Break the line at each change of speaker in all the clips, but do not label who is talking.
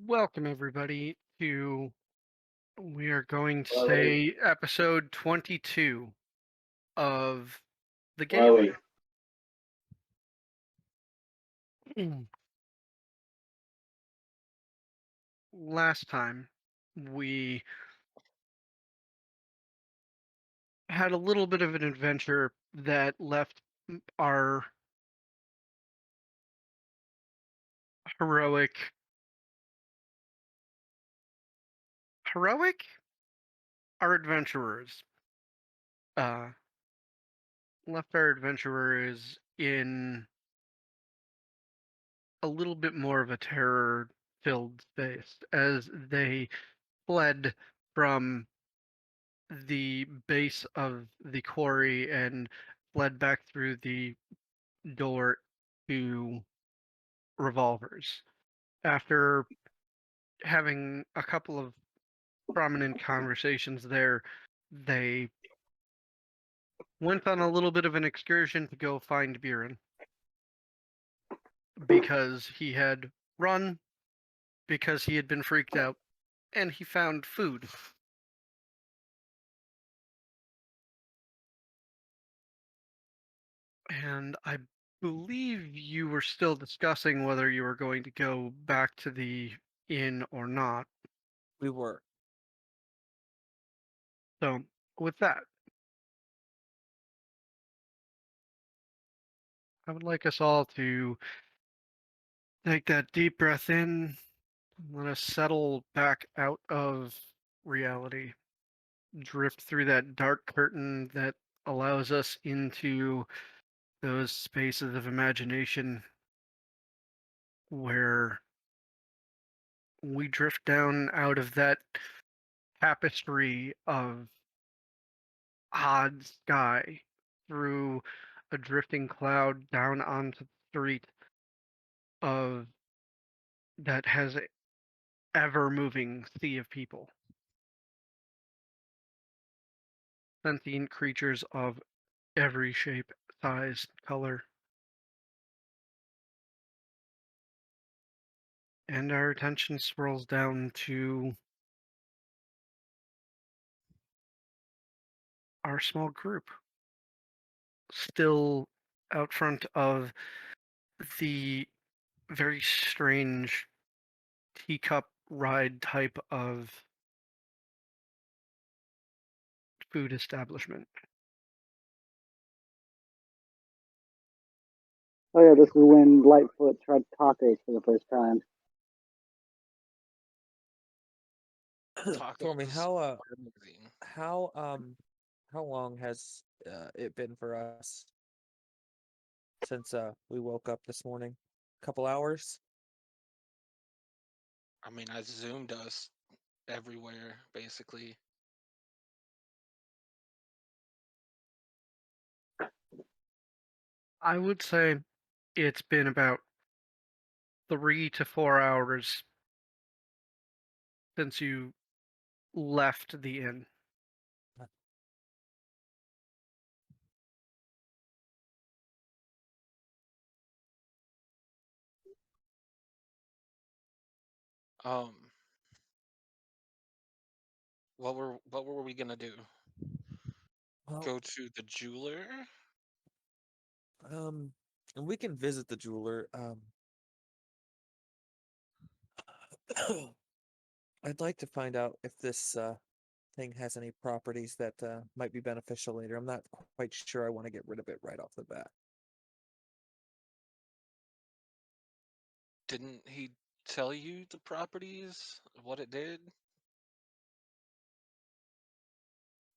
Welcome, everybody, to we are going to
Chloe,
say episode 22 of The
Chloe.
Gateway. Last time, we had a little bit of an adventure that left our heroic. Heroic? Our adventurers. Uh, left our adventurers in a little bit more of a terror filled space as they fled from the base of the quarry and fled back through the door to revolvers. After having a couple of prominent conversations there, they went on a little bit of an excursion to go find Buren because he had run, because he had been freaked out, and he found food. And I believe you were still discussing whether you were going to go back to the inn or not.
We were.
So, with that, I would like us all to take that deep breath in, let us settle back out of reality, drift through that dark curtain that allows us into those spaces of imagination where we drift down out of that tapestry of odd sky through a drifting cloud down onto the street of that has a ever moving sea of people, sentient creatures of every shape, size, color, and our attention swirls down to our small group, still out front of the very strange teacup ride type of food establishment.
Oh yeah, this is when Lightfoot tried tacos for the first time.
Stormy,
Tacos are amazing.
how long has it been for us since we woke up this morning? Couple hours?
I mean, I zoomed us everywhere, basically.
I would say it's been about 3 to 4 hours since you left the inn.
Um, what were we gonna do?
Well,
Go to the jeweler?
um, and we can visit the jeweler. I'd like to find out if this thing has any properties that might be beneficial later. I'm not quite sure I want to get rid of it right off the bat.
Didn't he tell you the properties? What it did?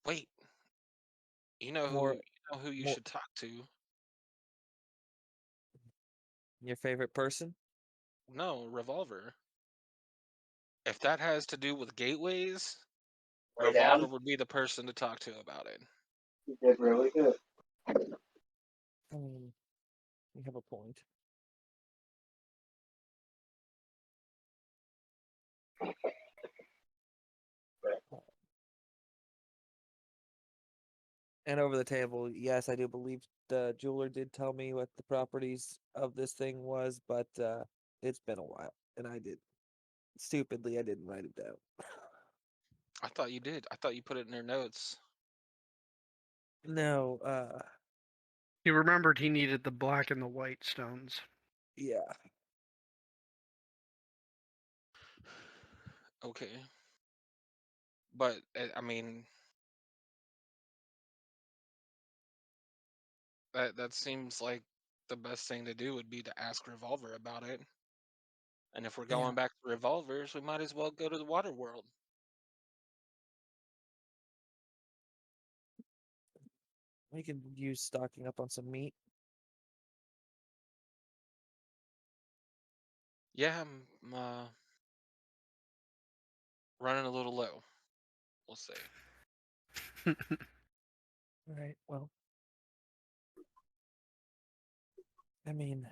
Wait, you know who
More,
you know who you
more,
should talk to?
your favorite person?
No, Revolver. If that has to do with gateways,
Way
Revolver
down.
would be the person to talk to about it.
You did really good.
Um, you have a point. And over the table, yes, I do believe the jeweler did tell me what the properties of this thing was, but it's been a while, and I did. Stupidly, I didn't write it down.
I thought you did. I thought you put it in their notes.
No,
He remembered he needed the black and the white stones.
yeah.
Okay. But I mean, that seems like the best thing to do would be to ask Revolver about it. And if we're
Yeah.
going back to revolvers, we might as well go to the water world.
We could use stocking up on some meat.
Yeah, I'm running a little low, we'll say.
All right. Well, I mean,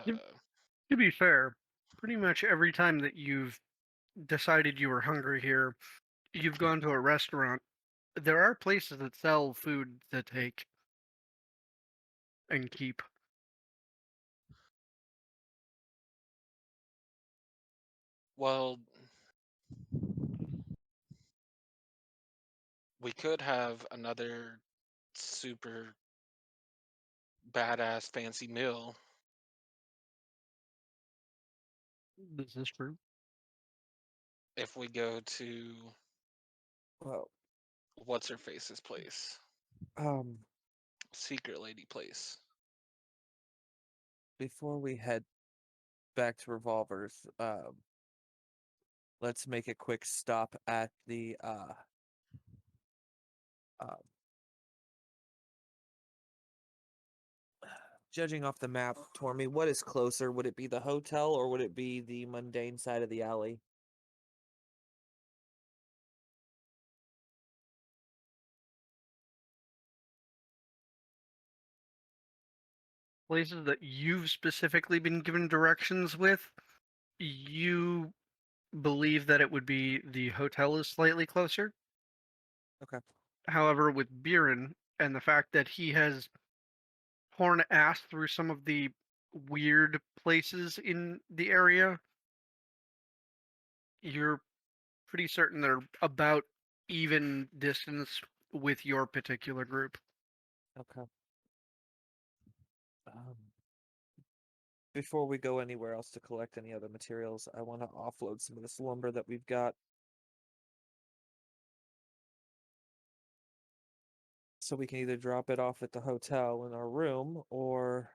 Yep.
Uh,
To be fair, pretty much every time that you've decided you were hungry here, you've gone to a restaurant. There are places that sell food to take and keep.
well, we could have another super badass fancy meal
This is true.
if we go to
well,
what's her face's place,
um,
Secret Lady place.
before we head back to Revolvers, let's make a quick stop at the um, judging off the map, Tormy, what is closer? Would it be the hotel or would it be the mundane side of the alley?
Places that you've specifically been given directions with, you believe that it would be the hotel is slightly closer.
Okay.
However, with Biren and the fact that he has torn ass through some of the weird places in the area, you're pretty certain they're about even distance with your particular group.
Okay. Before we go anywhere else to collect any other materials, I want to offload some of this lumber that we've got. So we can either drop it off at the hotel in our room or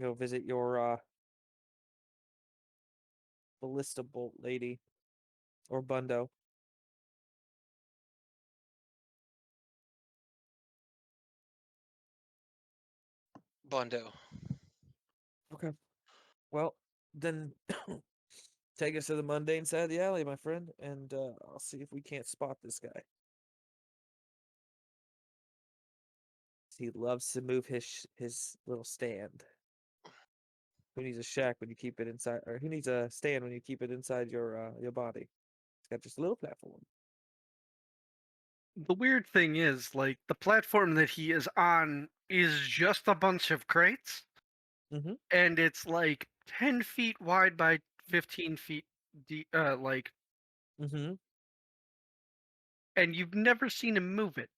go visit your ballista bolt lady or Bundo.
Bundo.
Okay. Well, then take us to the mundane side of the alley, my friend, and I'll see if we can't spot this guy. He loves to move his little stand. Who needs a shack when you keep it inside, or who needs a stand when you keep it inside your body? It's got just a little platform.
The weird thing is, like, the platform that he is on is just a bunch of crates,
Mhm.
and it's like 10 feet wide by 15 feet deep,
Mhm.
and you've never seen him move it.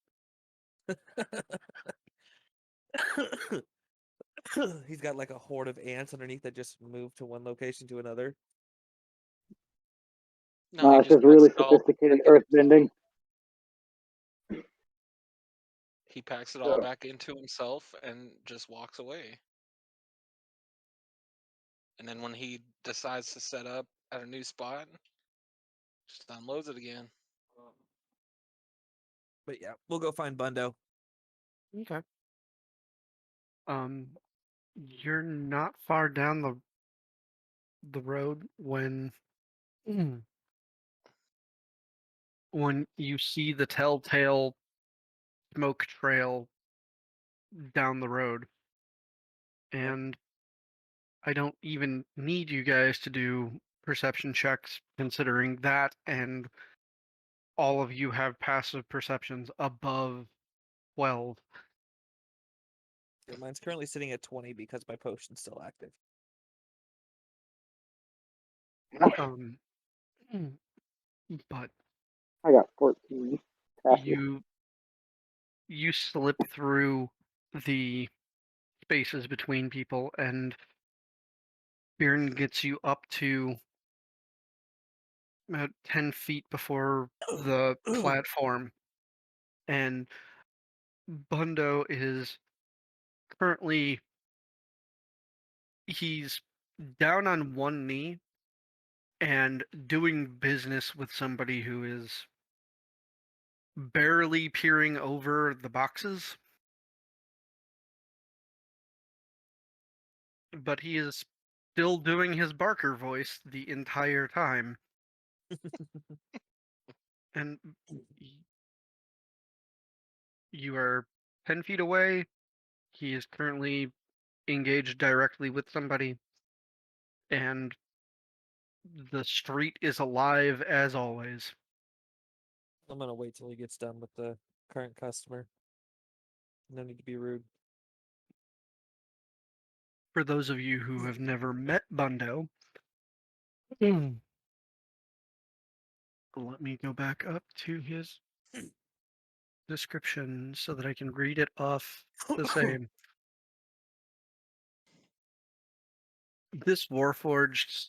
He's got like a horde of ants underneath that just move to one location to another.
No, he
It's
just
just really
packs it all.
sophisticated earth bending.
He packs it all back into himself and just walks away. And then when he decides to set up at a new spot, just unloads it again.
But yeah, we'll go find Bundo.
Okay. You're not far down the road when you see the telltale smoke trail down the road. And I don't even need you guys to do perception checks, considering that and all of you have passive perceptions above 12.
Yeah, mine's currently sitting at 20 because my potion's still active.
Um, but
I got 14.
you slip through the spaces between people, and Bjorn gets you up to about 10 feet before the platform, and Bundo is currently he's down on one knee and doing business with somebody who is barely peering over the boxes, but he is still doing his Barker voice the entire time. And you are 10 feet away. He is currently engaged directly with somebody, and the street is alive as always.
I'm gonna wait till he gets done with the current customer. No need to be rude.
For those of you who have never met Bundo, let me go back up to his description so that I can read it off the same. This Warforged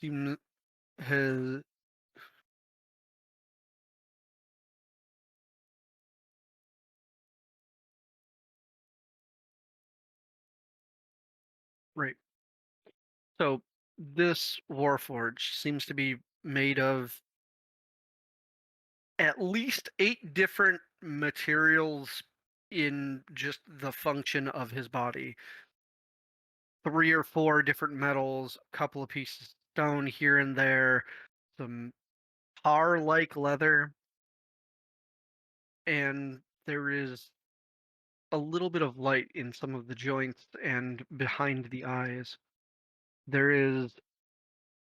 has right. So this Warforged seems to be made of at least 8 different materials in just the function of his body. 3 or 4 different metals, a couple of pieces of stone here and there, some tar-like leather, and there is a little bit of light in some of the joints and behind the eyes. There is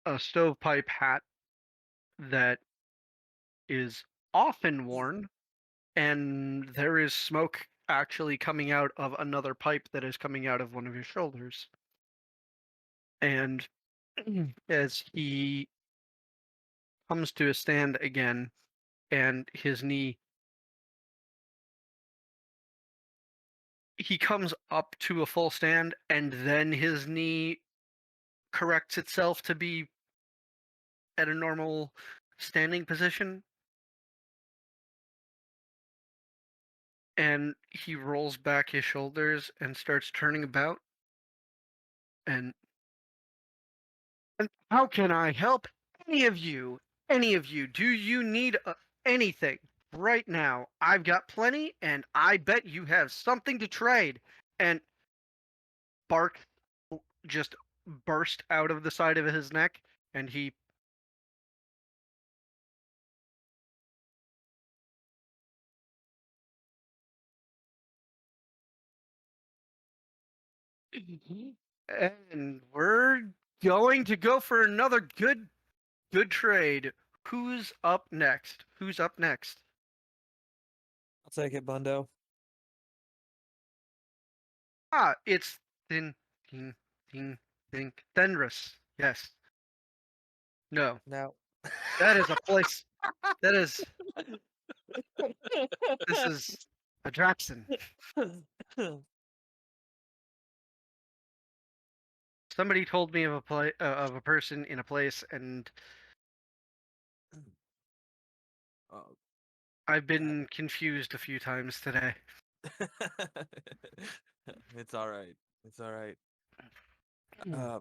a stovepipe hat that is often worn, and there is smoke actually coming out of another pipe that is coming out of one of his shoulders. And as he comes to a stand again, and his knee, he comes up to a full stand, and then his knee corrects itself to be at a normal standing position, and he rolls back his shoulders and starts turning about. And how can I help any of you? Any of you? Do you need anything right now? I've got plenty, and I bet you have something to trade. And bark just burst out of the side of his neck, and he and we're going to go for another good trade. Who's up next? Who's up next?
I'll take it, Bundo.
Ah, it's Thin Ting Ting Ting Thenris. Yes. No.
Now.
That is a place. That is. This is a Draxon. Somebody told me of a person in a place, and
Oh,
I've been confused a few times today.
it's all right. It's all right.
Hmm.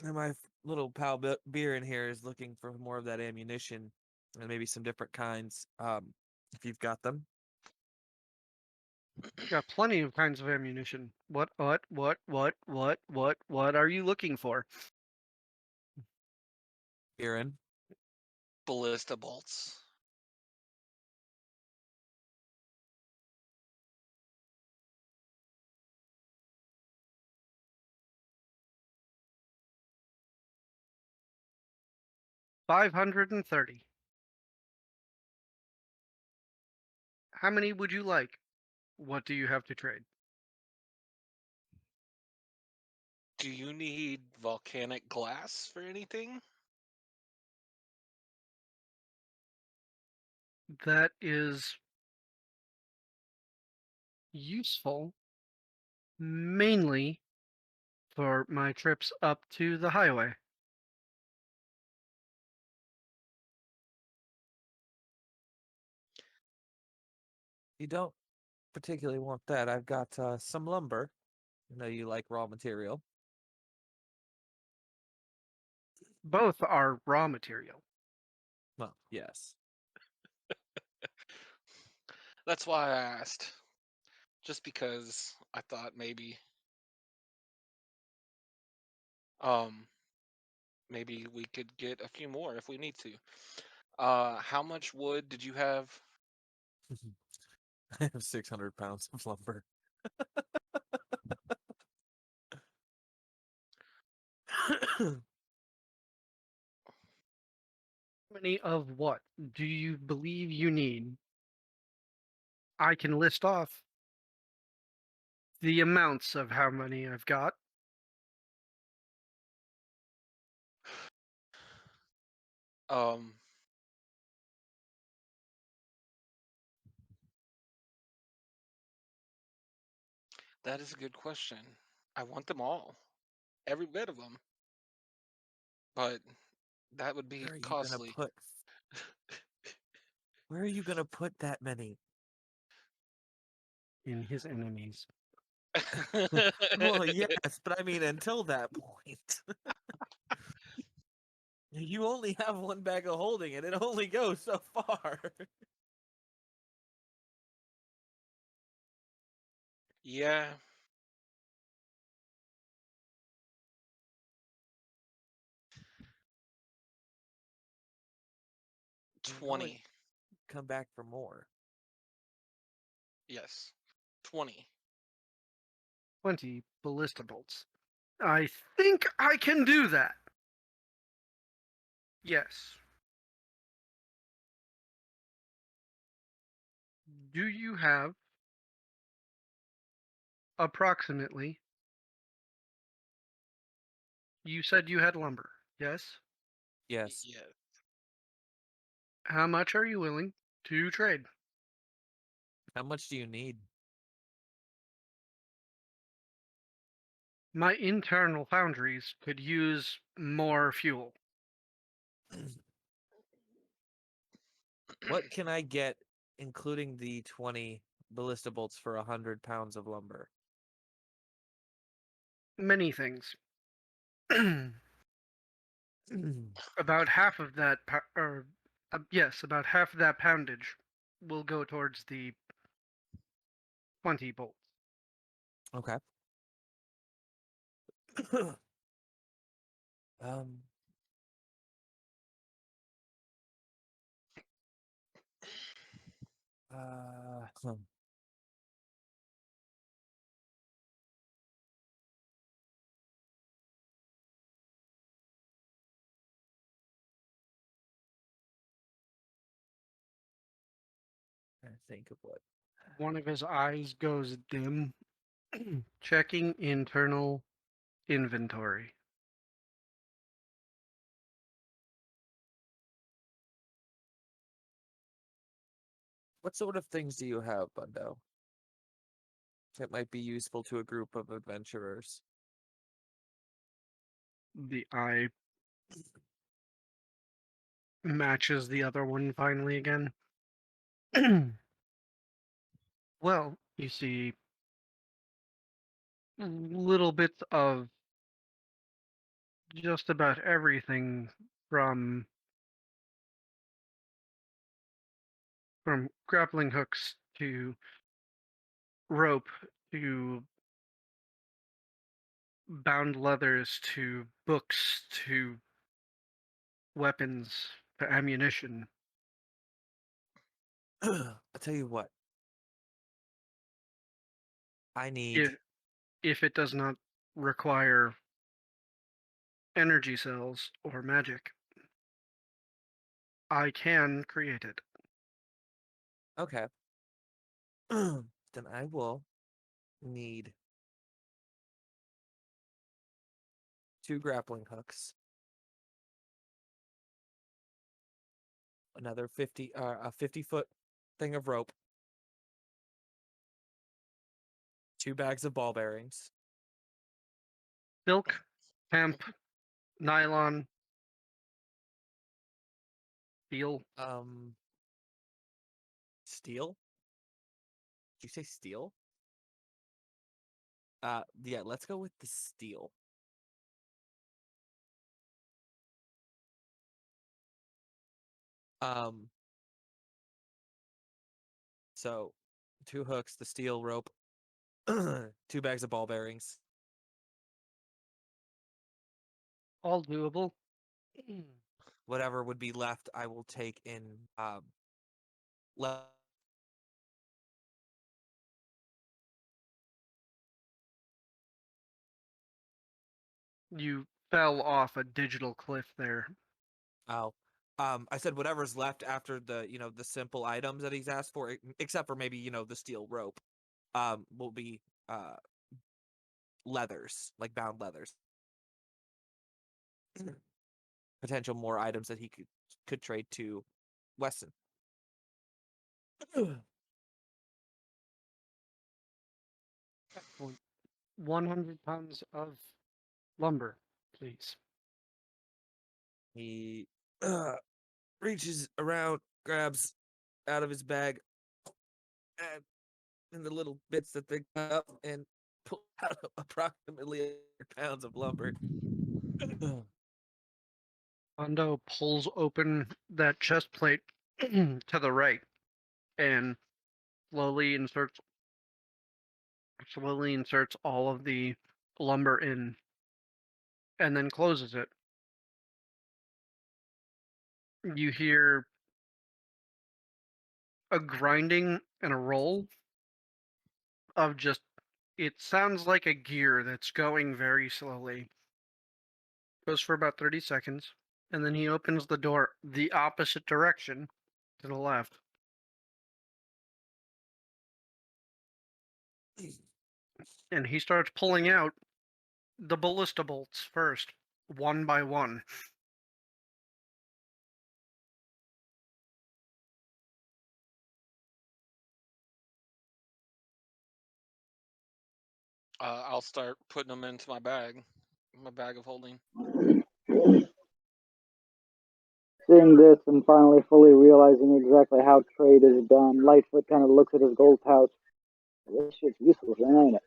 And my little pal beer in here is looking for more of that ammunition and maybe some different kinds. If you've got them,
Got plenty of kinds of ammunition. What are you looking for?
Aaron.
Ballista bolts.
$530. How many would you like? What do you have to trade?
Do you need volcanic glass for anything?
That is useful mainly for my trips up to the highway.
You don't particularly want that. I've got some lumber. I know you like raw material.
Both are raw material.
Well, yes.
That's why I asked. Just because I thought um maybe we could get a few more if we need to. How much wood did you have?
I have 600 pounds of lumber.
How many of what do you believe you need? I can list off the amounts of how many I've got.
Um that is a good question. I want them all. Every bit of them. But that would be
Where are you gonna
costly.
put? Where are you gonna put that many?
In his enemies.
Well, yes, but I mean until that point. You only have one bag of holding, and it only goes so far.
Yeah.
You can always
20.
come back for more.
Yes. 20.
20 ballista bolts. I think I can do that. Yes. Do you have approximately? You said you had lumber. Yes.
Yes.
Yeah.
How much are you willing to trade?
How much do you need?
My internal foundries could use more fuel.
What can I get, including the 20 ballista bolts, for 100 pounds of lumber?
Many things. About half of that, yes, about half of that poundage will go towards the 20 bolts.
Okay. um. Hmm. I think of what.
One of his eyes goes dim, checking internal inventory.
What sort of things do you have, Bundo? That might be useful to a group of adventurers.
The eye matches the other one finally again. Well, you see little bits of just about everything from grappling hooks to rope to bound leathers to books to weapons to ammunition.
I'll tell you what. I need.
If it does not require energy cells or magic, I can create it.
Okay. Then I will need 2 grappling hooks, another a 50-foot thing of rope, 2 bags of ball bearings,
Silk, hemp, nylon, steel.
steel. Did you say steel? Yeah, let's go with the steel. Um, so 2 hooks, the steel rope, 2 bags of ball bearings.
All doable.
Whatever would be left, I will take in le-
You fell off a digital cliff there.
Oh, I said whatever's left after the the simple items that he's asked for, except for maybe the steel rope, will be leathers, like bound leathers. Potential more items that he could trade to Weston.
100 tons of lumber, please.
He reaches around, grabs out of his bag, and in the little bits that they cut up, and pull out approximately 100 pounds of lumber.
Hondo pulls open that chest plate to the right and slowly inserts all of the lumber in and then closes it. You hear a grinding and a roll of just, it sounds like a gear that's going very slowly. Goes for about 30 seconds, and then he opens the door the opposite direction to the left. And he starts pulling out the ballista bolts first, one by one.
I'll start putting them into my bag of holding.
Seeing this and finally fully realizing exactly how trade is done, Lightfoot kind of looks at his gold pouch. This shit's useless, ain't it?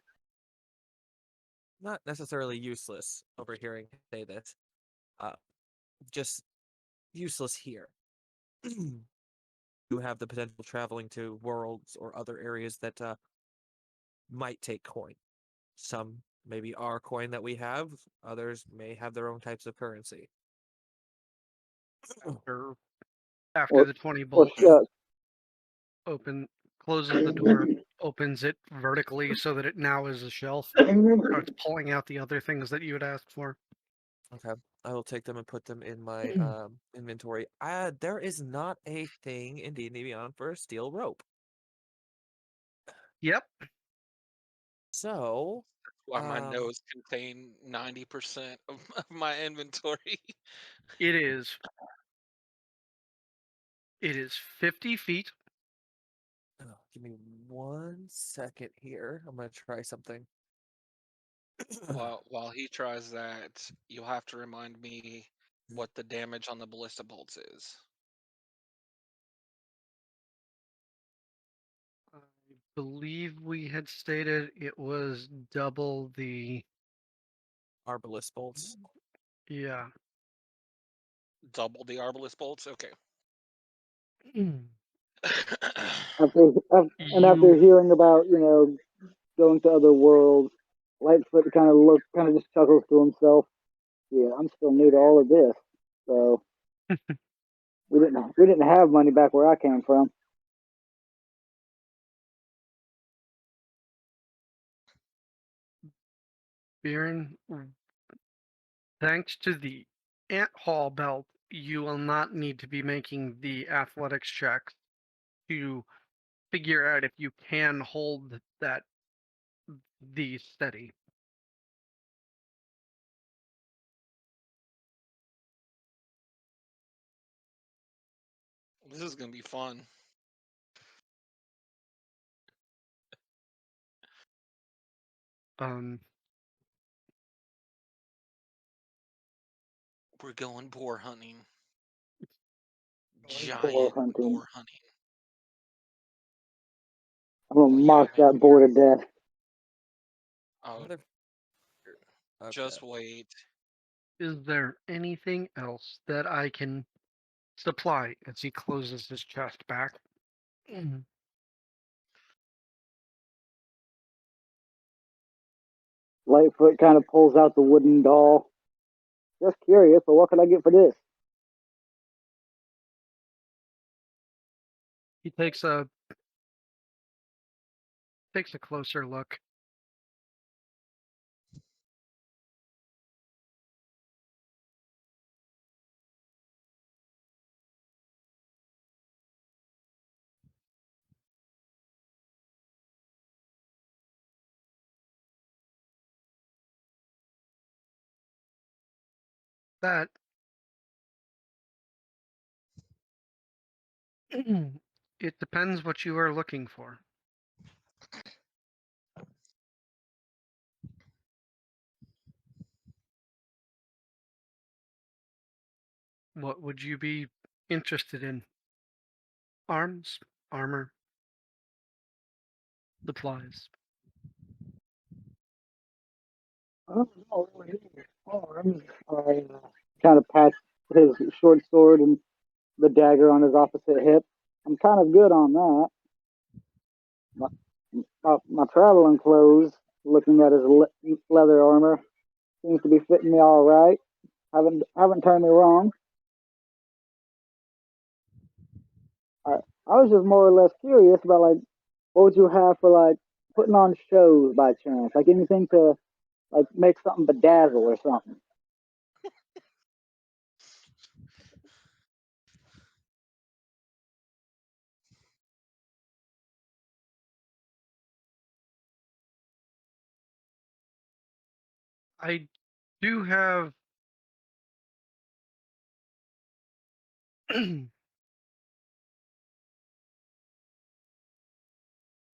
Not necessarily useless, overhearing him say this. Just useless here. You have the potential traveling to worlds or other areas that might take coin. Some maybe our coin that we have, others may have their own types of currency.
After the 20
Or
bolts
shut.
closes the door, opens it vertically so that it now is a shelf, starts pulling out the other things that you had asked for.
Okay, I will take them and put them in my inventory. There is not a thing in D&D Beyond for a steel rope.
Yep,
Why
So,
my
Um,
notes contain 90% of my inventory.
it is. It is 50 feet.
give me 1 second here. I'm gonna try something.
While he tries that, you'll have to remind me what the damage on the ballista bolts is.
I believe we had stated it was double the.
Arbalest bolts.
Yeah.
Double the arbalest bolts? Okay.
After, after
You
hearing about, going to other worlds, Lightfoot kind of just chuckles to himself. Yeah, I'm still new to all of this, so we didn't have money back where I came from.
Baron, thanks to the Ant Hall belt, you will not need to be making the athletics checks to figure out if you can hold the steady.
This is gonna be fun.
Um,
We're going boar hunting.
Boar
Giant
hunting.
boar hunting.
I'm gonna
Oh, yeah,
mock that boar to death.
Oh,
Mother. Okay.
just wait.
is there anything else that I can supply as he closes his chest back?
Lightfoot kind of pulls out the wooden doll. Just curious, but what can I get for this?
He takes a closer look. That it depends what you are looking for. What would you be interested in? Arms, armor, supplies.
Oh, no, arms. I kind of pats his short sword and the dagger on his opposite hip. I'm kind of good on that. My traveling clothes, looking at his leather armor, seems to be fitting me all right. Haven't turned me wrong. I I was just more or less curious about like what would you have for like putting on shows by chance, like anything to like make something bedazzle or something.
I do have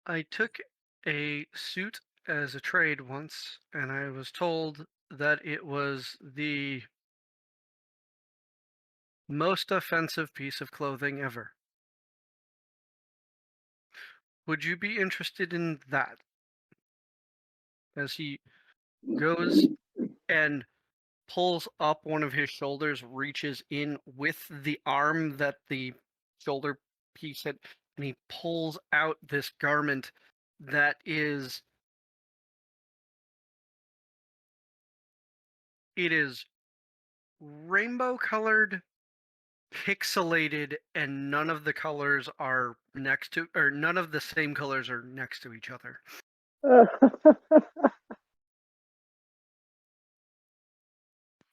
I took a suit as a trade once, and I was told that it was the most offensive piece of clothing ever. Would you be interested in that? As he goes and pulls up one of his shoulders, reaches in with the arm that the shoulder piece had, and he pulls out this garment that is it is rainbow colored, pixelated, and none of the colors are next to, or none of the same colors are next to each other.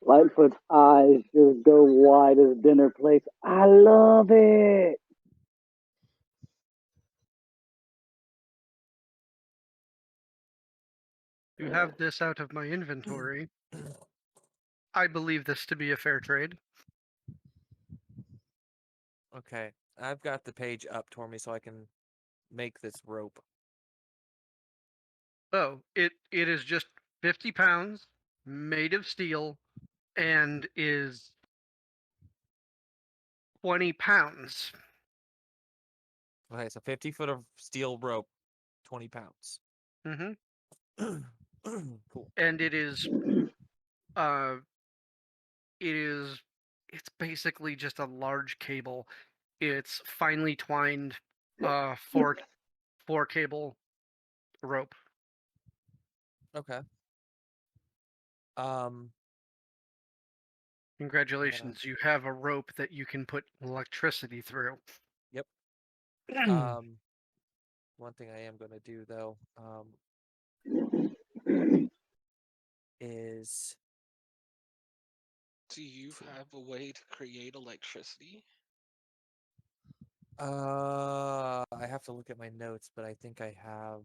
Lightfoot's eyes just go wide as dinner plates. I love it.
To have this out of my inventory, I believe this to be a fair trade.
Okay, I've got the page up toward me so I can make this rope.
Oh, it is just 50 pounds, made of steel, and is 20 pounds.
Okay, so 50 foot of steel rope, 20 pounds.
Hmm.
Cool.
And uh, it's basically just a large cable. It's finely twined, four cable rope.
Okay. Um,
Congratulations, you have a rope that you can put electricity through.
Yep. One thing I am gonna do though, is
Do you
see.
have a way to create electricity?
I have to look at my notes, but I think I have.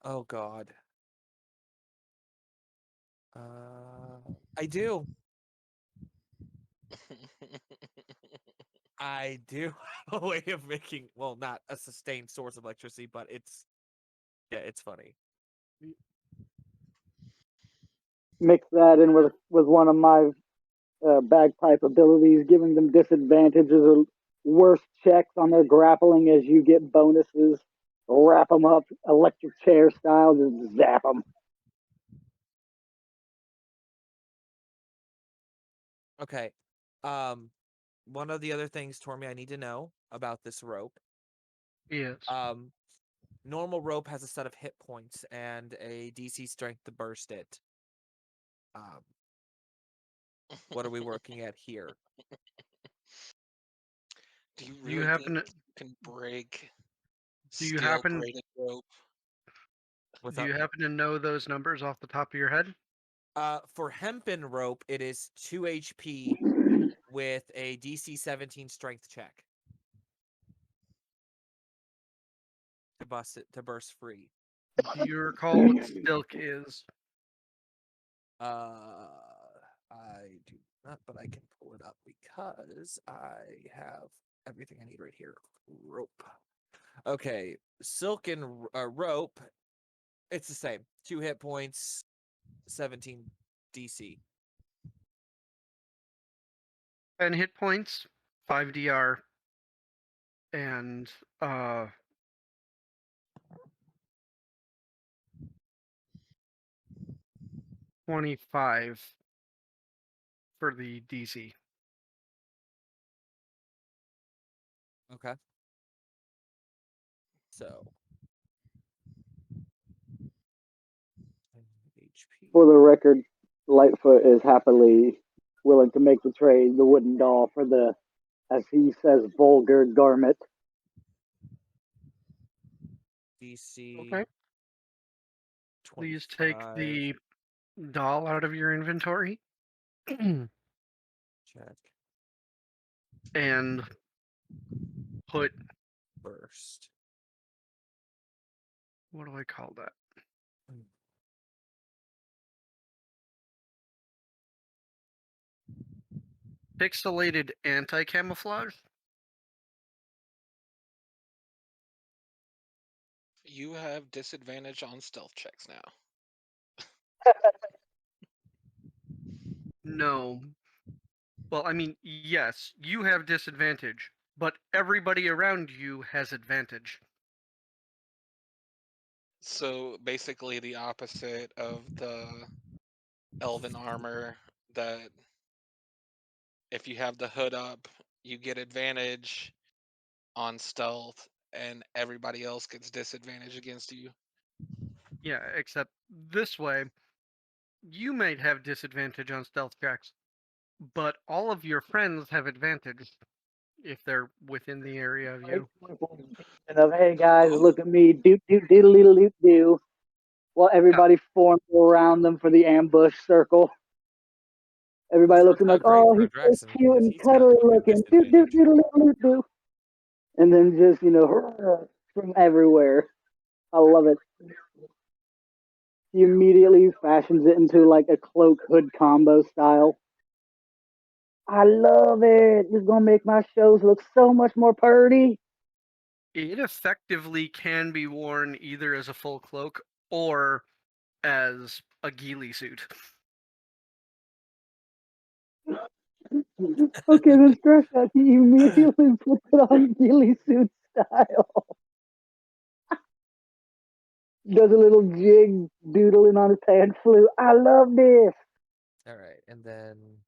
Oh God. I do. I do have a way of making, well, not a sustained source of electricity, but it's funny.
Mix that in with one of my bagpipe abilities, giving them disadvantages or worse checks on their grappling as you get bonuses. Wrap them up, electric chair style, just zap them.
Okay. One of the other things, Tormy, I need to know about this rope.
Yes.
Normal rope has a set of hit points and a DC strength to burst it. What are we working at here?
Do you
Do
really
you happen
think
to
you can break
do you
steel
happen
braided rope?
What's
do
up?
you happen to know those numbers off the top of your head?
For hempen rope, it is 2 HP with a DC 17 strength check to burst free.
Do you recall what silk is?
I do not, but I can pull it up because I have everything I need right here. Rope. Okay, silk and rope. It's the same. 2 hit points, 17 DC.
10 hit points, 5 DR, and 25 for the DC.
Okay. So. 10 HP.
For the record, Lightfoot is happily willing to make the trade, the wooden doll, for the, as he says, vulgar garment.
DC.
Okay.
25.
Please take the doll out of your inventory
Check.
and put,
Burst.
what do I call that? Pixelated anti-camouflage?
You have disadvantage on stealth checks now.
No. Well, I mean, yes, you have disadvantage, but everybody around you has advantage.
So basically the opposite of the elven armor, that if you have the hood up, you get advantage on stealth and everybody else gets disadvantage against you.
Yeah, except this way, you might have disadvantage on stealth checks, but all of your friends have advantage if they're within the area of you.
And of, hey guys,
Oh.
look at me, doot doot doodly doot doo. While everybody forms around them for the ambush circle. Everybody
Let's
looks at
look
him
how
like,
great
oh,
for
he's so
Draxon,
cute
because
and
he's got
cuddly
fucking
looking. Doot doot
disadvantage.
doodly doot doo. And then just, from everywhere. I love it. He immediately fashions it into like a cloak hood combo style. I love it. It's gonna make my shows look so much more purty.
It effectively can be worn either as a full cloak or as a ghillie suit.
Okay, then stress that he immediately puts it on ghillie suit style. Does a little jig doodling on his pan flute. I love this.
All right, and then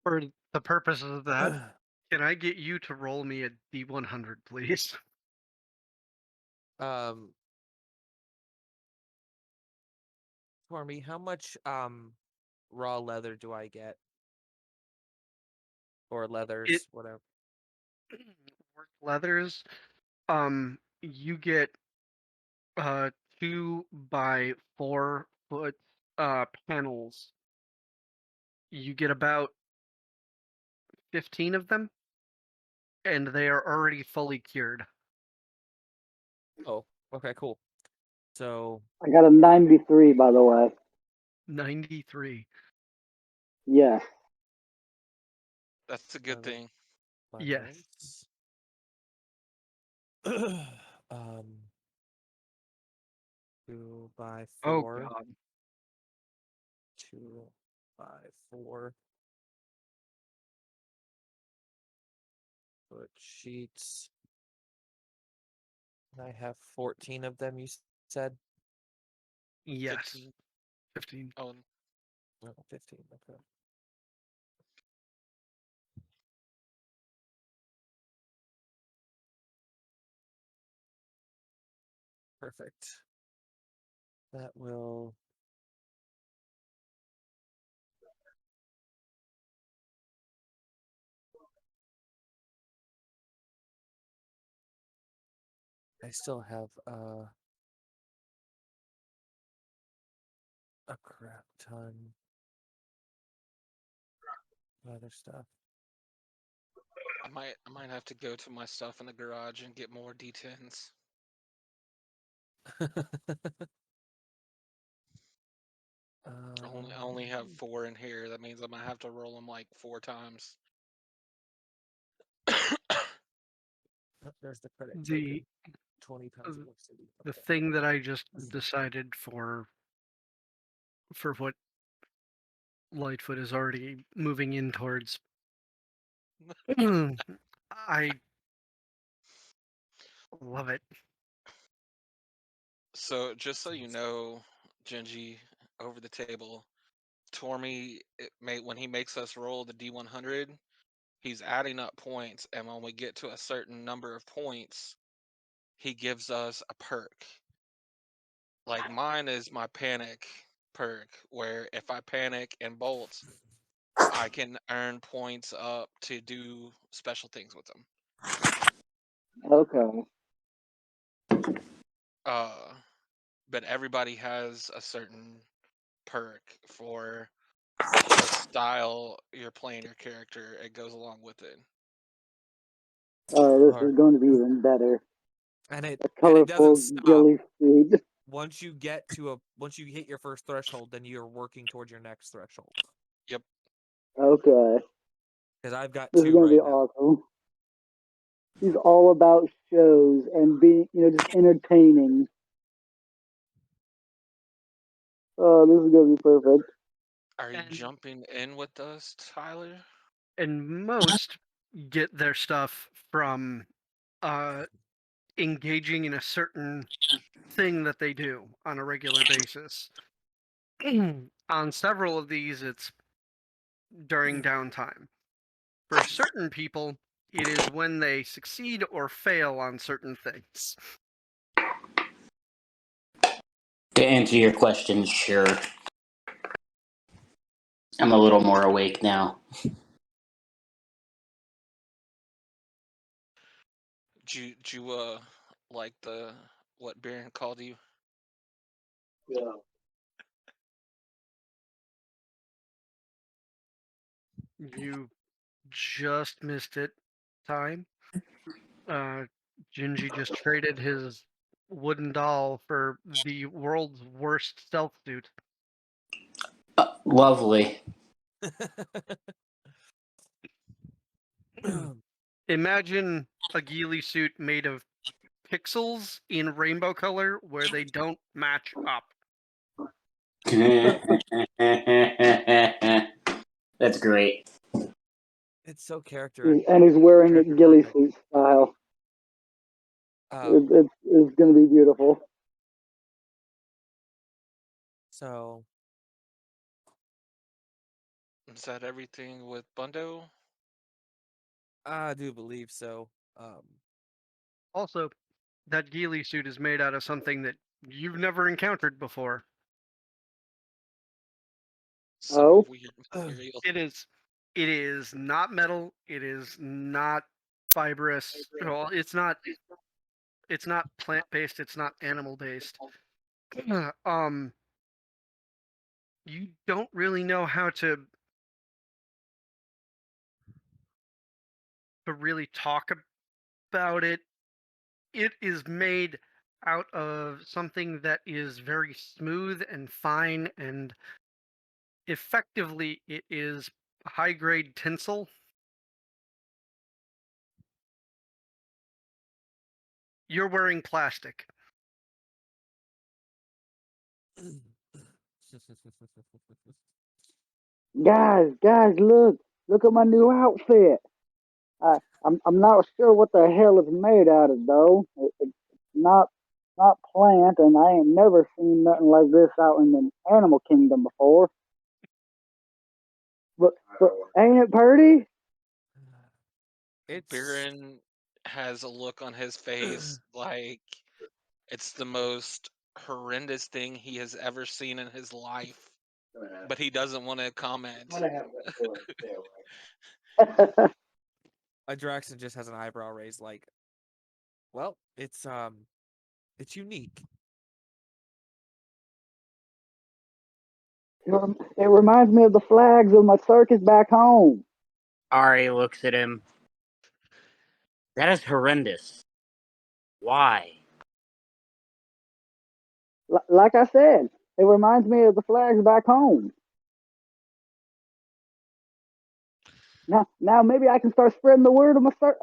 For the purposes of that, can I get you to roll me a D100, please?
For me, how much raw leather do I get? Or leathers, whatever.
Worked leathers. You get 2 by 4 foot panels. You get about 15 of them, and they are already fully cured.
Oh, okay, cool. So
I got a 93, by the way.
93.
Yes.
That's a good
Seven.
thing.
Yes.
um, 2 by
Oh
4.
god.
2 by 4. Foot sheets. And I have 14 of them, you said?
Yes.
15.
15.
Oh,
Oh, 15, okay. Perfect. That will. I still have a crap ton of other stuff.
I might have to go to my stuff in the garage and get more D10s. I only have 4 in here. That means I'm gonna have to roll them like 4 times.
Oh, there's the credit
The
token. 20 times
uh,
more city.
the
Okay.
thing that I just decided for what Lightfoot is already moving in towards. I love it.
So just so you know, Genji, over the table, Tormy, when he makes us roll the D100, he's adding up points, and when we get to a certain number of points, he gives us a perk. Like mine is my panic perk, where if I panic and bolt, I can earn points up to do special things with them.
Okay.
But everybody has a certain perk for the style you're playing your character. It goes along with it.
Oh, this
Or-
is going to be even better.
And it
A
doesn't
colorful
stop.
ghillie suit.
Once you hit your first threshold, then you're working towards your next threshold.
Okay.
Because I've got
This is
2
going to
right
be
now.
awesome. He's all about shows and being, just entertaining. Oh, this is going to be perfect.
Are you
And-
jumping in with us, Tyler?
And most get their stuff from engaging in a certain thing that they do on a regular basis. On several of these, it's during downtime. For certain people, it is when they succeed or fail on certain things.
To answer your question, sure. I'm a little more awake now.
Do you like what Baron called you?
Yeah.
You just missed it. Time. Gingy just traded his wooden doll for the world's worst stealth suit.
Lovely.
Imagine a ghillie suit made of pixels in rainbow color where they don't match up.
That's great.
It's so character.
And he's wearing it
character
ghillie
perfect.
suit style.
Um,
It's going to be beautiful.
so
Is that everything with Bundo?
I do believe so.
Also, that ghillie suit is made out of something that you've never encountered before.
Some
Oh?
weird material.
It is not metal. It is not fibrous. Well, it's not plant based. It's not animal based. You don't really know how to really talk about it. It is made out of something that is very smooth and fine, and effectively it is high grade tinsel. You're wearing plastic.
Guys, look at my new outfit. I'm not sure what the hell it's made out of though. It's not plant, and I ain't never seen nothing like this out in the animal kingdom before. But ain't it pretty?
It's
Biren has a look on his face like it's the most horrendous thing he has ever seen in his life, but he doesn't want to comment.
Draxon just has an eyebrow raised, like, well, it's unique.
It reminds me of the flags of my circus back home.
Ari looks at him. That is horrendous. Why?
Like I said, it reminds me of the flags back home. Now maybe I can start spreading the word of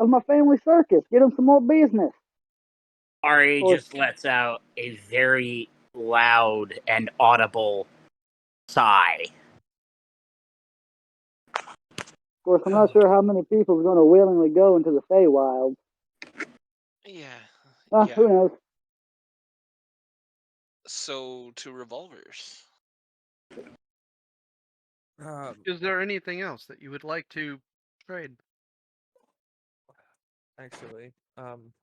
my family circus. Get them some more business.
Ari
Or-
just lets out a very loud and audible sigh.
Of course, I'm not sure how many people are going to willingly go into the Feywild.
Yeah.
Who
Yeah.
knows?
So to revolvers.
Is there anything else that you would like to trade?
Actually, I'm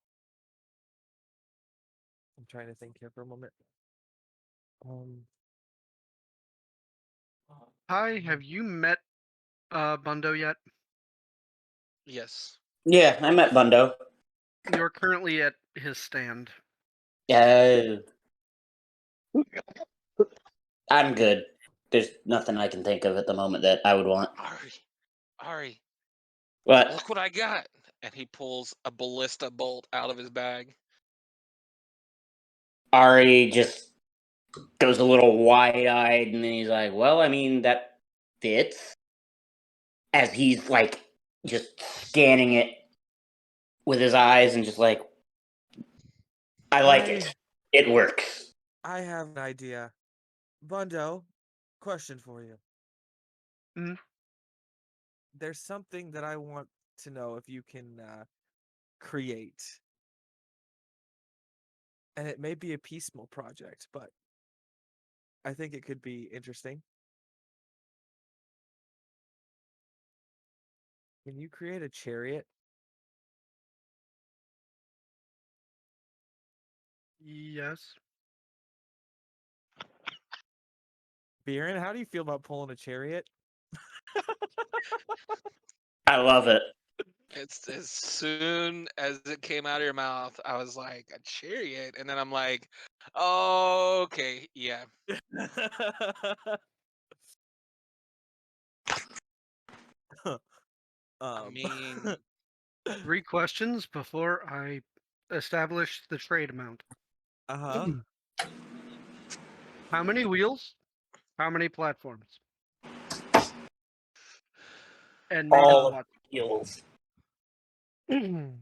trying to think here for a moment.
Hi, have you met Bundo yet?
Yes.
Yeah, I met Bundo.
You're currently at his stand.
I'm good. There's nothing I can think of at the moment that I would want.
Ari,
What?
look what I got! And he pulls a ballista bolt out of his bag.
Ari just goes a little wide-eyed, and then he's like, well, I mean, that fits. As he's, like, just scanning it with his eyes and just like, I like it. It works.
I have an idea. Bundo, question for you.
Mhm.
There's something that I want to know if you can create. And it may be a piecemeal project, but I think it could be interesting. Can you create a chariot?
Yes.
Biren, how do you feel about pulling a chariot?
I love it.
It's as soon as it came out of your mouth, I was like, a chariot, and then I'm like, oh, okay, yeah. I mean,
3 questions before I establish the trade amount.
uh-huh.
How many wheels? How many platforms? And
All
megawatts.
heals.
I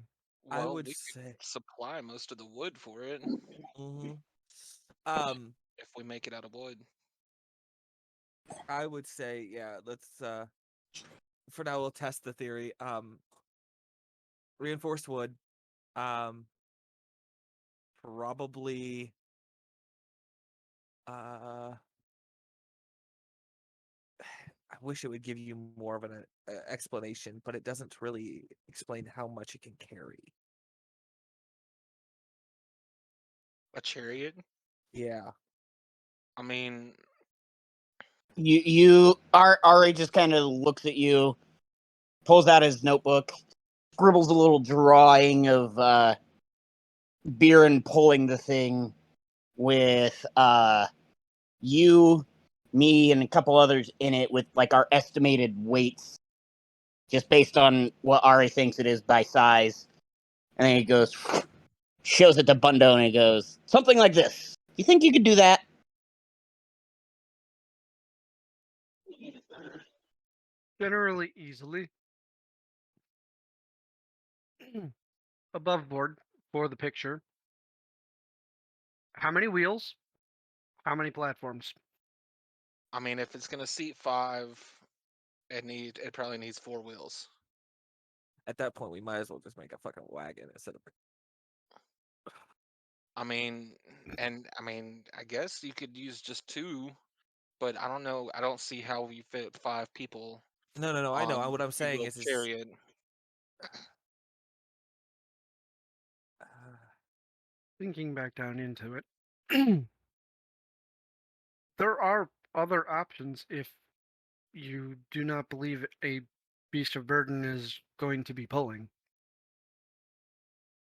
well,
would
we
say.
could supply most of the wood for it
Mhm.
if we make it out of wood.
I would say, yeah, let's for now we'll test the theory. Reinforced wood. Probably I wish it would give you more of an explanation, but it doesn't really explain how much it can carry.
A chariot?
Yeah.
I mean,
Ari just kind of looks at you, pulls out his notebook, scribbles a little drawing of Biren pulling the thing with you, me, and a couple others in it with like our estimated weights, just based on what Ari thinks it is by size. And then he goes, shows it to Bundo, and he goes, something like this. You think you could do that?
Generally easily. Above board for the picture. How many wheels? How many platforms?
I mean, if it's gonna seat 5, it probably needs 4 wheels.
At that point, we might as well just make a fucking wagon instead of.
I mean, I guess you could use just 2, but I don't know. I don't see how you fit 5 people
No, no, no. I know.
on
What I'm
a
saying
2-wheeled
is
chariot.
uh,
Thinking back down into it, there are other options if you do not believe a beast of burden is going to be pulling.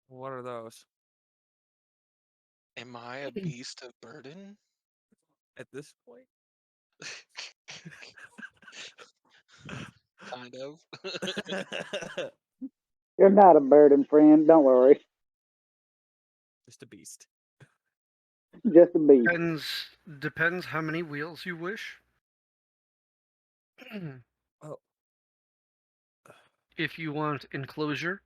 what are those?
Am I a beast of burden?
At this point,
Kind of.
You're not a burden, friend. Don't worry.
just a beast.
Just a beast.
Depends how many wheels you wish.
Oh,
If you want enclosure,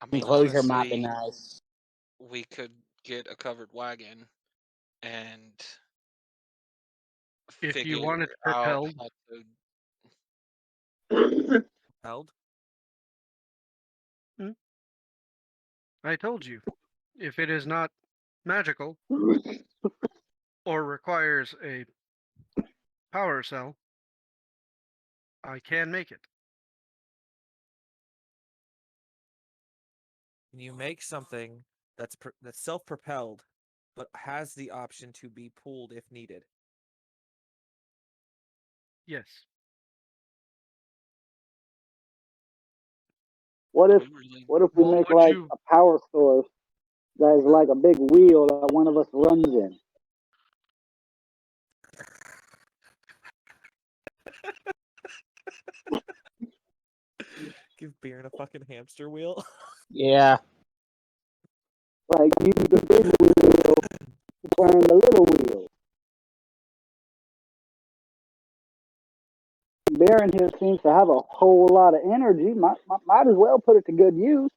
I mean,
Enclosure might be
honestly,
nice.
we could get a covered wagon and
if you
figure
want it
out
propelled,
how to.
held.
I told you, if it is not magical or requires a power cell, I can make it.
You make something that's self-propelled, but has the option to be pulled if needed.
Yes.
What
Are
if
we really?
we
What
make
would
like
you
a power source that is like a big wheel that one of us runs in?
Give Baron a fucking hamster wheel.
Yeah.
Like use the big wheel to turn the little wheel. Baron here seems to have a whole lot of energy. Might as well put it to good use.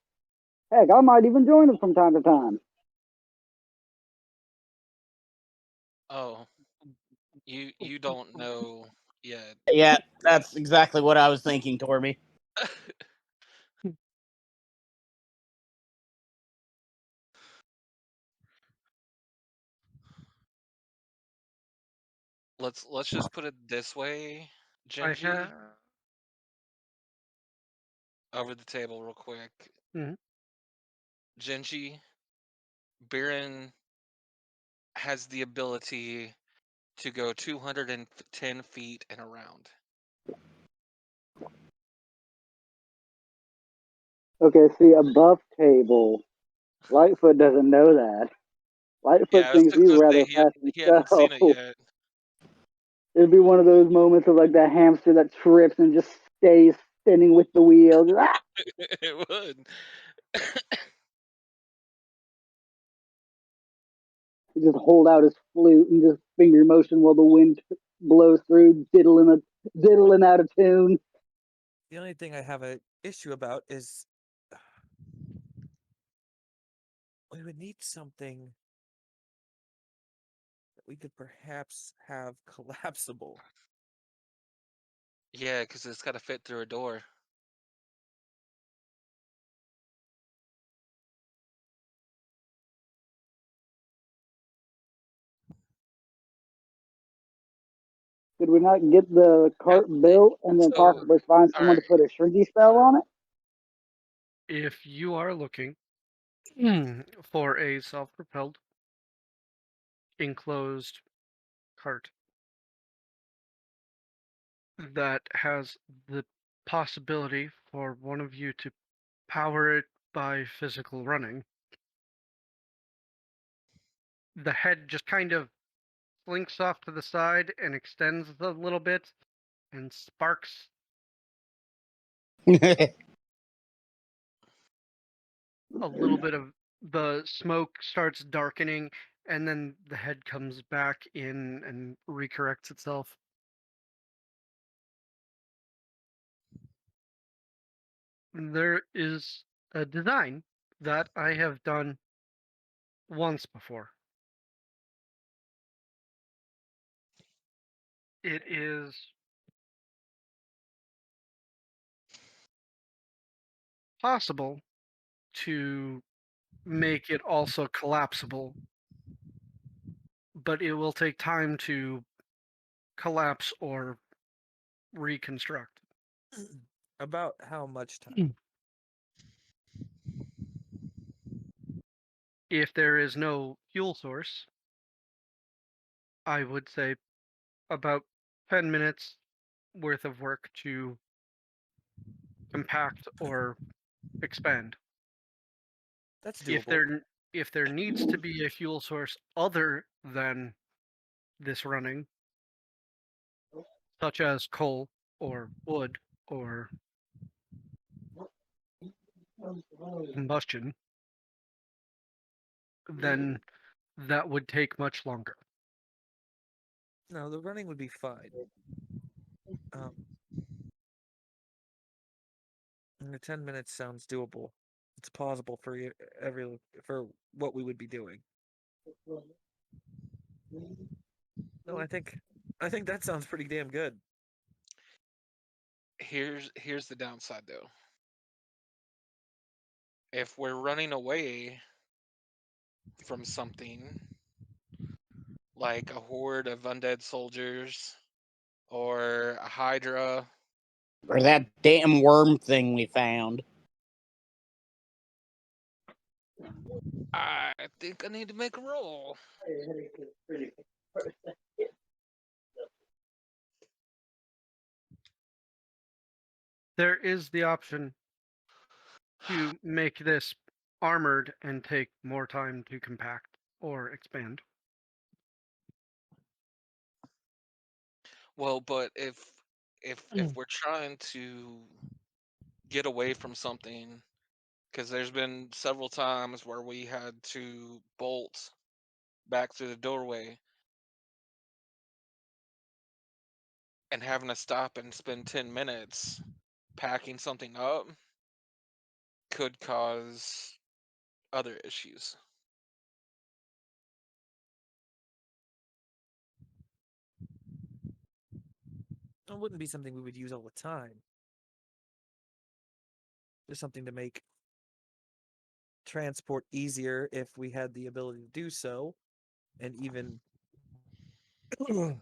Heck, I might even join him from time to time.
Oh, you don't know yet.
Yeah, that's exactly what I was thinking, Torby.
Let's just put it this way,
I
Genji,
have
over the table real quick.
Mhm.
Genji, Baron has the ability to go 210 feet and around.
Okay, see, above table, Lightfoot doesn't know that. Lightfoot
Yeah, I was
thinks
just
he's
gonna say
rather fast
he hadn't seen it
himself.
yet.
It'd be one of those moments of like that hamster that trips and just stays spinning with the wheel. Just, ah!
It would.
He just hold out his flute and just finger motion while the wind blows through, diddling out of tune.
The only thing I have a issue about is we would need something that we could perhaps have collapsible.
Yeah, because it's got to fit through a door.
Could we not get the cart built and then
So,
possibly find
all
someone to
right.
put a shrinky spell on it?
if you are looking for a self-propelled enclosed cart that has the possibility for one of you to power it by physical running, the head just kind of slinks off to the side and extends a little bit, and sparks a little bit of the smoke starts darkening, and then the head comes back in and recorrects itself. there is a design that I have done once before. It is possible to make it also collapsible, but it will take time to collapse or reconstruct.
About how much time?
Mm. If there is no fuel source, I would say about 10 minutes worth of work to compact or expand.
That's
If
doable.
if there needs to be a fuel source other than this running, such as coal or wood or combustion, then that would take much longer.
No, the running would be fine. And the 10 minutes sounds doable. It's plausible for for what we would be doing. No, I think that sounds pretty damn good.
Here's the downside though. If we're running away from something like a horde of undead soldiers or a hydra,
Or that damn worm thing we found.
I think I need to make a roll.
There is the option to make this armored and take more time to compact or expand.
Well, but if we're trying to get away from something, because there's been several times where we had to bolt back through the doorway and having to stop and spend 10 minutes packing something up could cause other issues.
It wouldn't be something we would use all the time. Just something to make transport easier if we had the ability to do so. And even it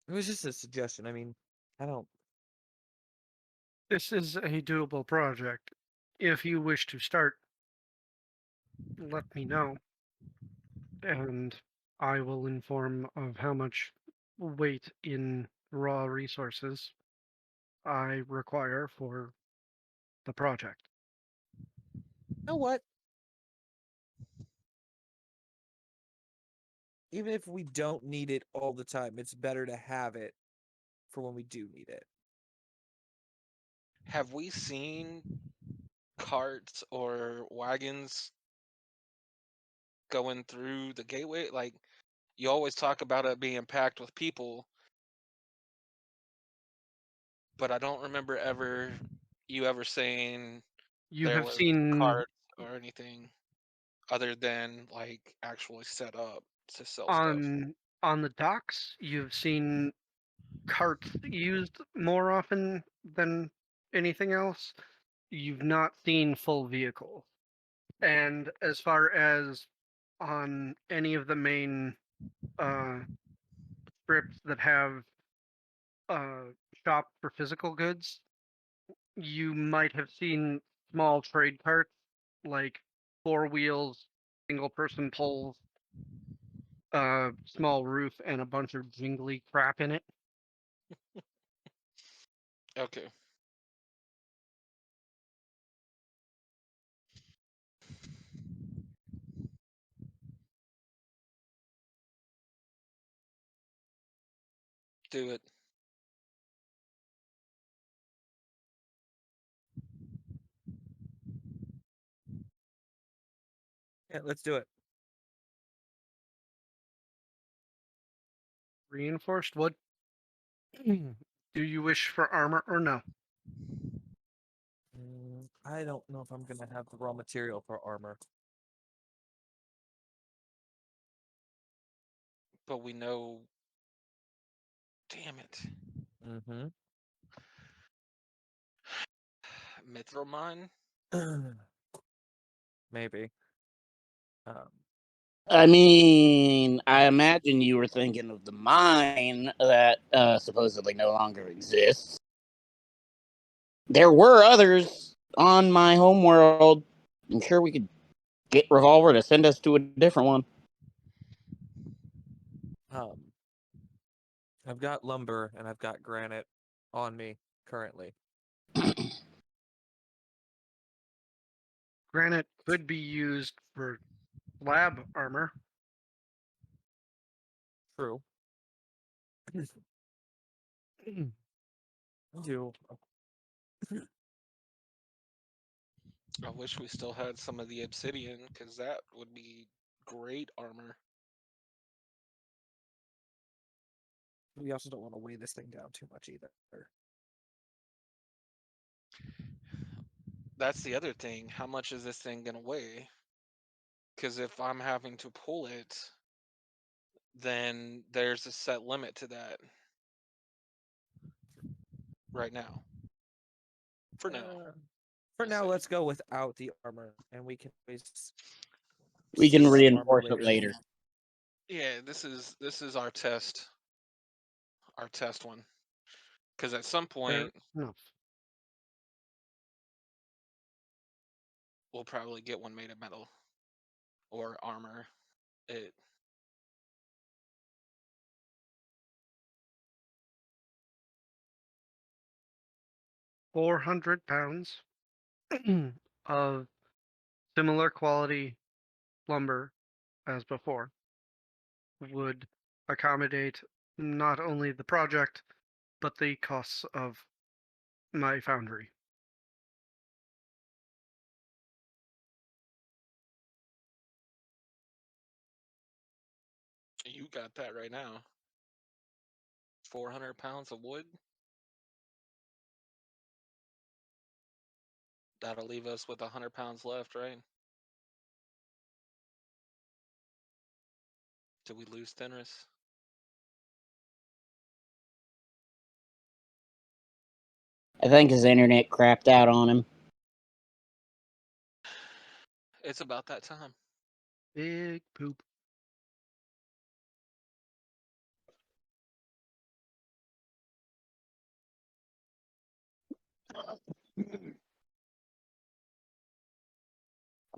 was just a suggestion. I mean, I don't
This is a doable project. If you wish to start, let me know, and I will inform of how much weight in raw resources I require for the project.
know what? Even if we don't need it all the time, it's better to have it for when we do need it.
Have we seen carts or wagons going through the gateway? Like, you always talk about it being packed with people, but I don't remember you ever saying
You
there
have
was
seen
carts or anything other than like actually set up to sell stuff.
on the docks, you've seen carts used more often than anything else. You've not seen full vehicles. And as far as on any of the main uh, strips that have uh, shop for physical goods, you might have seen small trade carts like 4 wheels, single person poles, small roof, and a bunch of jingly crap in it.
Okay. Do it.
Yeah, let's do it.
Reinforced wood. Do you wish for armor or no?
I don't know if I'm gonna have the raw material for armor.
But we know. Damn it.
Mm-hmm.
Mithramon?
Maybe.
I mean, I imagine you were thinking of the mine that supposedly no longer exists. There were others on my homeworld. I'm sure we could get Revolver to send us to a different one.
I've got lumber and I've got granite on me currently.
Granite could be used for slab armor.
True. Do
I wish we still had some of the obsidian, because that would be great armor.
we also don't want to weigh this thing down too much either.
That's the other thing. How much is this thing gonna weigh? Because if I'm having to pull it, then there's a set limit to that. Right now. For now.
For
we'll
now,
see.
let's go without the armor, and we can always
We can
set up armor
reinforce it later.
Yeah, this is our test. Our test one. Because at some point
No.
we'll probably get one made of metal or armor. It
400 pounds of similar quality lumber as before would accommodate not only the project, but the costs of my foundry.
You got that right now. 400 pounds of wood. That'll leave us with 100 pounds left, right? Did we lose Fenris?
I think his internet crapped out on him.
It's about that time.
Big poop.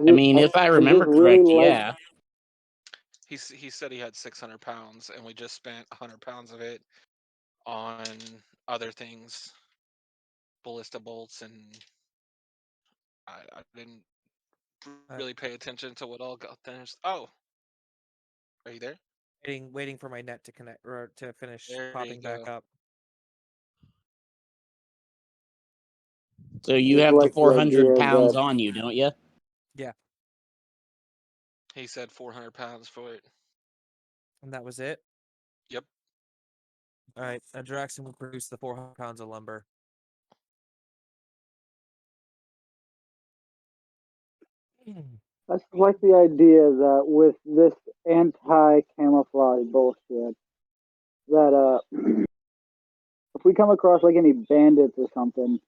I mean, if I remember correct, yeah.
He said he had 600 pounds, and we just spent 100 pounds of it on other things, ballista bolts, and I didn't really pay attention to what all got finished. Oh, are you there?
Waiting for my net to connect or to finish
There you
popping back
go.
up.
So you
Just
have the
like the
400
idea
pounds
that-
on you, don't you?
Yeah,
He said 400 pounds for it.
and that was it.
Yep.
All right, Draxon will produce the 400 pounds of lumber.
I just like the idea that with this anti-camouflage bullshit, that if we come across like any bandits or something,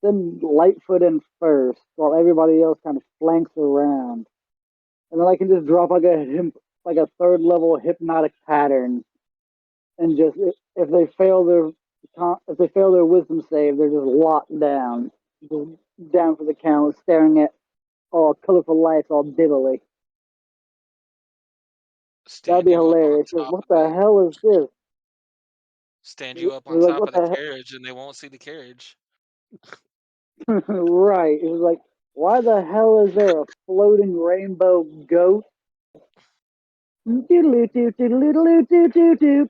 then Lightfoot in first, while everybody else kind of flanks around, and then I can just drop like a third level hypnotic pattern, and just if they fail their wisdom save, they're just locked down, just down for the count, staring at all colorful lights, all diddly. That'd
Stand
be
you up on
hilarious.
top
What
of
the
it.
hell is this?
Stand you up on
Like,
top
what
of the
the hell?
carriage, and they won't see the carriage.
Right. It was like, why the hell is there a floating rainbow goat? Doodaloo-doo-doodaloo-doo-doo-doo.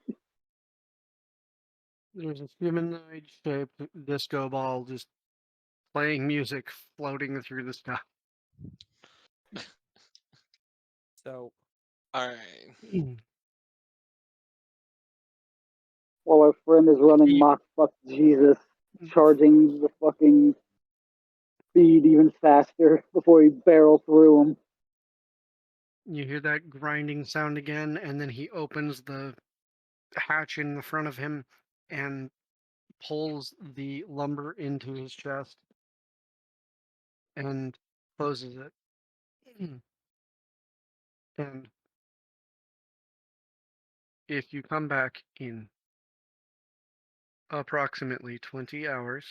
There's a humanoid shaped disco ball just playing music floating through the sky.
So
All right.
While our friend is running
Keep-
mock fuck Jesus, charging the fucking speed even faster before you barrel through them.
You hear that grinding sound again, and then he opens the hatch in the front of him and pulls the lumber into his chest and closes it. And if you come back in approximately 20 hours,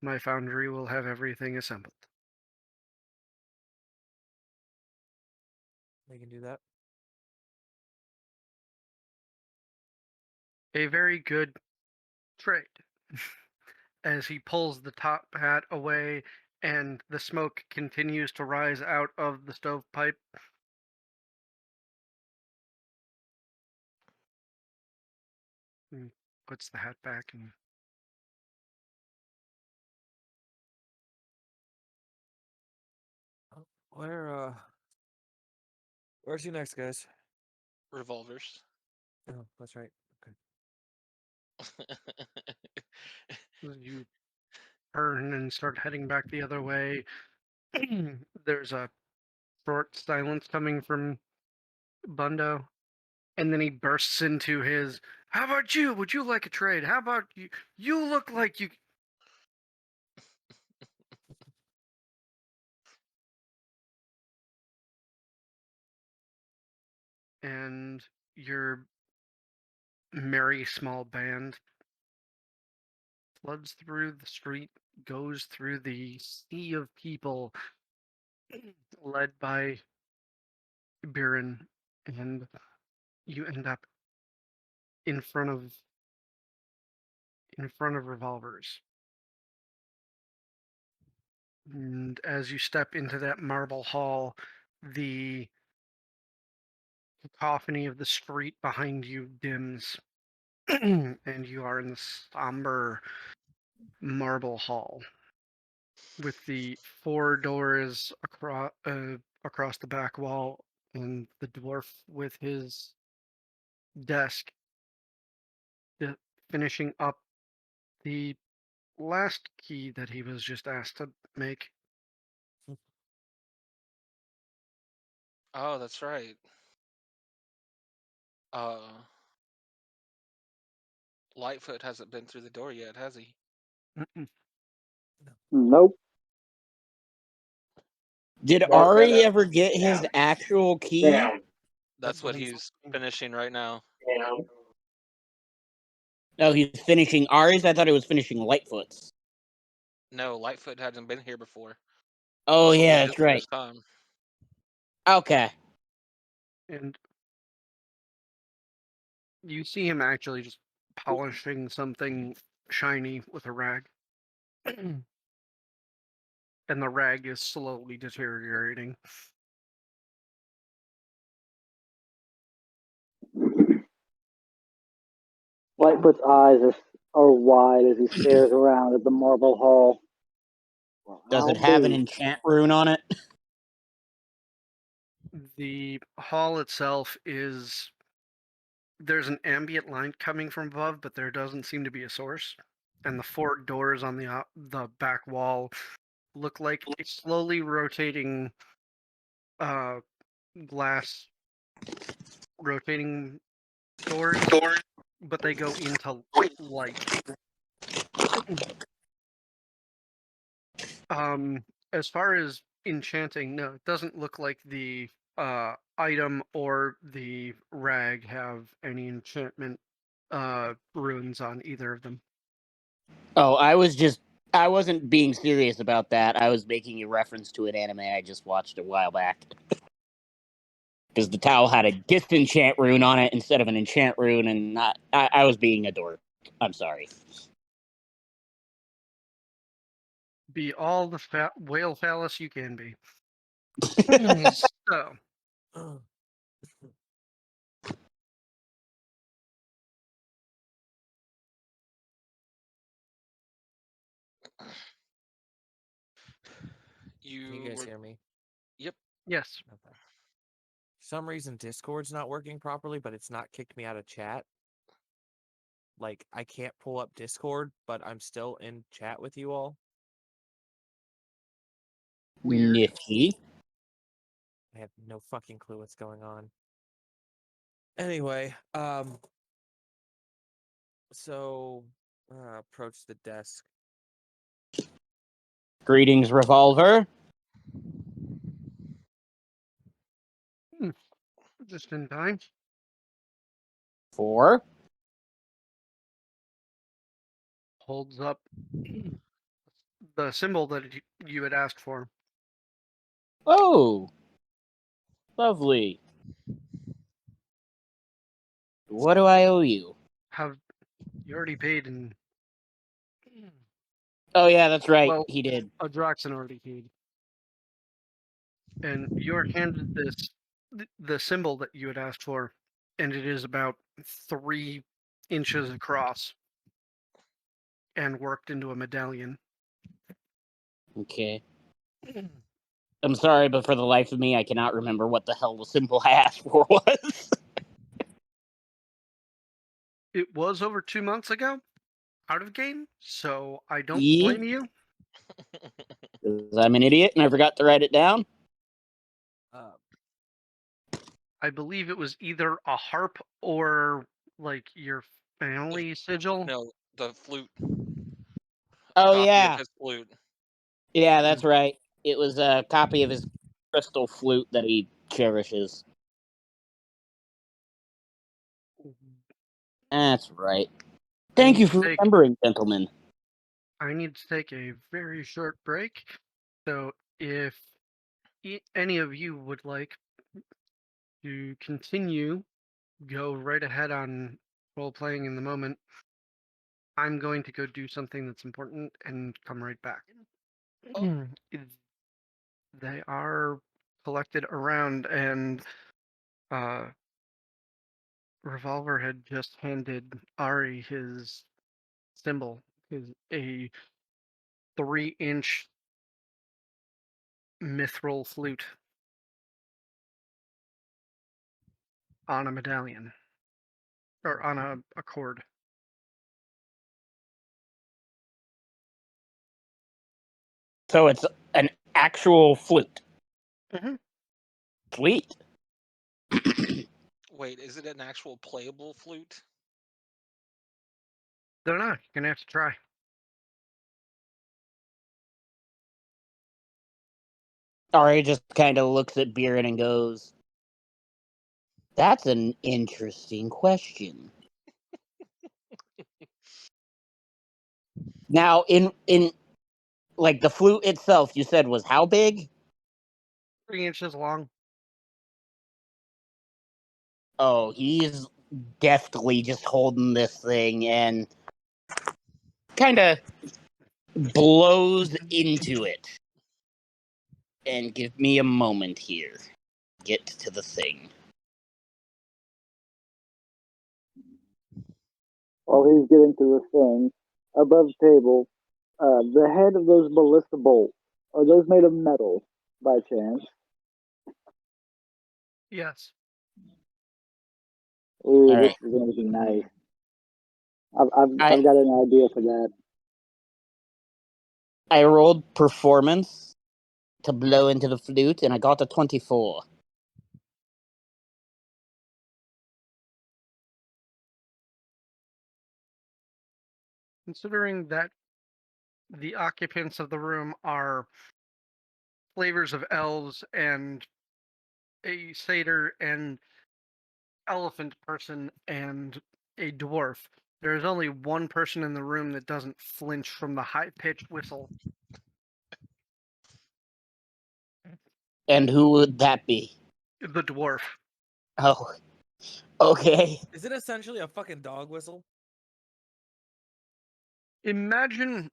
my foundry will have everything assembled.
They can do that.
A very good trade. As he pulls the top hat away and the smoke continues to rise out of the stovepipe. He puts the hat back and
Where's you next, guys?
Revolvers.
Oh, that's right. Okay.
you turn and start heading back the other way. There's a short silence coming from Bundo, and then he bursts into his, "How about you? Would you like a trade? How about you? You look like you..." And your merry small band floods through the street, goes through the sea of people, led by Biren, and you end up in front of revolvers. And as you step into that marble hall, the cacophony of the street behind you dims, and you are in the somber marble hall with the 4 doors across the back wall, and the dwarf with his desk finishing up the last key that he was just asked to make.
Oh, that's right. Lightfoot hasn't been through the door yet, has he?
Mm-mm.
Nope.
Did
That-
Ari ever get his actual key?
That's what
what he's
he's finishing right now.
No, he's finishing Ari's. I thought he was finishing Lightfoot's.
No, Lightfoot hasn't been here before.
Oh
This will be
yeah,
his
that's right.
first time.
Okay.
And you see him actually just polishing something shiny with a rag. And the rag is slowly deteriorating.
Lightfoot's eyes are wide as he stares around at the marble hall.
Does it
I'll
have an
be.
enchant rune on it?
The hall itself is... There's an ambient light coming from above, but there doesn't seem to be a source. And the 4 doors on the back wall look like a slowly rotating glass rotating doors, but they go into light. As far as enchanting, no, it doesn't look like the item or the rag have any enchantment runes on either of them.
Oh, I wasn't being serious about that. I was making a reference to an anime I just watched a while back. Because the towel had a disenchant rune on it instead of an enchant rune, and I was being a dork. I'm sorry.
Be all the whale phallus you can be. So,
Can you guys
were...
hear me?
Yep.
yes.
Okay. For some reason Discord's not working properly, but it's not kicked me out of chat. Like, I can't pull up Discord, but I'm still in chat with you all.
Weird.
Nifty.
I have no fucking clue what's going on. Anyway, so approach the desk.
Greetings, Revolver.
Just in time.
4.
Holds up the symbol that you had asked for.
Oh, lovely. What do I owe you?
Have you already paid in?
Oh, yeah, that's right.
Well,
He did.
Adraxan already paid. And you're handed the symbol that you had asked for, and it is about 3 inches across and worked into a medallion.
Okay. I'm sorry, but for the life of me, I cannot remember what the hell the symbol I asked for was.
It was over 2 months ago, out of game, so I don't
Ye-
blame you.
'Cause I'm an idiot and I forgot to write it down.
I believe it was either a harp or like your family sigil.
No, the flute.
Oh,
Copy
yeah.
of his flute.
Yeah, that's right. It was a copy of his crystal flute that he cherishes. That's right. Thank you for remembering, gentlemen.
I need to take a very short break. So if any of you would like to continue, go right ahead on role playing in the moment. I'm going to go do something that's important and come right back. They are collected around, and Revolver had just handed Ari his symbol, a 3-inch mithril flute on a medallion or on a cord.
So it's an actual flute.
Mhm.
Sweet.
Wait, is it an actual playable flute?
Don't know. You're gonna have to try.
Ari just kind of looks at Biren and goes, "That's an interesting question." Now, in like the flute itself, you said was how big?
3 inches long.
Oh, he's deftly just holding this thing and kind of blows into it. And give me a moment here. Get to the thing.
While he's getting to the thing, above the table, the head of those ballista bolts, are those made of metal by chance?
Yes.
Ooh,
All
this
right.
is going to be nice. I've
I
got an idea for that.
I rolled performance to blow into the flute, and I got a 24.
Considering that the occupants of the room are flavors of elves and a satyr and elephant person and a dwarf, there is only one person in the room that doesn't flinch from the high-pitched whistle.
And who would that be?
The dwarf.
Oh, okay.
Is it essentially a fucking dog whistle?
Imagine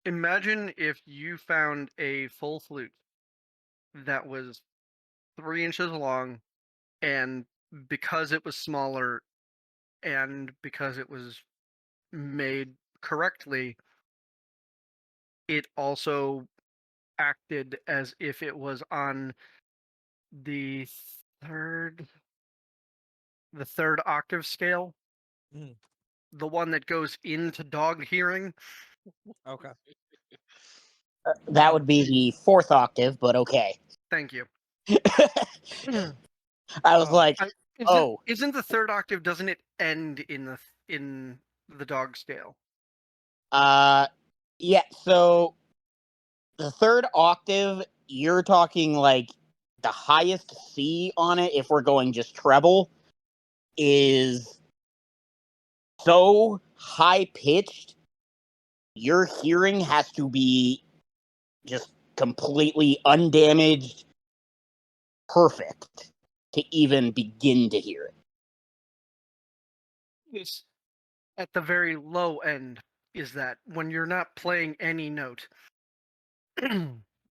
imagine if you found a full flute that was 3 inches long, and because it was smaller and because it was made correctly, it also acted as if it was on the third the third octave scale,
Mm.
the one that goes into dog hearing.
Okay.
That would be the fourth octave, but okay.
Thank you.
I was like,
Isn't,
oh,
isn't the third octave? Doesn't it end in the dog scale?
yeah. So the third octave, you're talking like the highest C on it. If we're going just treble, is so high pitched. Your hearing has to be just completely undamaged, perfect to even begin to hear it.
It's at the very low end. Is that when you're not playing any note?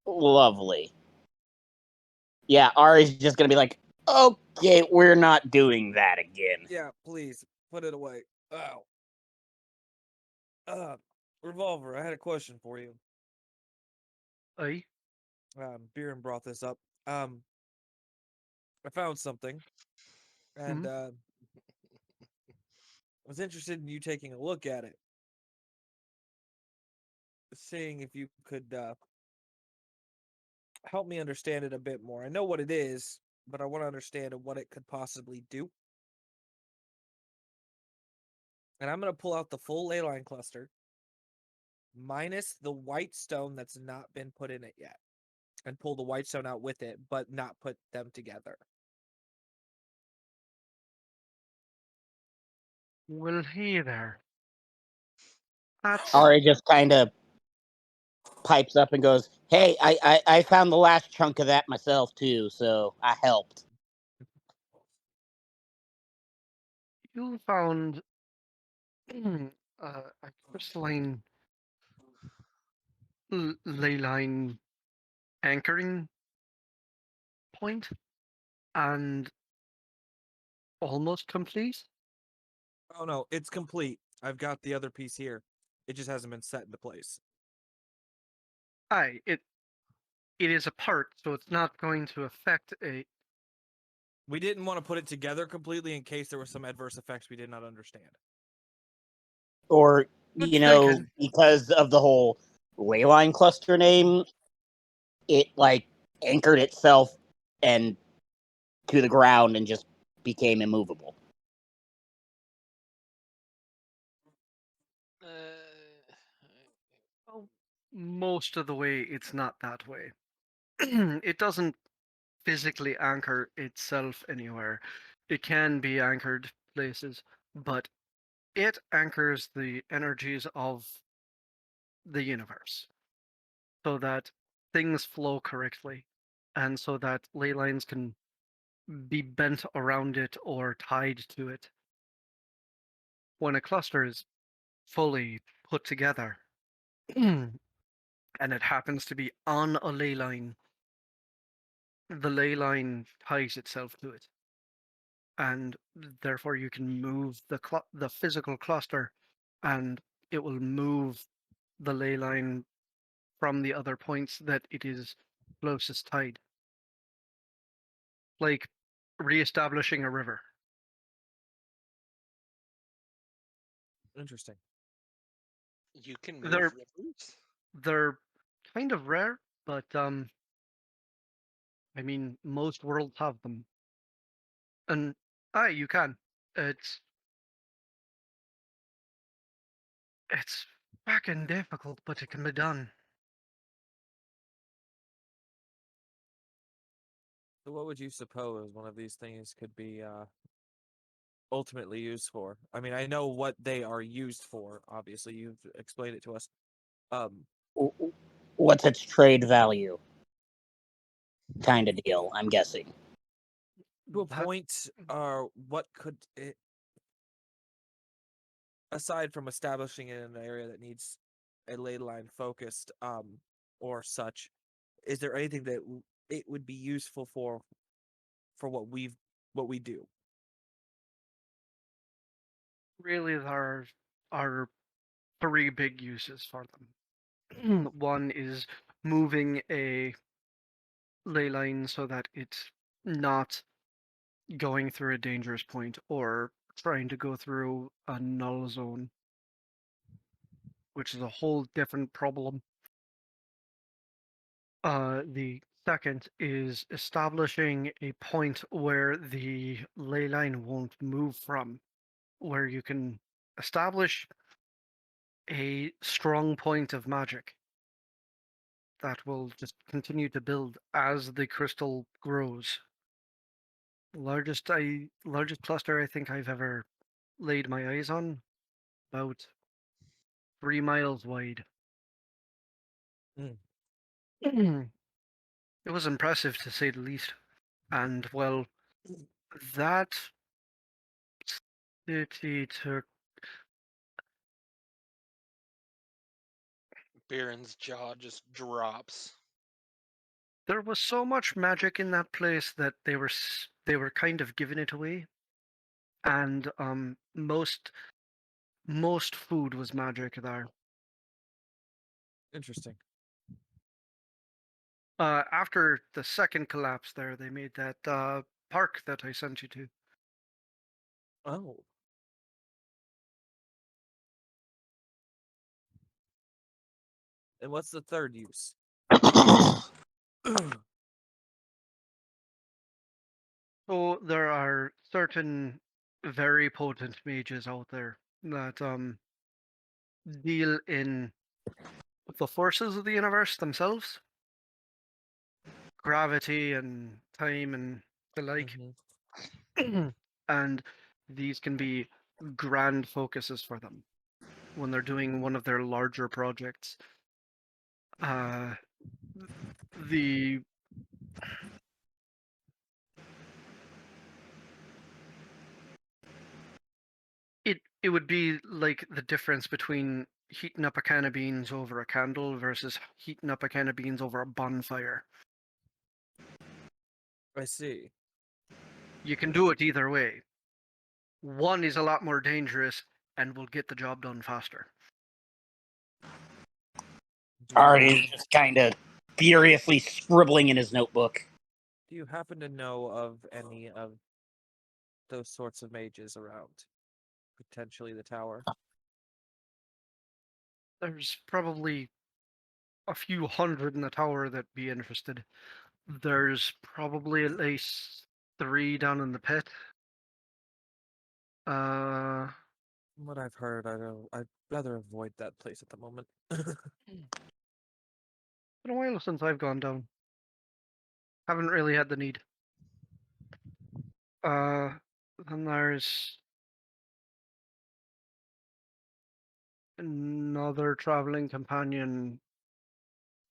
Lovely. Yeah, Ari's just gonna be like, okay, we're not doing that again.
Yeah, please put it away. Ow. Revolver, I had a question for you.
Aye.
Biren brought this up. I found something, and I was interested in you taking a look at it, seeing if you could help me understand it a bit more. I know what it is, but I want to understand what it could possibly do. And I'm going to pull out the full ley line cluster, minus the white stone that's not been put in it yet, and pull the white stone out with it, but not put them together.
Well, hey there. That's
Ari just kind of pipes up and goes, hey, I found the last chunk of that myself too, so I helped.
you found a crystalline ley line anchoring point and almost complete.
Oh no, it's complete. I've got the other piece here. It just hasn't been set into place.
Aye, it is a part, so it's not going to affect a.
We didn't want to put it together completely in case there were some adverse effects we did not understand.
Or,
Good
you know,
thinking.
because of the whole ley line cluster name, it like anchored itself and to the ground and just became immovable.
Well, most of the way, it's not that way. It doesn't physically anchor itself anywhere. It can be anchored places, but it anchors the energies of the universe so that things flow correctly and so that ley lines can be bent around it or tied to it. When a cluster is fully put together and it happens to be on a ley line, the ley line ties itself to it. And therefore you can move the physical cluster and it will move the ley line from the other points that it is closest tied. Like re-establishing a river.
Interesting.
You can move
They're
rivers?
they're kind of rare, but I mean most worlds have them. And you can. It's it's fucking difficult, but it can be done.
So what would you suppose one of these things could be ultimately used for? I mean, I know what they are used for. Obviously, you've explained it to us.
What's its trade value? Kind of deal, I'm guessing.
To a
That-
point, what could it, aside from establishing it in an area that needs a ley line focused, or such, is there anything that it would be useful for what we do?
Really, there are three big uses for them. One is moving a ley line so that it's not going through a dangerous point or trying to go through a null zone, which is a whole different problem. The second is establishing a point where the ley line won't move from, where you can establish a strong point of magic that will just continue to build as the crystal grows. Largest cluster I think I've ever laid my eyes on, about 3 miles wide.
Mm.
It was impressive to say the least. And well, that city took
Baron's jaw just drops.
there was so much magic in that place that they were kind of giving it away, and most food was magic there.
Interesting.
After the second collapse, there they made that park that I sent you to.
Oh. And what's the third use?
So there are certain very potent mages out there that deal in the forces of the universe themselves, gravity and time and the like.
Mhm.
And these can be grand focuses for them when they're doing one of their larger projects. The it would be like the difference between heating up a can of beans over a candle versus heating up a can of beans over a bonfire.
I see.
You can do it either way. One is a lot more dangerous and will get the job done faster.
Do
Artie
you,
is just kind of furiously scribbling in his notebook.
do you happen to know of any of those sorts of mages around? Potentially the tower.
There's probably a few hundred in the tower that be interested. There's probably at least 3 down in the pit. Uh,
From what I've heard, I'd rather avoid that place at the moment.
been a while since I've gone down. Haven't really had the need. Then there's another traveling companion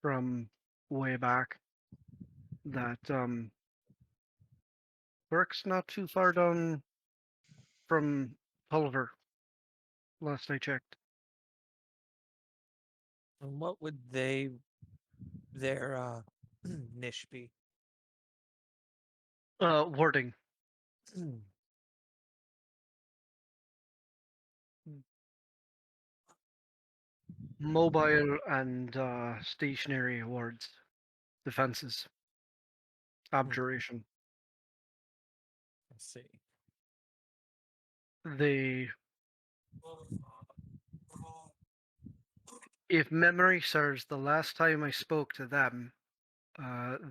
from way back that works not too far down from Pulver, last I checked.
And what would their niche be?
Warding. Mobile and stationary wards. Defenses. Abjuration.
I see.
They, if memory serves, the last time I spoke to them,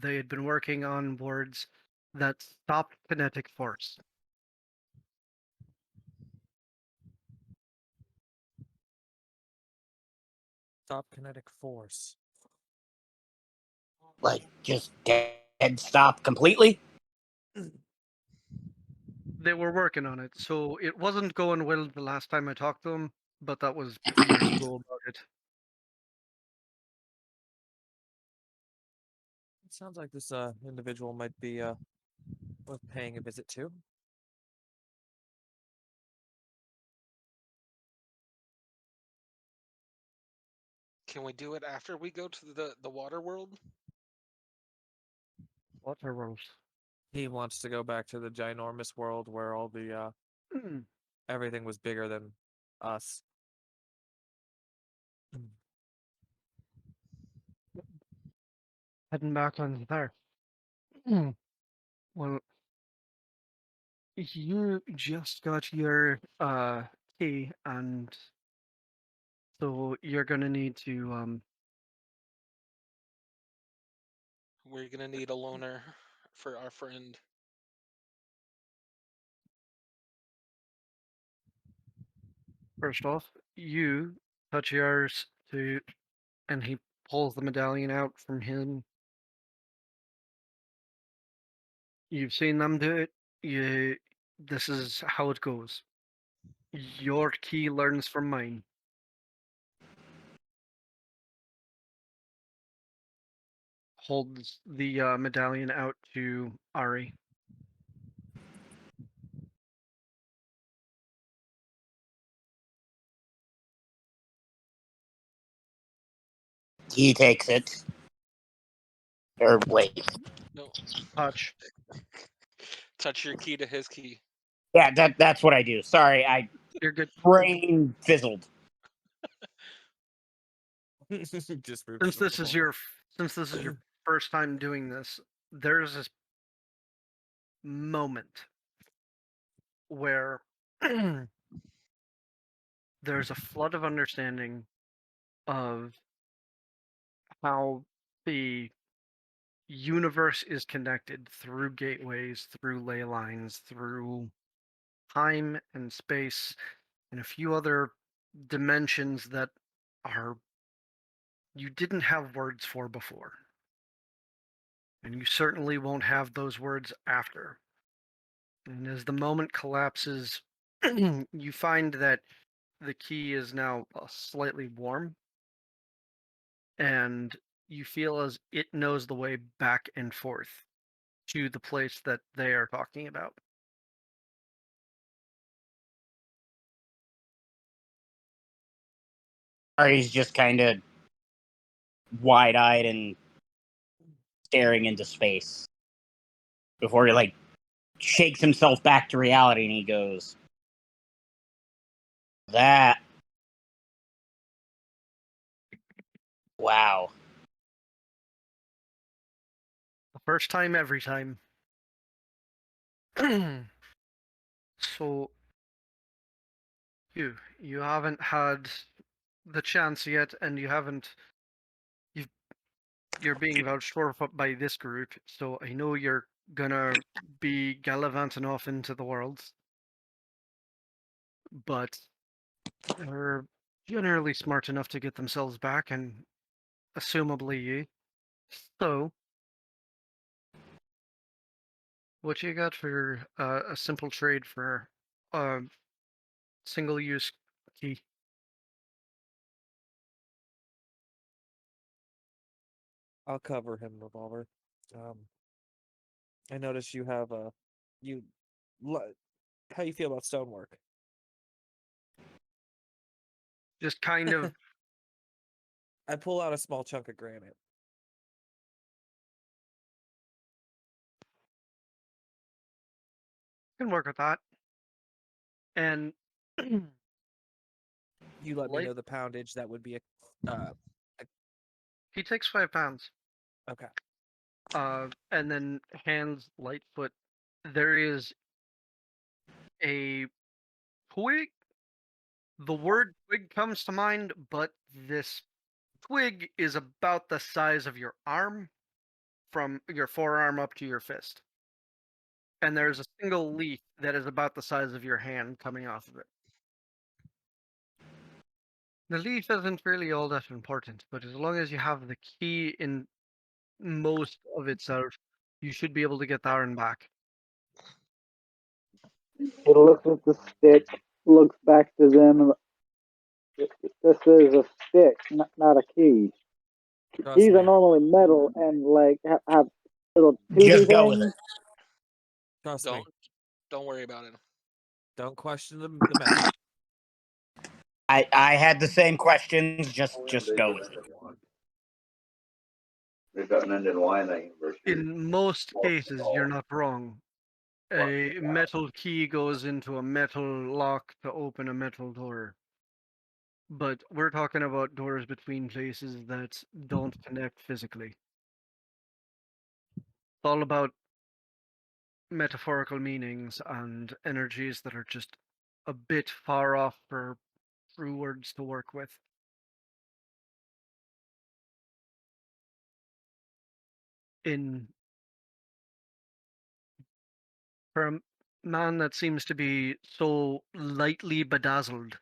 they had been working on wards that stopped kinetic force.
Stop kinetic force.
Like, just dead stop completely?
They were working on it, so it wasn't going well the last time I talked to them, but that was years ago about it.
It sounds like this individual might be worth paying a visit to.
Can we do it after we go to the water world?
Waterworld.
He wants to go back to the ginormous world where all the everything was bigger than us.
Heading back on there. Well, you just got your key, and so you're gonna need to
we're gonna need a loner for our friend.
First off, you touch yours to, and he pulls the medallion out from him. You've seen them do it. This is how it goes. Your key learns from mine. Holds the medallion out to Ari.
He takes it. Or wait.
No,
Touch.
touch your key to his key.
Yeah, that's what I do. Sorry, I
You're good.
brain fizzled.
Just for
Since this is your first time doing this, there's this moment where there's a flood of understanding of how the universe is connected through gateways, through ley lines, through time and space, and a few other dimensions that are you didn't have words for before. And you certainly won't have those words after. And as the moment collapses, you find that the key is now slightly warm, and you feel as it knows the way back and forth to the place that they are talking about.
Ari's just kind of wide-eyed and staring into space before he like shakes himself back to reality, and he goes, "That, wow."
The first time, every time. So you haven't had the chance yet, and you're being vouched for by this group, so I know you're gonna be gallivanting off into the world, but they're generally smart enough to get themselves back, and assumably you. So, what you got for a simple trade for a single-use key?
I'll cover him, Revolver. I notice you have you. How you feel about stonework?
Just kind of
I pull out a small chunk of granite.
can work with that. And
You let me
Light-
know the poundage. That would be
he takes 5 pounds.
okay.
And then hands Lightfoot. There is a twig. The word twig comes to mind, but this twig is about the size of your arm, from your forearm up to your fist. And there's a single leaf that is about the size of your hand coming off of it. The leaf isn't really all that important, but as long as you have the key in most of itself, you should be able to get the iron back.
He looks at the stick, looks back to them. This is a stick, not a key.
Trust
Keys are
me.
normally metal and like have little tubey
Just go with
things.
it.
Trust me.
Don't worry about it.
Don't question the method.
I had the same questions. Just go with it.
They've got an Indian wine at university.
In most cases, you're not wrong. A metal key goes into a metal lock to open a metal door. But we're talking about doors between places that don't connect physically. It's all about metaphorical meanings and energies that are just a bit far off for true words to work with. in for a man that seems to be so lightly bedazzled.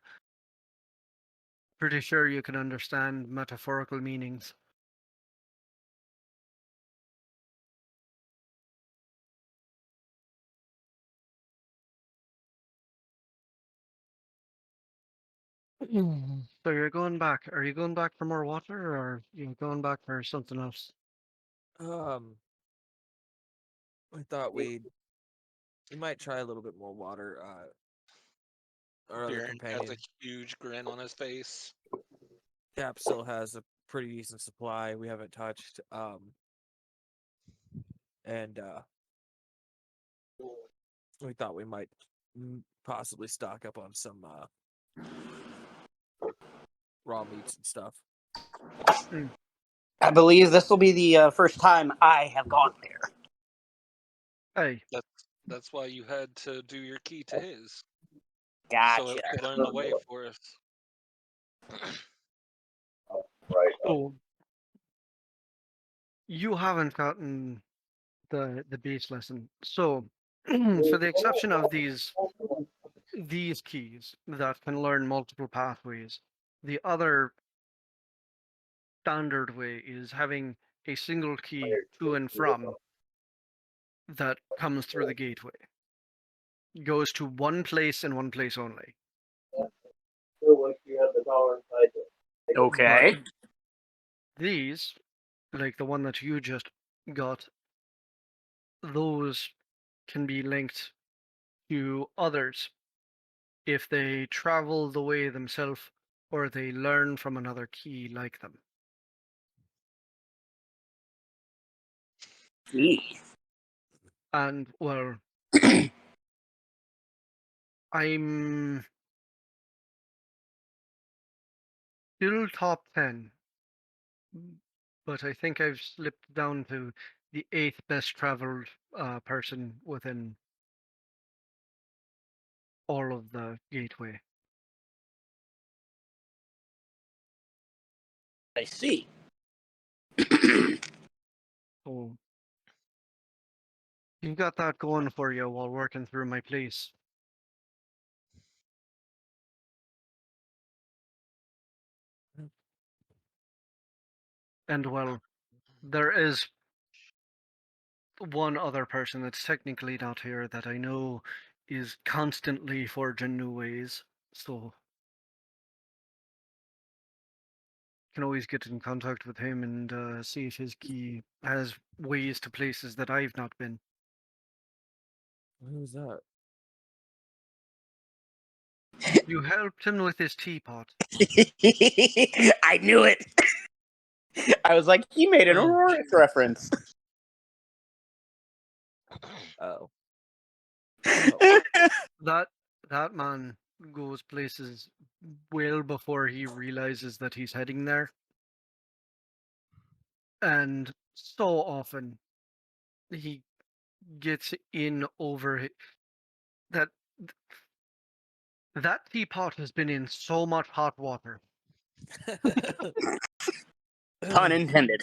Pretty sure you can understand metaphorical meanings. So you're going back. Are you going back for more water, or you going back for something else?
I thought we might try a little bit more water. Our other
Bjorn has
companion,
a huge grin on his face.
Cap, still has a pretty decent supply we haven't touched. And we thought we might possibly stock up on some raw meats and stuff.
I believe this will be the first time I have gone there.
Hey,
That's why you had to do your key to his.
Gotcha.
So it could learn the way for us.
Right.
so you haven't gotten the base lesson. So, for the exception of these keys that can learn multiple pathways, the other standard way is having a single key to and from that comes through the gateway. Goes to one place and one place only.
Okay.
These, like the one that you just got, those can be linked to others if they travel the way themselves or they learn from another key like them.
Gee.
And well, I'm still top 10, but I think I've slipped down to the 8th best traveled person within all of the gateway.
I see.
So you got that going for you while working through my place. And well, there is one other person that's technically not here that I know is constantly forging new ways. So can always get in contact with him and see if his key has ways to places that I've not been.
Who's that?
You helped him with his teapot.
I knew it. I was like, he made an
Oh.
Aurora reference.
Oh.
That man goes places well before he realizes that he's heading there. And so often he gets in over it. That teapot has been in so much hot water.
Pun intended.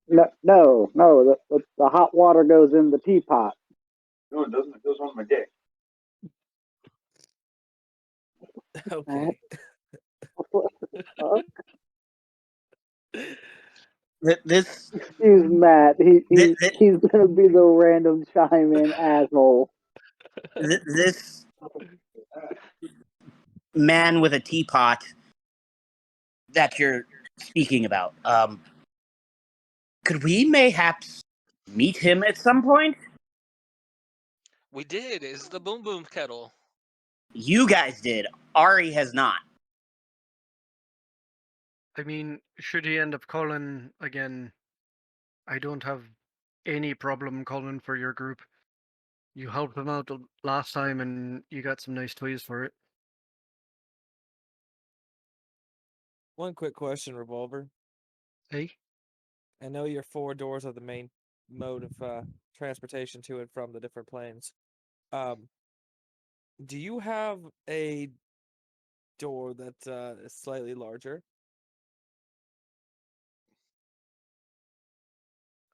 No. The hot water goes in the teapot.
No, it doesn't. It goes on my dick.
Okay.
This
Excuse Matt.
Th- th-
He's gonna be the random chime in asshole.
this man with a teapot that you're speaking about. Could we mayhaps meet him at some point?
We did. It's the Boom Boom Kettle.
You guys did. Ari has not.
I mean, should he end up calling again, I don't have any problem calling for your group. You helped him out last time and you got some nice toys for it.
One quick question, Revolver.
Hey?
I know your 4 doors are the main mode of transportation to and from the different planes. Do you have a door that is slightly larger?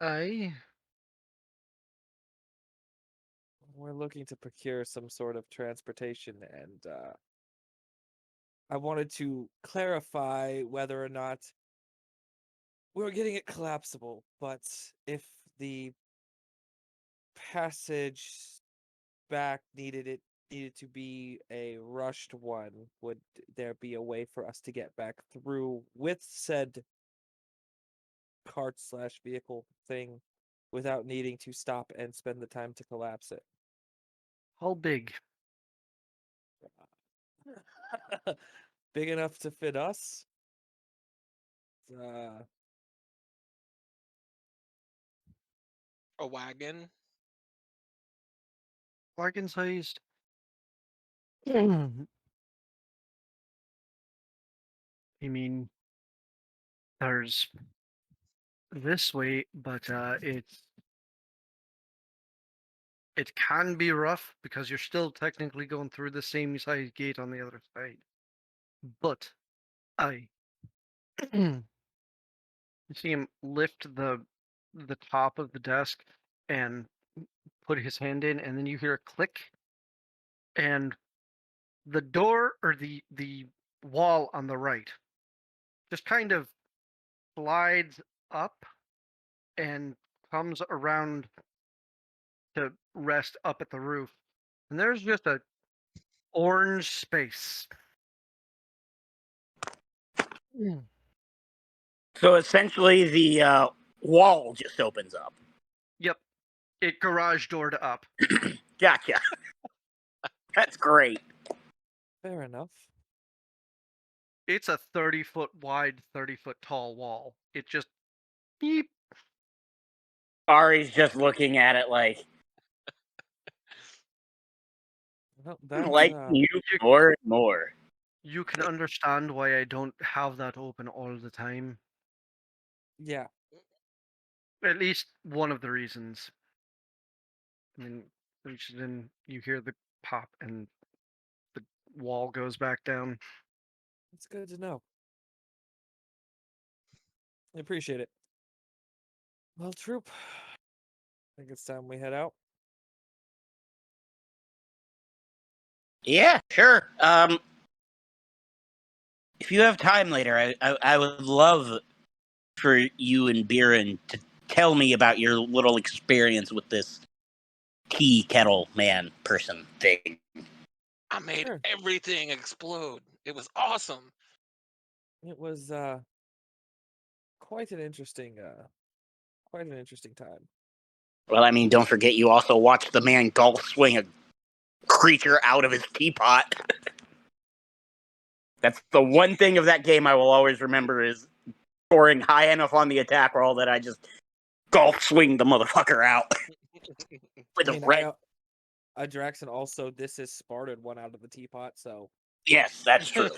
Aye.
We're looking to procure some sort of transportation, and I wanted to clarify whether or not we were getting it collapsible, but if the passage back needed to be a rushed one, would there be a way for us to get back through with said cart slash vehicle thing without needing to stop and spend the time to collapse it?
How big?
Big enough to fit us? Uh,
A wagon?
Wagon sized? I mean, there's this way, but it can be rough because you're still technically going through the same size gate on the other side. But I you see him lift the top of the desk and put his hand in, and then you hear a click, and the door or the wall on the right just kind of slides up and comes around to rest up at the roof. And there's just a orange space.
So essentially, the wall just opens up.
Yep. It garage doored up.
Gotcha. That's great.
fair enough.
It's a 30-foot wide, 30-foot tall wall. It just beep.
Ari's just looking at it like,
Well,
"I'm
that's
like you more and more."
You can understand why I don't have that open all the time.
yeah.
At least one of the reasons. I mean, reaches in, you hear the pop, and the wall goes back down.
It's good to know. I appreciate it. Well, troop, I think it's time we head out.
Yeah, sure. If you have time later, I would love for you and Biren to tell me about your little experience with this tea kettle man person thing.
I made
Sure.
everything explode. It was awesome.
It was quite an interesting time.
Well, I mean, don't forget you also watched the man golf swing a creature out of his teapot. That's the one thing of that game I will always remember is scoring high enough on the attack roll that I just golf swing the motherfucker out with
I
a
mean,
red.
Draxon also this is Spartan one out of the teapot, so
Yes, that's true.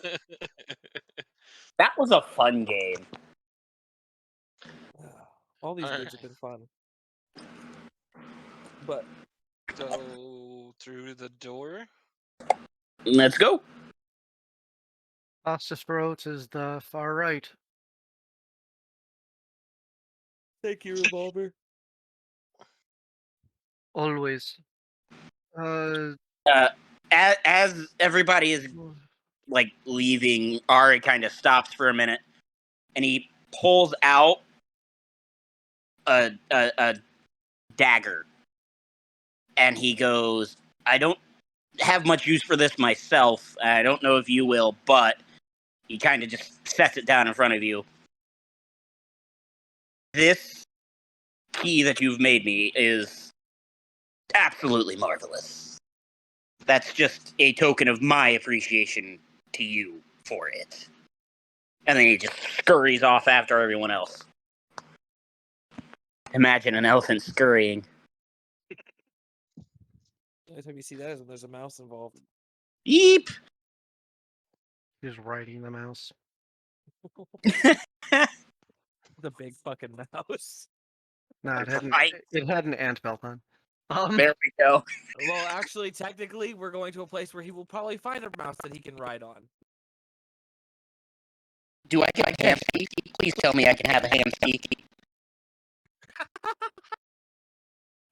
That was a fun game.
all these
Alright.
dudes have been fun. But
Go through the door.
Let's go.
Fastest route is the far right.
thank you, Revolver.
Always.
As everybody is like leaving, Ari kind of stops for a minute, and he pulls out a dagger, and he goes, "I don't have much use for this myself. I don't know if you will, but," he kind of just sets it down in front of you. "This key that you've made me is absolutely marvelous. That's just a token of my appreciation to you for it." And then he just scurries off after everyone else. Imagine an elephant scurrying.
The only time you see that is when there's a mouse involved.
Yeep!
He's riding the mouse.
The big fucking mouse.
Nah,
Right.
it had an ant belt on.
There we go.
Well, actually, technically, we're going to a place where he will probably find a mouse that he can ride on.
Do I get a ham steak? Please tell me I can have a ham steak.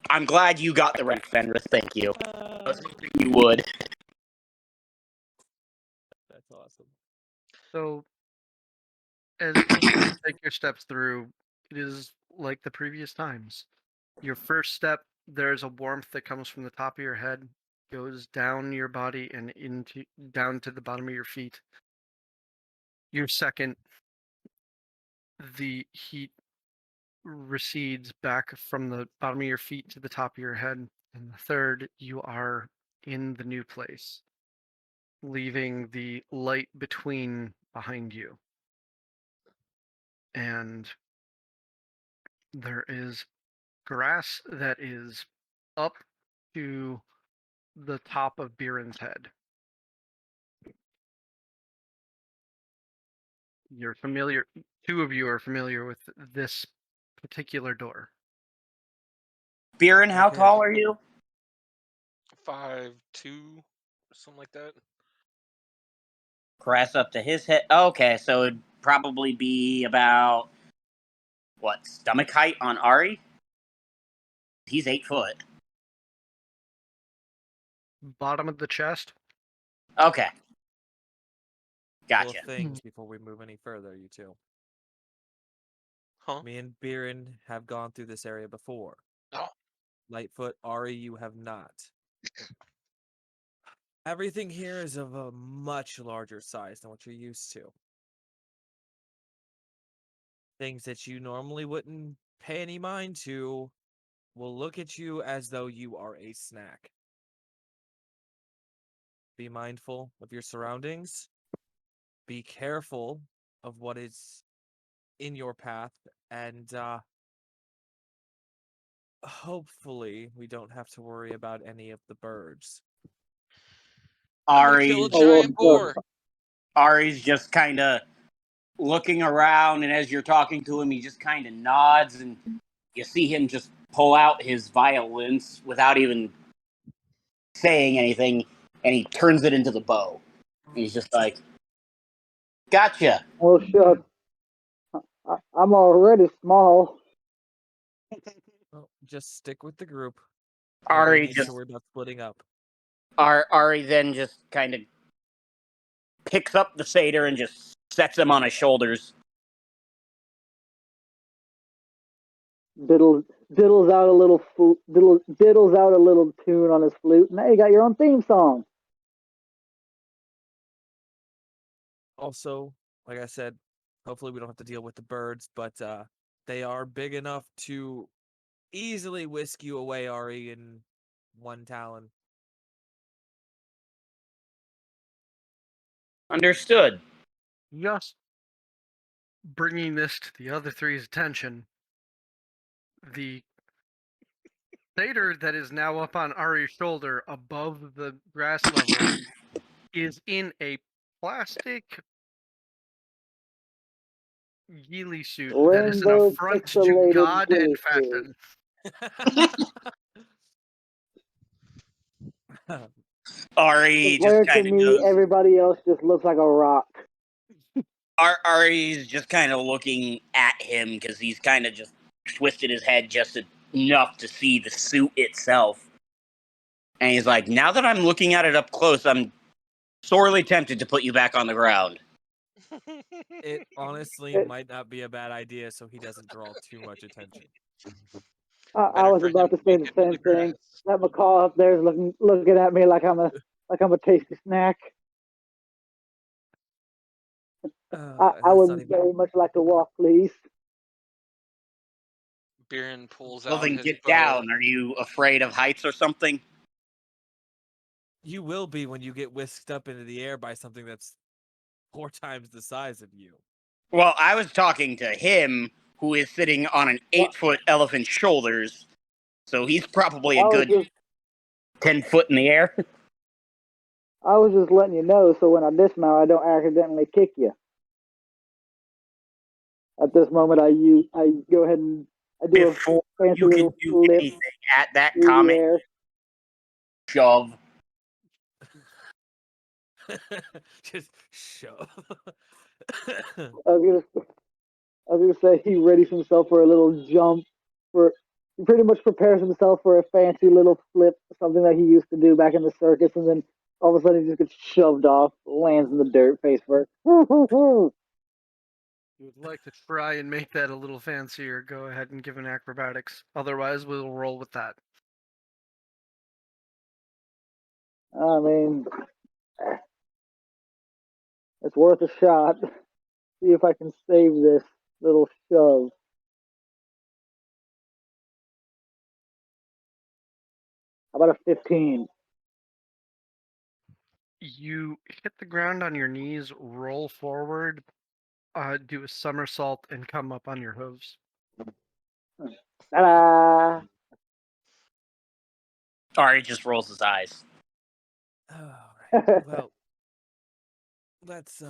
I'm glad you got the right Fenris. Thank you. I
Uh,
was hoping you would.
that's awesome.
So, as you take your steps through, it is like the previous times. Your first step, there's a warmth that comes from the top of your head, goes down your body and down to the bottom of your feet. Your second, the heat recedes back from the bottom of your feet to the top of your head. And the third, you are in the new place, leaving the light between behind you. And there is grass that is up to the top of Biren's head. You're familiar, two of you are familiar with this particular door.
Biren, how
Okay.
tall are you?
5'2", something like that.
Grass up to his head. Okay, so it'd probably be about what, stomach height on Ari? He's 8 foot.
Bottom of the chest.
Okay.
Couple
Gotcha.
of things before we move any further, you two.
Huh?
Me and Biren have gone through this area before.
Oh.
Lightfoot, Ari, you have not. Everything here is of a much larger size than what you're used to. Things that you normally wouldn't pay any mind to will look at you as though you are a snack. Be mindful of your surroundings. Be careful of what is in your path, and hopefully we don't have to worry about any of the birds.
I'm gonna kill a
Ari,
giant boar.
Ari's just kind of looking around, and as you're talking to him, he just kind of nods, and you see him just pull out his violence without even saying anything, and he turns it into the bow. And he's just like, "Gotcha."
Oh, shucks. I'm already small.
Well, just stick with the group.
Ari
Make
just
sure we're not splitting up.
Ari then just kind of picks up the satyr and just sets him on his shoulders.
Diddles out a little diddles out a little tune on his flute. Now you got your own theme song.
Also, like I said, hopefully we don't have to deal with the birds, but they are big enough to easily whisk you away, Ari, in one talon.
Understood.
Just bringing this to the other three's attention, the satyr that is now up on Ari's shoulder above the grass level is in a plastic ghillie suit that is an
Rainbow
affront to
pixelated
God and
ghillie suit.
fashion.
Ari just
Compared to
kind of
me,
goes.
everybody else just looks like a rock.
Ari's just kind of looking at him because he's kind of just twisted his head just enough to see the suit itself. And he's like, "Now that I'm looking at it up close, I'm sorely tempted to put you back on the ground."
It honestly
It-
might not be a bad idea so he doesn't draw too much attention.
I
Better
was
for
about
him
to say
dig
the
into
same thing.
grass.
That macaw up there is looking at me like I'm a tasty snack. I
That's
would
not even-
very much like to walk, please.
Biren pulls
Well,
out
then
his
get
bow.
down. Are you afraid of heights or something?
You will be when you get whisked up into the air by something that's 4 times the size of you.
Well, I was talking to him, who is sitting on an 8-foot elephant's shoulders, so he's probably
I
a
was
good
just
10 foot in the air.
I was just letting you know so when I dismount, I don't accidentally kick you. At this moment, I go ahead and I do
Before
a fancy
you can
little
do
flip
anything at that
through the
comment,
air.
shove.
Just shove.
I was gonna say he readies himself for a little jump, for he pretty much prepares himself for a fancy little flip, something that he used to do back in the circus, and then all of a sudden he just gets shoved off, lands in the dirt face first.
You would like to try and make that a little fancier, go ahead and give an acrobatics. Otherwise, we'll roll with that.
I mean, it's worth a shot. See if I can save this little shove. How about a 15?
You hit the ground on your knees, roll forward, do a somersault, and come up on your hooves.
Ta-da!
Ari just rolls his eyes.
Alright, well, let's,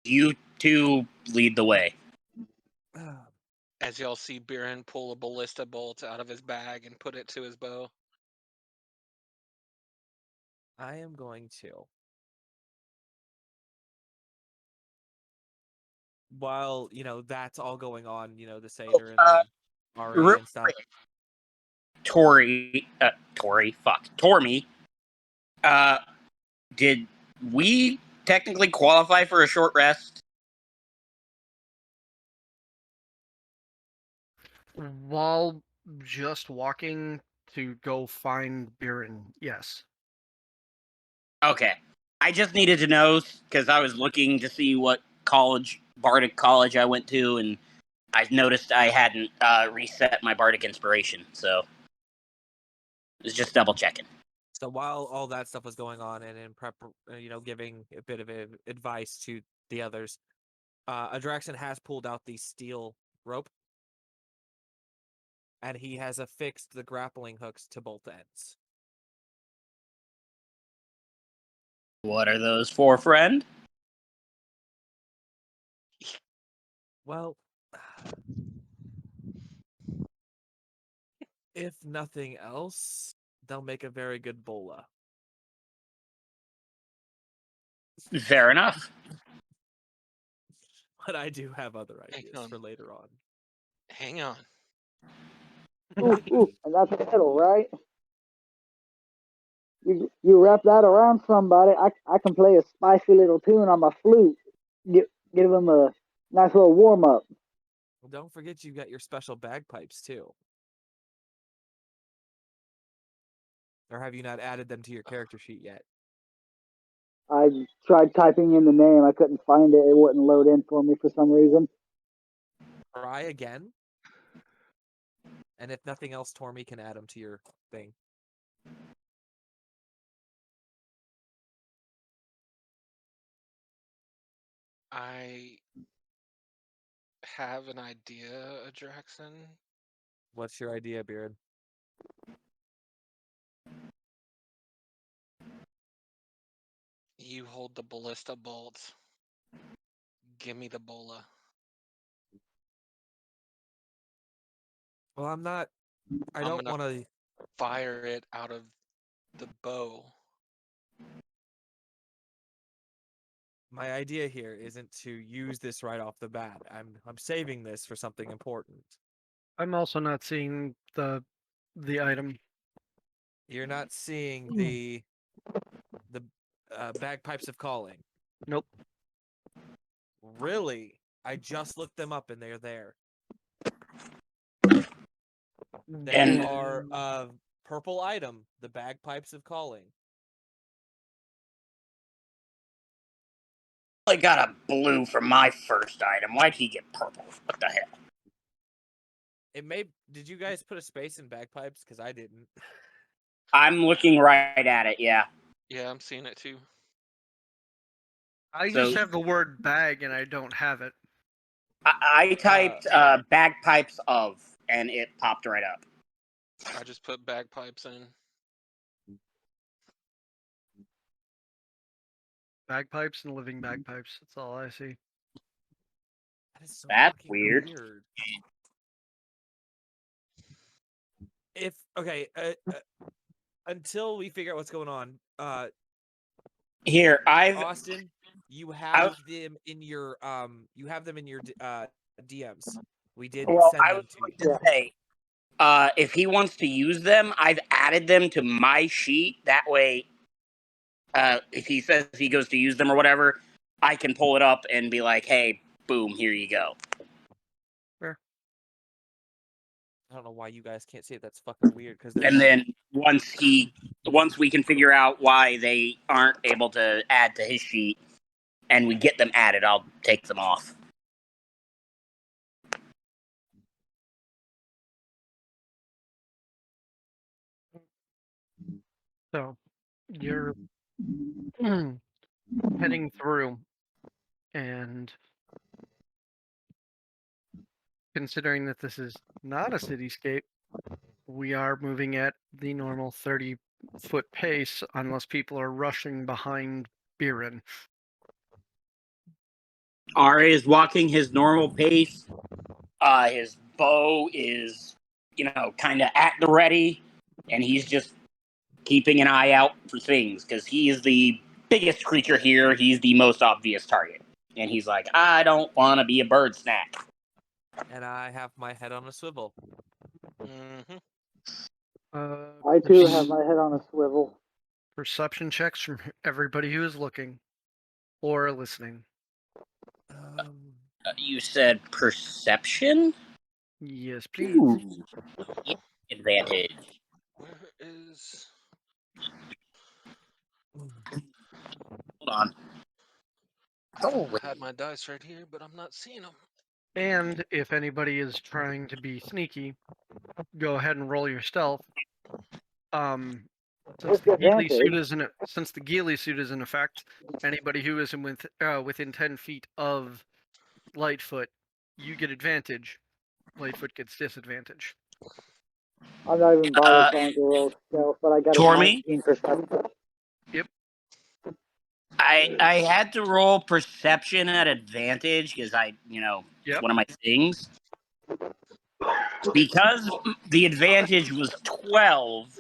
You two lead the way.
As y'all see Biren pull a ballista bolt out of his bag and put it to his bow.
I am going to. While, that's all going on, the Satyr and then Ari
real
and stuff.
Tormy, did we technically qualify for a short rest?
While just walking to go find Biren, yes.
Okay. I just needed to know because I was looking to see what Bardic college I went to, and I noticed I hadn't reset my Bardic inspiration, so it was just double checking.
So while all that stuff was going on, and in prep, giving a bit of advice to the others, Adraxan has pulled out the steel rope, and he has affixed the grappling hooks to both ends.
What are those for, friend?
Well, if nothing else, they'll make a very good bola.
Fair enough.
But I do have other
Hang
ideas
on.
for later on.
Hang on.
Ooh, and that's a middle, right? You wrap that around somebody, I can play a spicy little tune on my flute. Give them a nice little warm up.
Well, don't forget you got your special bagpipes too. Or have you not added them to your character sheet yet?
I tried typing in the name, I couldn't find it. It wouldn't load in for me for some reason.
Try again. And if nothing else, Tormy can add them to your thing.
I have an idea, Adraxan.
What's your idea, Beard?
You hold the ballista bolt. Give me the bola.
Well, I
I'm
don't
gonna-
want to.
Fire it out of the bow.
My idea here isn't to use this right off the bat. I'm saving this for something important.
I'm also not seeing the item.
You're not seeing the bagpipes of calling.
Nope.
Really? I just looked them up and they're there. They
And-
are a purple item, the bagpipes of calling.
I got a blue for my first item. Why'd he get purple? What the hell?
Did you guys put a space in bagpipes? Because I didn't.
I'm looking right at it, yeah.
Yeah, I'm seeing it too.
I
So-
just have the word bag and I don't have it.
I typed bagpipes of, and it popped right up.
I just put bagpipes in.
Bagpipes and living bagpipes. That's all I see.
That is so
That's
fucking
weird.
Until we figure out what's going on,
Here,
Austin, you have them in your DMs. We did
Well,
send
I
them
was
to
going
you.
to say, if he wants to use them, I've added them to my sheet. That way, if he says he goes to use them or whatever, I can pull it up and be like, "Hey, boom, here you go."
I don't know why you guys can't see it. That's fucking weird. Because
And then once we can figure out why they aren't able to add to his sheet, and we get them added, I'll take them off.
So you're heading through, and considering that this is not a cityscape, we are moving at the normal 30-foot pace unless people are rushing behind Biren.
Ari is walking his normal pace. His bow is, kind of at the ready, and he's just keeping an eye out for things because he is the biggest creature here. He's the most obvious target. And he's like, I don't want to be a bird snack.
and I have my head on a swivel.
Hmm.
I too have my head on a swivel.
Perception checks from everybody who is looking or listening.
You said perception?
Yes, please.
Ooh. Advantage.
Where is?
Hold on. Oh,
I had my dice right here, but I'm not seeing them.
And if anybody is trying to be sneaky, go ahead and roll your stealth. Since the ghillie suit is in effect, anybody who is within 10 feet of Lightfoot, you get advantage. Lightfoot gets disadvantage.
I'm not even bothered trying to roll stealth, but I got a
Tormy?
19%.
Yep.
I had to roll perception at advantage because it's
Yep.
one of my things. Because the advantage was 12,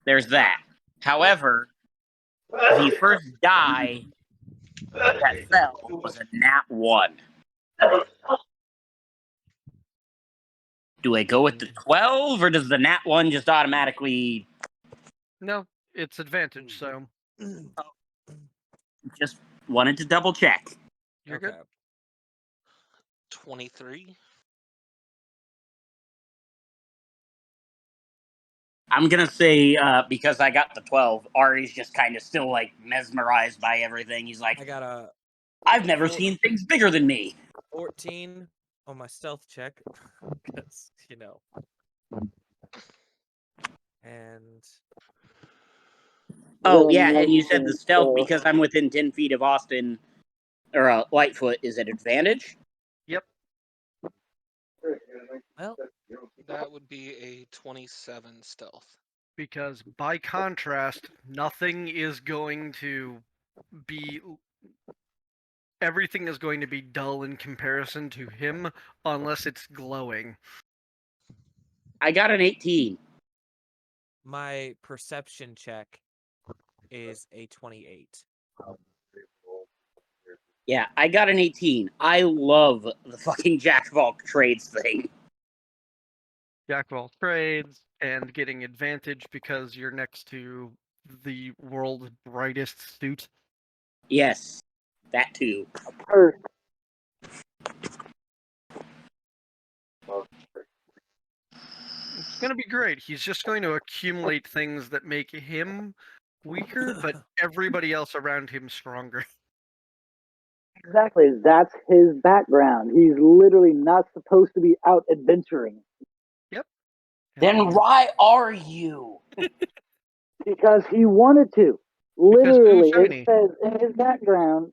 there's that. However, the first die that fell was a nat 1. Do I go with the 12, or does the nat 1 just automatically...
No, it's advantage, so
Just wanted to double check.
you're good.
23.
I'm going to say, because I got the 12, Ari's just kind of still, mesmerized by everything. He's like,
I got a
I've never seen things bigger than me.
14 on my stealth check. Because, And
Oh, yeah, and you said the stealth, because I'm within 10 feet of Austin, or Lightfoot, is at advantage?
Yep.
well,
That would be a 27 stealth.
Because by contrast, nothing is going to be. Everything is going to be dull in comparison to him unless it's glowing.
I got an 18.
my perception check is a 28.
Yeah, I got an 18. I love the fucking Jack of all trades thing.
Jack of all trades and getting advantage because you're next to the world's brightest suit.
Yes, that too.
It's going to be great. He's just going to accumulate things that make him weaker, but everybody else around him stronger.
Exactly, that's his background. He's literally not supposed to be out adventuring.
Yep.
Then why are you?
Because he wanted to. Literally, it says in his background.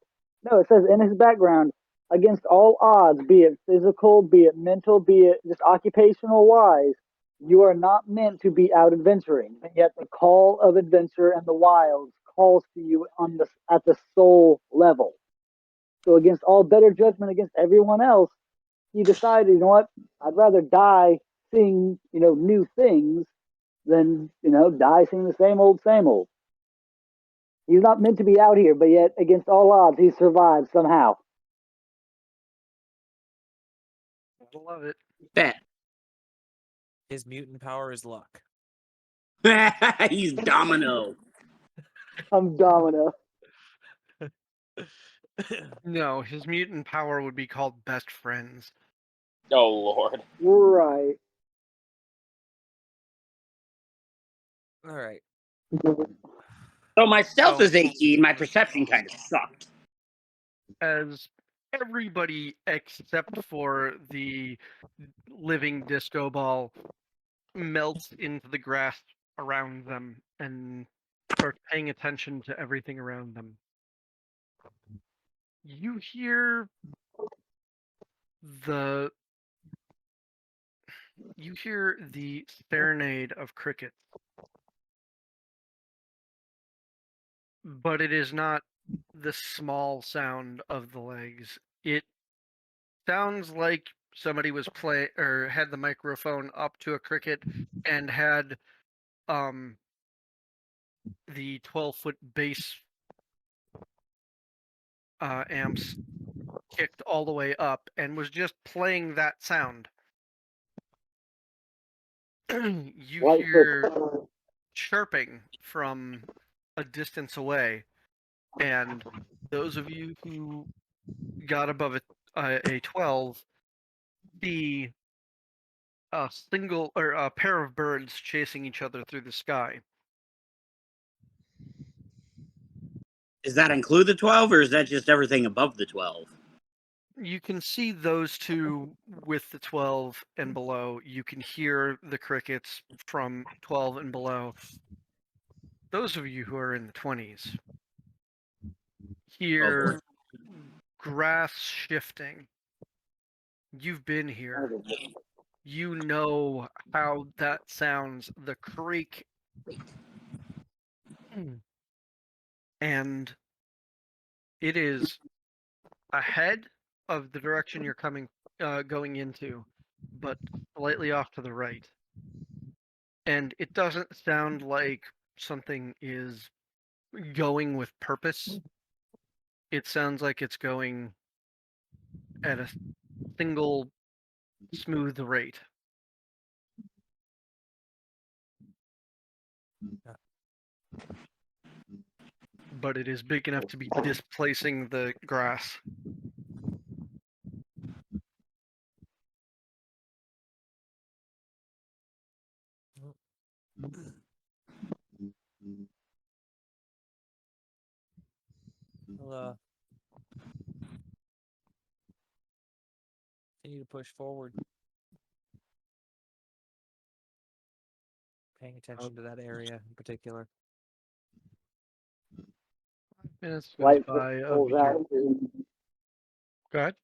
No, it says in his background, against all odds, be it physical, be it mental, be it just occupational wise, you are not meant to be out adventuring. And yet the call of adventure and the wilds calls to you at the soul level. So against all better judgment against everyone else, he decided, you know what, I'd rather die seeing, new things than, die seeing the same old, same old. He's not meant to be out here, but yet, against all odds, he survived somehow.
Gotta love it.
Bet.
His mutant power is luck.
He's Domino.
I'm Domino.
No, his mutant power would be called best friends.
Oh Lord.
Right.
All right.
So my stealth
Oh.
is 18. My perception kind of sucked.
As everybody except for the living disco ball melts into the grass around them and starts paying attention to everything around them. You hear the serenade of crickets, but it is not the small sound of the legs. It sounds like somebody was had the microphone up to a cricket and had the 12-foot bass amps kicked all the way up and was just playing that sound. You
Lightfoot.
hear chirping from a distance away, and those of you who got above a 12 see a single or a pair of birds chasing each other through the sky.
Does that include the 12, or is that just everything above the 12?
You can see those two with the 12 and below. You can hear the crickets from 12 and below. Those of you who are in the 20s hear grass shifting. You've been here. You know how that sounds, the creak. And it is ahead of the direction you're going into, but slightly off to the right. And it doesn't sound like something is going with purpose. It sounds like it's going at a single smooth rate. But it is big enough to be displacing the grass.
I'll continue to push forward. Paying attention to that area in particular.
5 minutes goes
Lightfoot
by of
pulls
you.
out his,
Go ahead.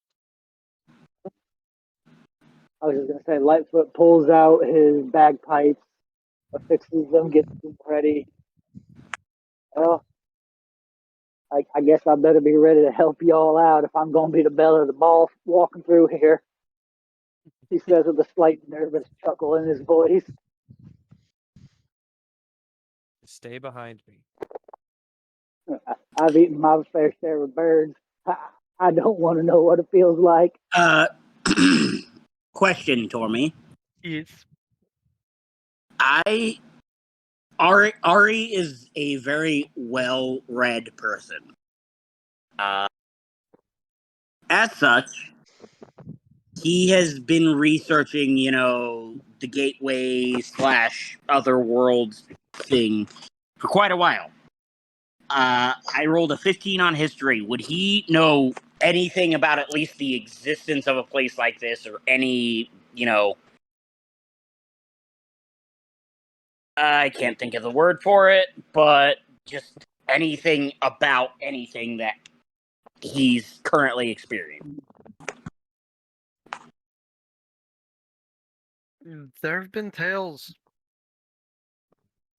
I was just gonna say, Lightfoot pulls out his bagpipes, affixes them, gets them ready. Well, I guess I better be ready to help y'all out if I'm gonna be the belle of the ball walking through here. He says with a slight nervous chuckle in his voice.
Stay behind me.
I've eaten my fair share of birds. I don't want to know what it feels like.
Question, Tormy.
It's
Ari is a very well-read person. As such, he has been researching, the gateway / other worlds thing for quite a while. I rolled a 15 on history. Would he know anything about at least the existence of a place like this, or any, I can't think of the word for it, but just anything about anything that he's currently experiencing?
There have been tales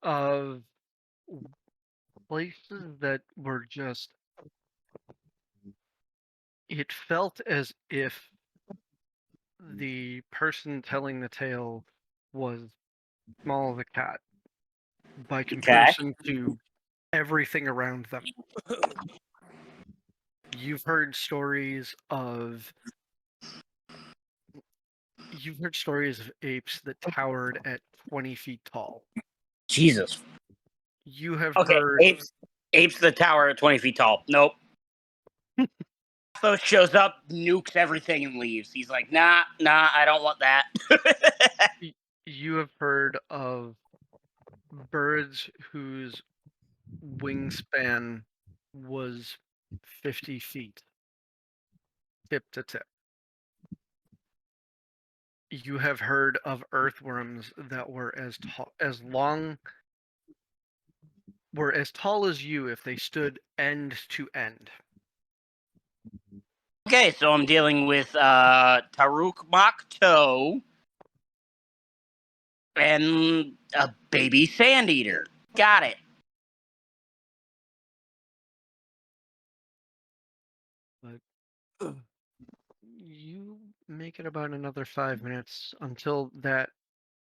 of places that were just. It felt as if the person telling the tale was small as a cat by comparison to everything around them. You've heard stories of You've heard stories of apes that towered at 20 feet tall.
Jesus.
You have
Okay,
heard.
apes the tower at 20 feet tall. Nope. Athos shows up, nukes everything, and leaves. He's like, nah, I don't want that.
You have heard of birds whose wingspan was 50 feet, tip to tip. You have heard of earthworms that were as tall as you if they stood end to end.
Okay, so I'm dealing with Taruk Makto and a baby sand eater. Got it.
You make it about another 5 minutes until that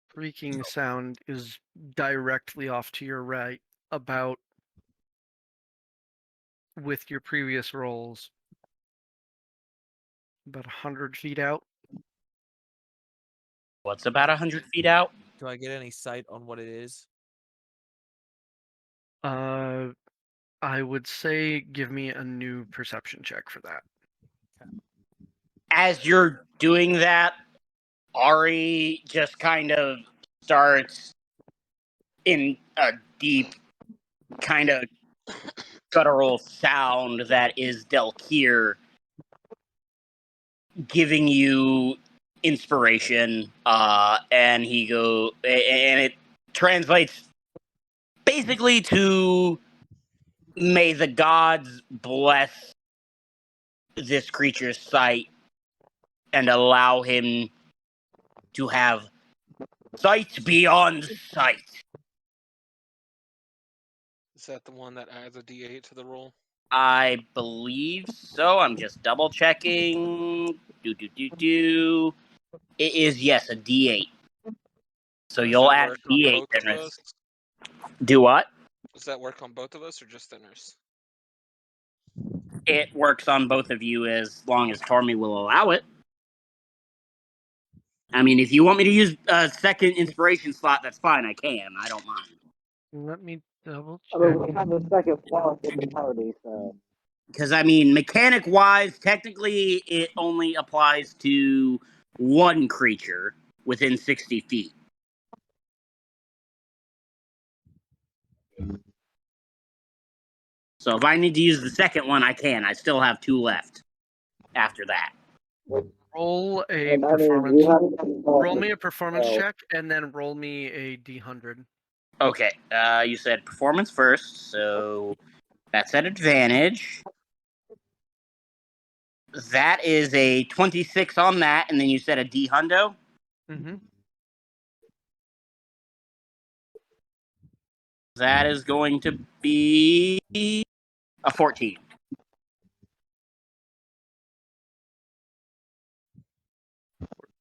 creaking sound is directly off to your right, about with your previous rolls, about 100 feet out.
What's about 100 feet out?
Do I get any sight on what it is?
I would say give me a new perception check for that.
As you're doing that, Ari just kind of starts in a deep, kind of guttural sound that is Delkir giving you inspiration, and it translates basically to may the gods bless this creature's sight and allow him to have sight beyond sight.
Is that the one that adds a D8 to the roll?
I believe so. I'm just double checking. It is, yes, a D8. So
Does
you'll
that
add
work
a
on
D8.
both of
Then
us?
do what?
Does that work on both of us or just Thinners?
It works on both of you as long as Tormy will allow it. I mean, if you want me to use a second inspiration slot, that's fine. I can. I don't mind.
Let me double
I mean,
check.
we have the second floor in the party, so.
Because, I mean, mechanic-wise, technically, it only applies to one creature within 60 feet. So if I need to use the second one, I can. I still have 2 left after that.
Roll a
And I mean,
performance.
we have
Roll me a performance
so-
check, and then roll me a D100.
Okay, you said performance first, so that's at advantage. That is a 26 on that, and then you said a D hundo?
Mm-hmm.
That is going to be a 14.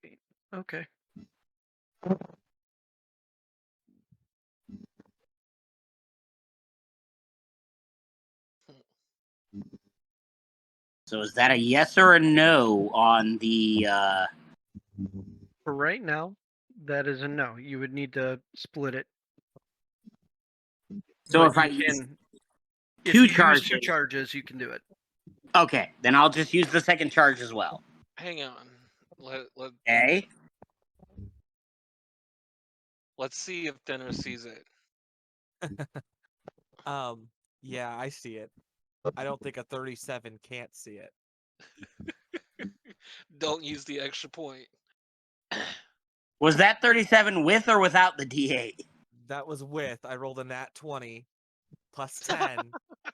14. Okay.
So is that a yes or a no on the
For right now, that is a no. You would need to split it.
so
But
if I
you
use
can, if
two
you use
charges.
2 charges, you can do it.
Okay, then I'll just use the second charge as well.
Hang on.
Okay.
Let's see if Thinner sees it.
Yeah, I see it. I don't think a 37 can't see it.
Don't use the extra point.
Was that 37 with or without the D8?
That was with. I rolled a nat 20 plus 10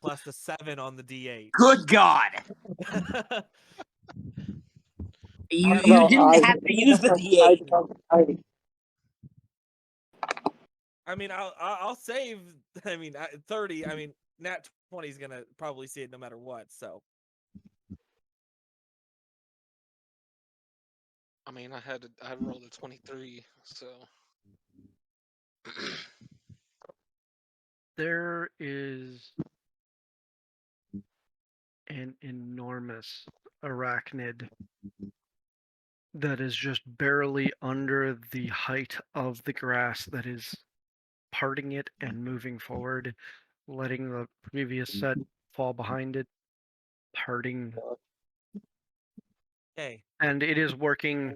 plus the 7 on the D8.
Good God. You
Well,
didn't have to use the D8.
I mean, I'll save. I mean, 30. I mean, nat 20 is gonna probably see it no matter what. So
I mean, I rolled a 23, so
There is an enormous arachnid that is just barely under the height of the grass that is parting it and moving forward, letting the previous set fall behind it, parting.
Okay.
And it is working.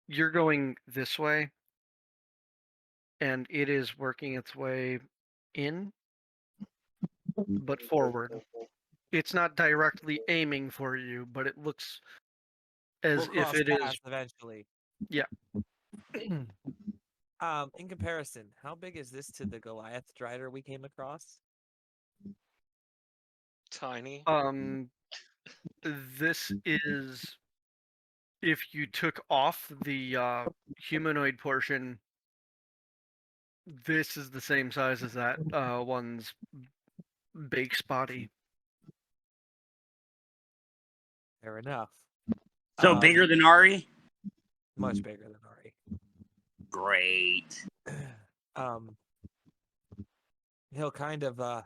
You're going this way, and it is working its way in, but forward. It's not directly aiming for you, but it looks as
We'll
if
cross
it is.
paths eventually.
Yeah.
In comparison, how big is this to the Goliath Drider we came across?
Tiny.
This is, if you took off the humanoid portion, this is the same size as that one's base body.
Fair enough.
So bigger than Ari?
Much bigger than Ari.
Great.
He'll kind of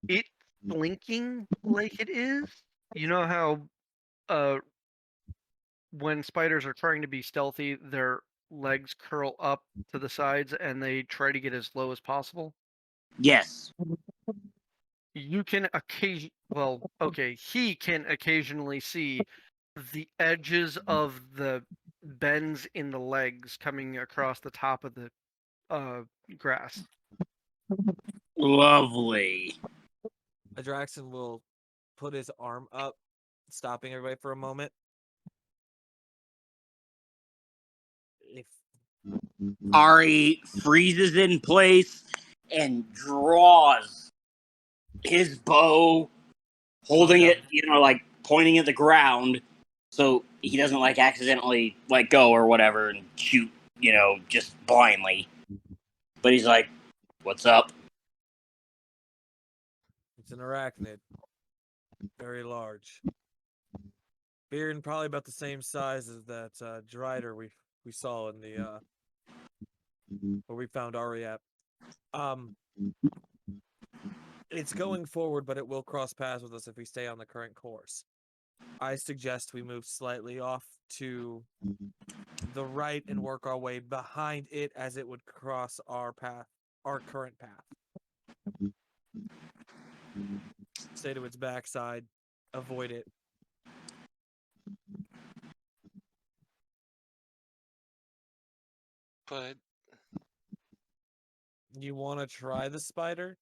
It's blinking like it is. You know how when spiders are trying to be stealthy, their legs curl up to the sides and they try to get as low as possible?
Yes.
You can he can occasionally see the edges of the bends in the legs coming across the top of the grass.
Lovely.
Adraxon will put his arm up, stopping everybody for a moment. If
Ari freezes in place and draws his bow, holding it, like pointing at the ground, so he doesn't like accidentally let go or whatever and shoot, just blindly. But he's like, "What's up?"
it's an arachnid, very large, being probably about the same size as that Drider we saw in the where we found Ari at. It's going forward, but it will cross paths with us if we stay on the current course. I suggest we move slightly off to the right and work our way behind it as it would cross our path, our current path. Stay to its backside, avoid it.
But
You want to try the spider?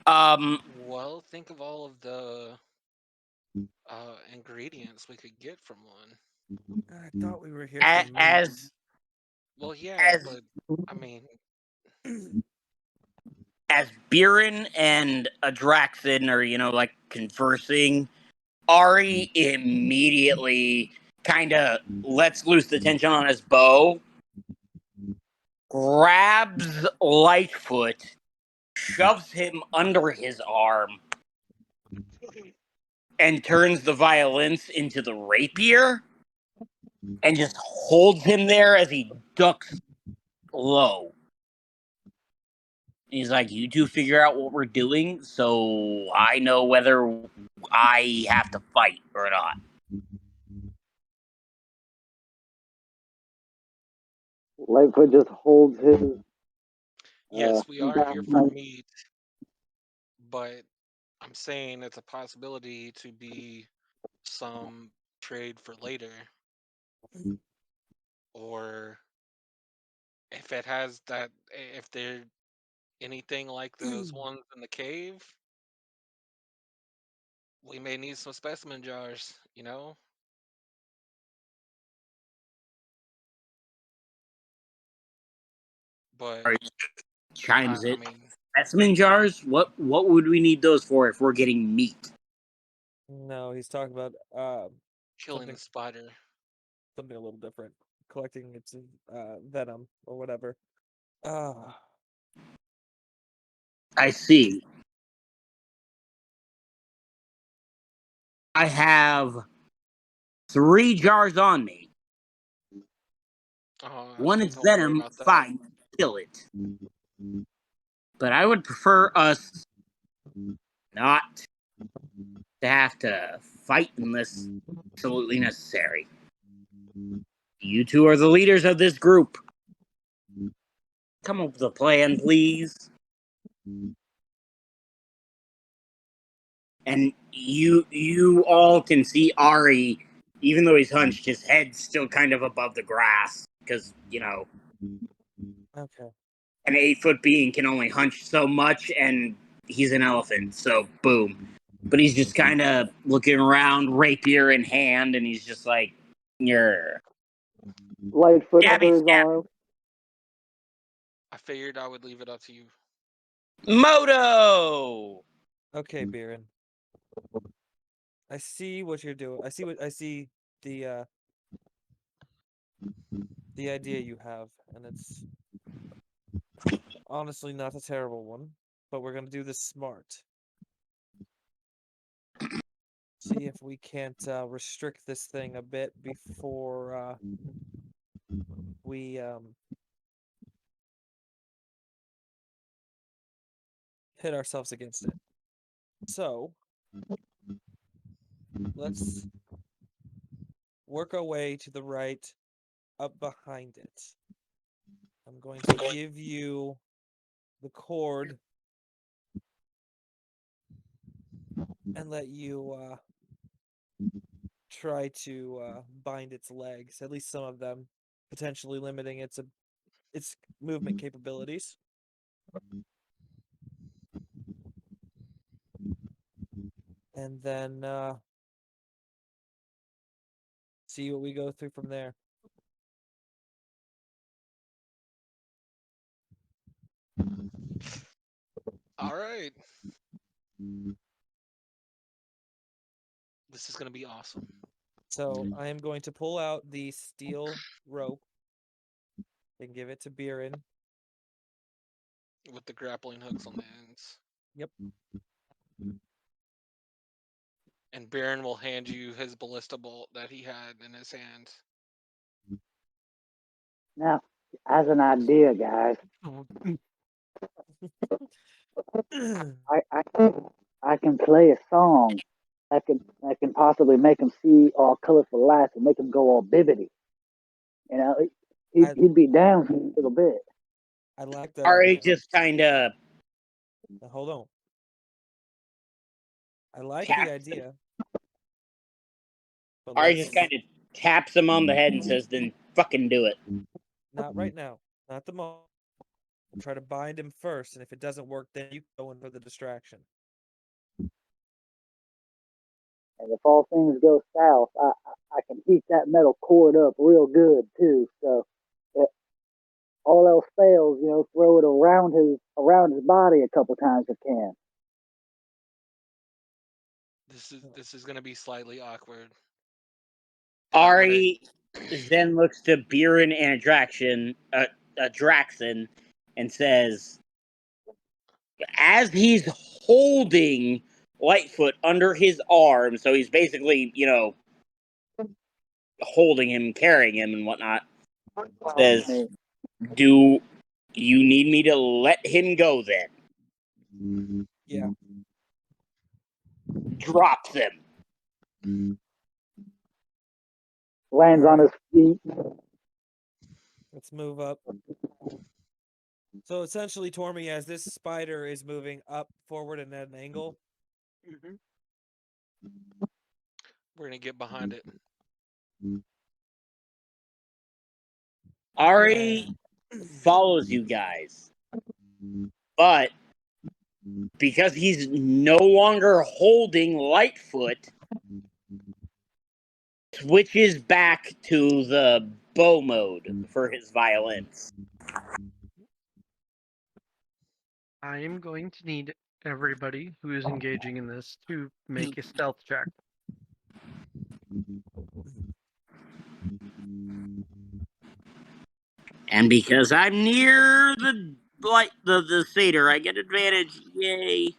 well, think of all of the ingredients we could get from one.
I thought we were here
A-
for meat.
as
Well, yeah,
as
but I mean,
as Biren and Adraxon are, like conversing, Ari immediately kind of lets loose the tension on his bow, grabs Lightfoot, shoves him under his arm, and turns the violence into the rapier, and just holds him there as he ducks low. He's like, "You two figure out what we're doing, so I know whether I have to fight or not."
Lightfoot just holds his.
yes, we are here for
back.
meat, but I'm saying it's a possibility to be some trade for later. Or if it has that, if they're anything like those ones in the cave, we may need some specimen jars, But
Ari chimes
I
it.
mean,
Specimen jars? What would we need those for if we're getting meat?
No, he's talking about
killing
something-
the spider.
something a little different. Collecting its venom or whatever.
I see. I have 3 jars on me. One is
don't worry
venom,
about that.
fine, kill it. But I would prefer us not to have to fight unless absolutely necessary. You two are the leaders of this group. Come up with a plan, please. And you all can see Ari, even though he's hunched, his head's still kind of above the grass. Because,
Okay.
an 8-foot being can only hunch so much, and he's an elephant, so boom. But he's just kind of looking around, rapier in hand, and he's just like, "You're
Lightfoot
Stabby,
under his
stab.
arm.
I figured I would leave it up to you.
Moto."
Okay, Biren. I see what you're doing. I see the idea you have, and it's honestly not a terrible one. But we're gonna do this smart. See if we can't restrict this thing a bit before we hit ourselves against it. So let's work our way to the right, up behind it. I'm going to give you the cord and let you try to bind its legs, at least some of them, potentially limiting its movement capabilities. And then see what we go through from there.
All right. This is gonna be awesome.
So I am going to pull out the steel rope and give it to Biren.
With the grappling hooks on the ends.
Yep.
And Baron will hand you his ballista bolt that he had in his hand.
Now, as an idea, guys, I can play a song that can possibly make him see all colorful lights and make him go all bibbity. He'd be down for a little bit.
I like that.
Ari
idea.
just kind of
Now, hold on. I like
Taps
the
him.
idea. But
Ari just kind of taps him on the head and says, "Then fucking do it."
not right now. Not the moment. We'll try to bind him first, and if it doesn't work, then you go in for the distraction.
And if all things go south, I can heat that metal cord up real good too. So if all else fails, throw it around his body a couple times if can.
This is gonna be slightly awkward.
Ari then looks to Biren and Draxon and says, as he's holding Lightfoot under his arm, so he's basically, holding him, carrying him, and whatnot, says, "Do you need me to let him go then?"
Yeah.
Drops him.
Lands on his feet.
Let's move up. So essentially, Tormy, as this spider is moving up, forward, and at an angle,
We're gonna get behind it.
Ari follows you guys, but because he's no longer holding Lightfoot, switches back to the bow mode for his violence.
I am going to need everybody who is engaging in this to make a stealth check.
And because I'm near the satyr, I get advantage. Yay!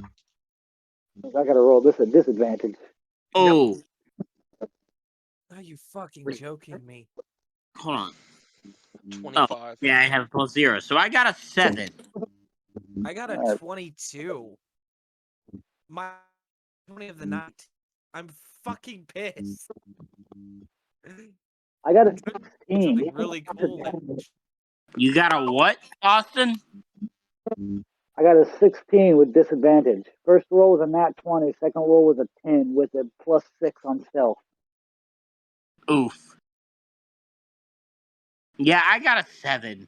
I gotta roll this at disadvantage.
Oh,
are you fucking joking me?
hold on.
25.
Yeah, I have +0, so I got a 7.
I got a 22. My 20 of the night. I'm fucking pissed.
I got a
Something
16.
really cool.
You got a what, Austin?
I got a 16 with disadvantage. First roll was a nat 20. Second roll was a 10 with a +6 on stealth.
Oof. Yeah, I got a 7.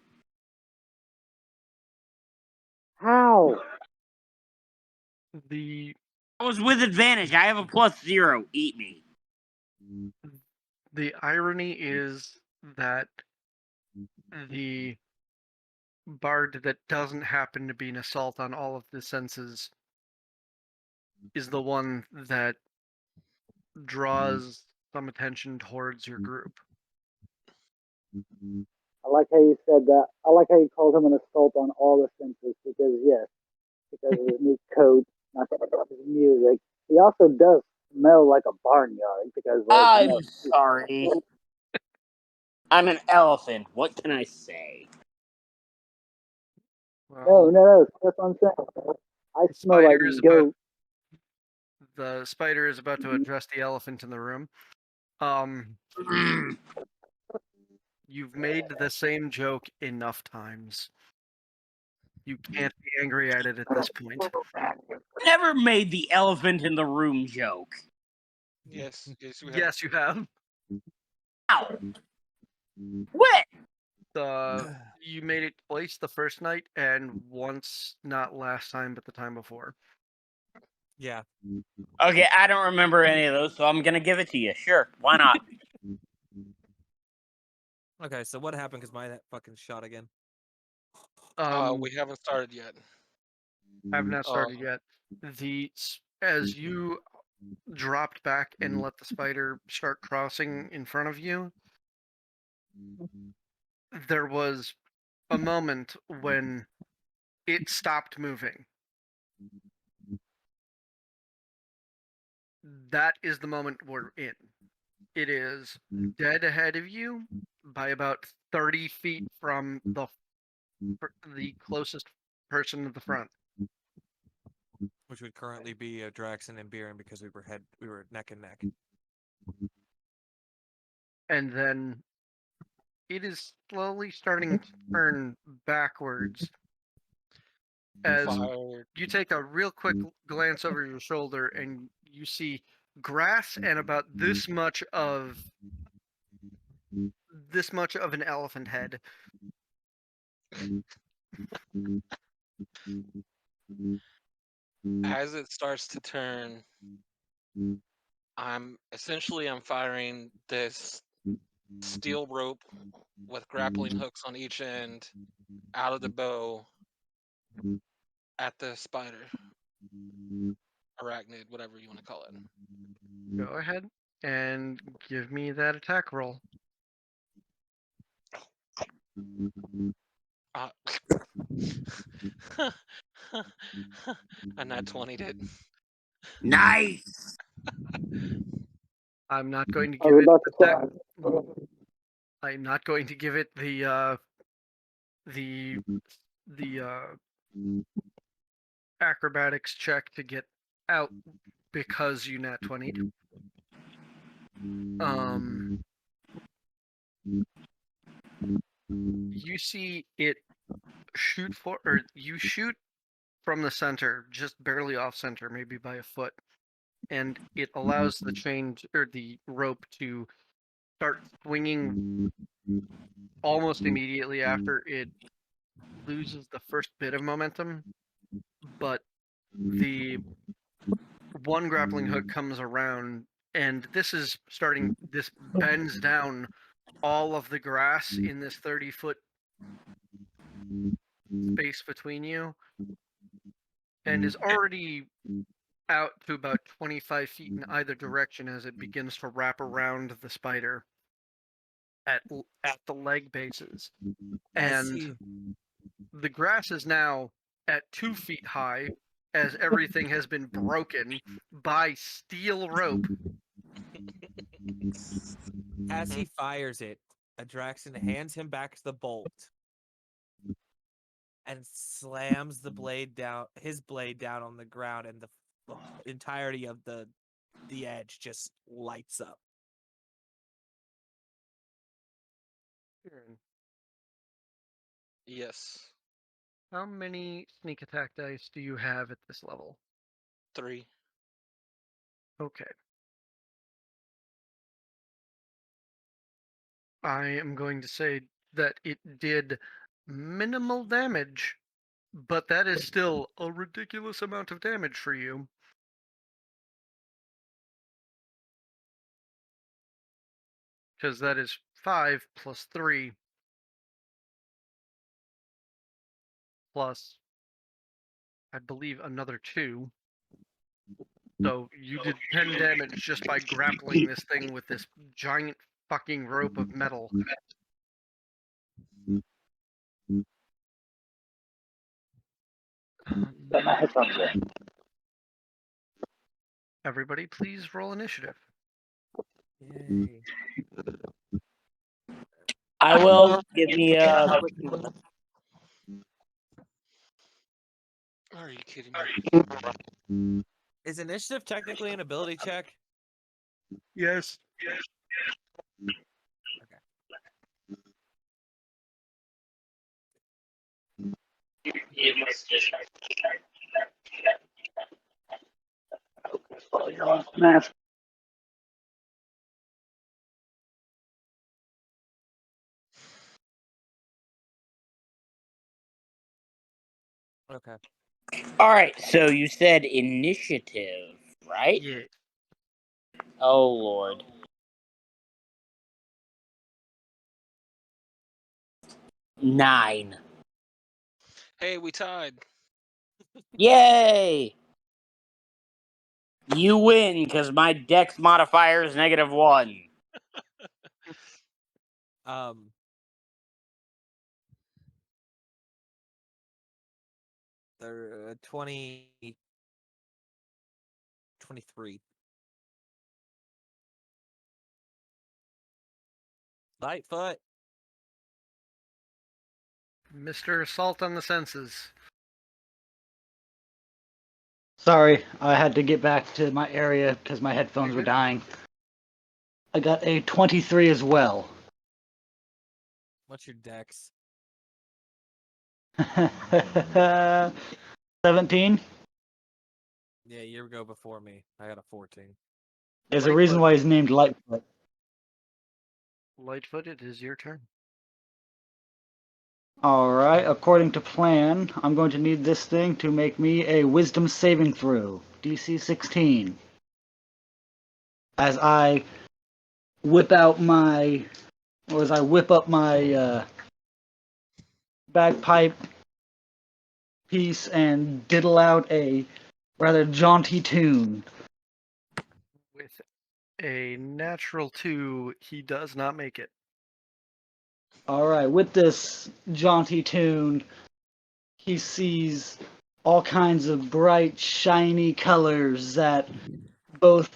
How?
The
I was with advantage. I have a +0. Eat me.
the irony is that the bard that doesn't happen to be an assault on all of the senses is the one that draws some attention towards your group.
I like how you said that. I like how you called him an assault on all the senses because, yes, because of his new coat, not because of his music. He also does smell like a barnyard because, like,
I'm sorry. I'm an elephant. What can I say?
no, that's what I'm saying. I smell like
Spider is
goat.
The spider is about to address the elephant in the room.
Mm.
You've made the same joke enough times. You can't be angry at it at this point.
Never made the elephant in the room joke.
Yes, yes, we have.
Yes, you have.
Ow. What?
You made it twice the first night and once, not last time, but the time before.
Yeah.
Okay, I don't remember any of those, so I'm gonna give it to you. Sure, why not?
Okay, so what happened? Because my net fucking shot again.
We haven't started yet.
Have not started yet. As you dropped back and let the spider start crossing in front of you, there was a moment when it stopped moving. That is the moment we're in. It is dead ahead of you by about 30 feet from the closest person to the front.
Which would currently be Draxon and Biren because we were neck and neck.
And then it is slowly starting to turn backwards as
Fired.
you take a real quick glance over your shoulder and you see grass and about this much of an elephant head.
As it starts to turn, I'm firing this steel rope with grappling hooks on each end out of the bow at the spider, arachnid, whatever you want to call it.
Go ahead and give me that attack roll.
A nat 20 did.
Nice.
I'm not going to
I
give
was
it
about to
attack.
say.
I'm not going to give it the acrobatics check to get out because you nat 20'd. You see it you shoot from the center, just barely off center, maybe by a foot, and it allows the chain or the rope to start swinging almost immediately after it loses the first bit of momentum, but the one grappling hook comes around and this bends down all of the grass in this 30-foot space between you and is already out to about 25 feet in either direction as it begins to wrap around the spider at the leg bases. And the grass is now at 2 feet high as everything has been broken by steel rope.
As he fires it, Draxon hands him back the bolt and slams his blade down on the ground, and the entirety of the edge just lights up.
Kieran,
Yes.
how many sneak attack dice do you have at this level?
3.
Okay. I am going to say that it did minimal damage, but that is still a ridiculous amount of damage for you. Because that is 5 plus 3 plus, I believe, another 2. So you did 10 damage just by grappling this thing with this giant fucking rope of metal.
Got my headphones in.
Everybody, please roll initiative.
Yay.
I will give me a quick moment.
Are you kidding me?
Is initiative technically an ability check?
Yes.
Math.
Okay.
All right, so you said initiative, right?
Yeah.
Oh Lord. Nine.
Hey, we tied.
Yay! You win because my dex modifier is -1.
They're 23. Lightfoot.
Mr. Assault on the Senses.
Sorry, I had to get back to my area because my headphones were dying. I got a 23 as well.
What's your dex?
17?
Yeah, you go before me. I got a 14.
There's a reason why he's named Lightfoot.
Lightfoot, it is your turn.
Alright, according to plan, I'm going to need this thing to make me a wisdom saving throw. DC 16. As I whip up my bagpipe piece and diddle out a rather jaunty tune.
With a natural 2, he does not make it.
Alright, with this jaunty tune, he sees all kinds of bright, shiny colors that both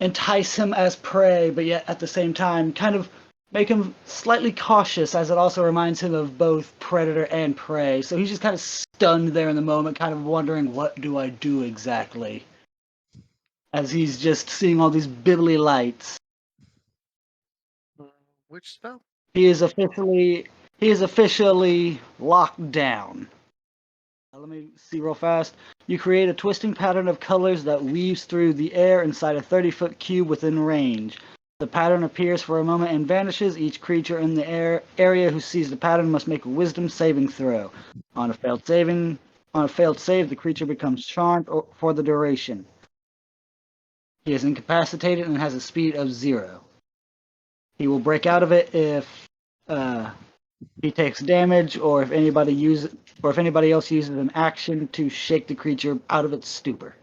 entice him as prey, but yet at the same time kind of make him slightly cautious, as it also reminds him of both predator and prey. So he's just kind of stunned there in the moment, kind of wondering, what do I do exactly? As he's just seeing all these bibbly lights.
Which spell?
He is officially locked down. Now, let me see real fast. You create a twisting pattern of colors that weaves through the air inside a 30-foot cube within range. The pattern appears for a moment and vanishes. Each creature in the area who sees the pattern must make a wisdom saving throw. On a failed save, the creature becomes charmed for the duration. He is incapacitated and has a speed of 0. He will break out of it if he takes damage, or if anybody else uses an action to shake the creature out of its stupor.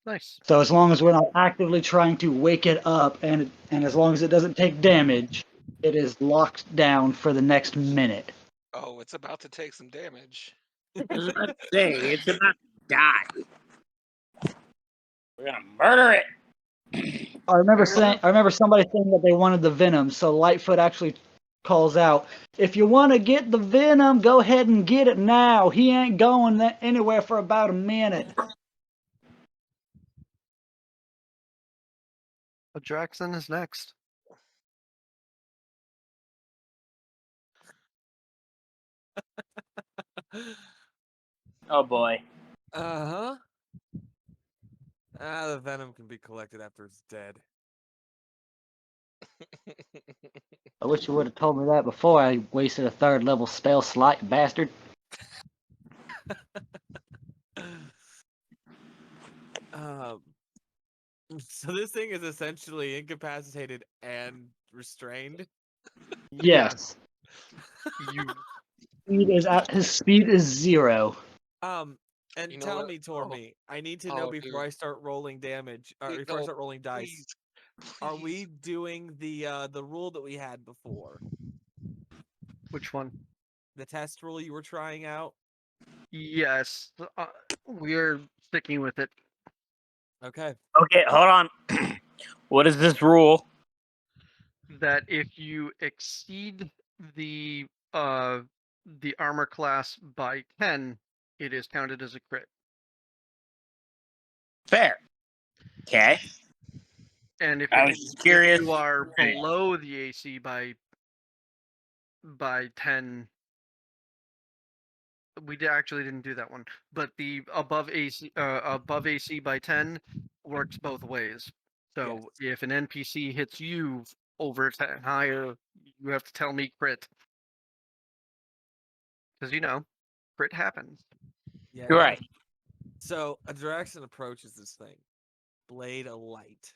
Nice.
So as long as we're not actively trying to wake it up, and as long as it doesn't take damage, it is locked down for the next minute.
Oh, it's about to take some damage.
I was about to say, it's about to die. We're gonna murder it.
I remember somebody saying that they wanted the venom, so Lightfoot actually calls out, "If you want to get the venom, go ahead and get it now. He ain't going anywhere for about a minute."
Jackson is next.
Oh boy.
Uh-huh. The venom can be collected after it's dead.
I wish you would have told me that before I wasted a 3rd level spell slot, bastard.
um, so this thing is essentially incapacitated and restrained.
Yes.
You
His speed is 0.
And
You know
tell
what?
me, Tormy, I need to
Oh,
know before I
dude.
start rolling damage, or
Dude,
before I
no,
start rolling dice.
please,
Are we
please.
doing the rule that we had before?
which one?
The test rule you were trying out?
Yes, we're sticking with it.
Okay.
Okay, hold on. What is this rule?
That if you exceed the uh the armor class by 10, it is counted as a crit.
Fair. Okay.
And if
I
it,
was just
if
curious.
you are
Okay.
below the AC by 10, actually didn't do that one, but the above AC by 10 works both ways. So if an NPC hits you over 10 higher, you have to tell me crit, because crit happens.
Yeah.
You're right.
So a Draxon approaches this thing. Blade of light.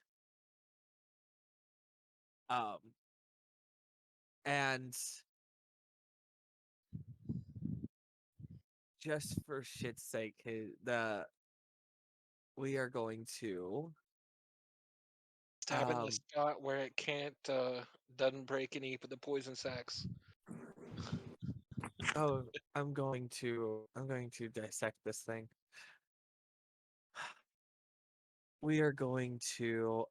And just for shit's sake, we are going to
Stab in the spot where it can't doesn't break any of the poison sacks.
I'm going to dissect this thing. We are going to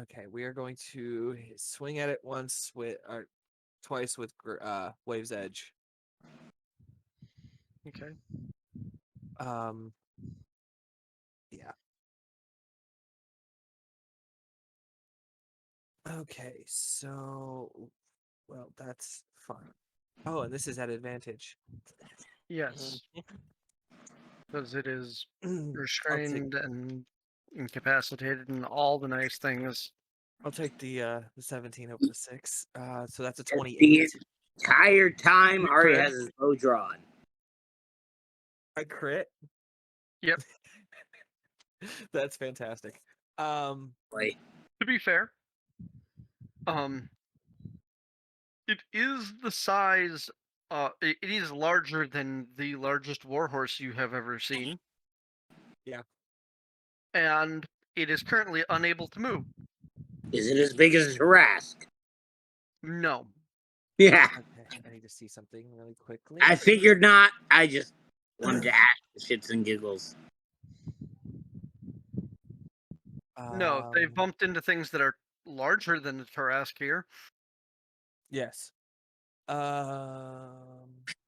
okay, we are going to swing at it once with or twice with Wave's Edge.
Okay.
Yeah. Okay, so well, that's fine. Oh, and this is at advantage.
Yes, because it is
I'll take
restrained and incapacitated and all the nice things.
the 17 over the 6. So that's a
The
28.
entire time
You
Ari
crit.
has his bow drawn.
I crit.
Yep.
That's fantastic.
Like,
To be fair, it is the size. It is larger than the largest warhorse you have ever seen.
Yeah.
And it is currently unable to move.
is it as big as a Harask?
No.
Yeah.
Okay, I need to see something really quickly.
I figured not. I just wanted to ask for shits and giggles.
No, they've bumped into things that are larger than the Tarrasque here.
Yes.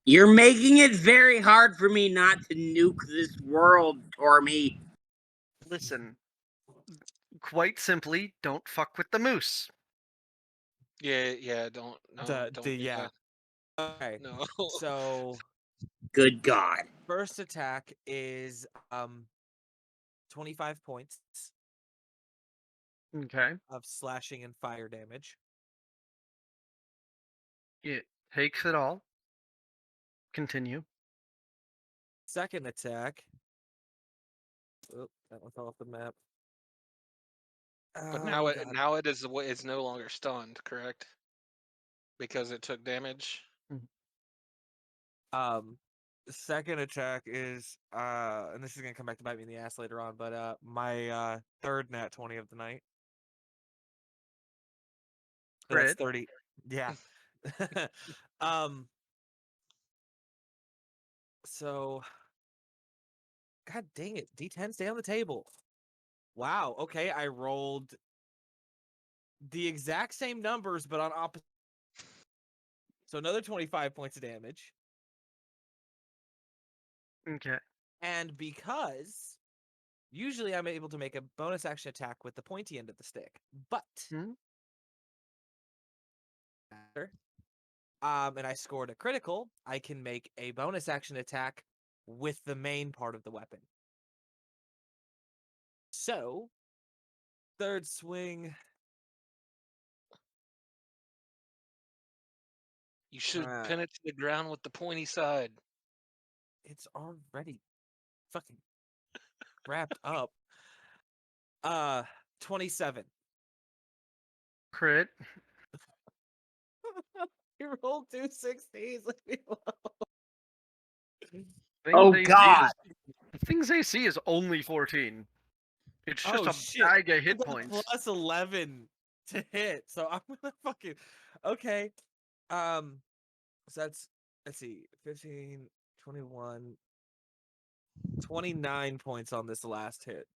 You're making it very hard for me not to nuke this world, Tormy.
Listen, quite simply, don't fuck with the moose.
Yeah, don't do
yeah.
that.
Okay.
No.
So
Good God.
first attack is 25 points
Okay.
of slashing and fire damage.
It takes it all. Continue.
Second attack. Oh, that one fell off the map.
But
Oh,
now
God.
it's no longer stunned, correct? Because it took damage.
Second attack is and this is gonna come back to bite me in the ass later on, but my third nat 20 of the night. So that's
Crit.
30. Yeah. So God dang it, D10 stay on the table. Wow, okay, I rolled the exact same numbers but on opposite. So another 25 points of damage.
Okay.
And because usually I'm able to make a bonus action attack with the pointy end of the stick, but
Hmm?
and I scored a critical, I can make a bonus action attack with the main part of the weapon. So, third swing.
You should
Uh,
pin it to the ground with the pointy side.
It's already fucking wrapped up. 27.
Crit.
You rolled 2 16s. Leave me alone.
Oh,
AC
God.
Thing's AC is only 14. It's just
Oh
a
shit!
bag of
I
hit
got
points.
plus 11 to hit, so I'm gonna fucking okay. So that's let's see, 15, 21, 29 points on this last hit.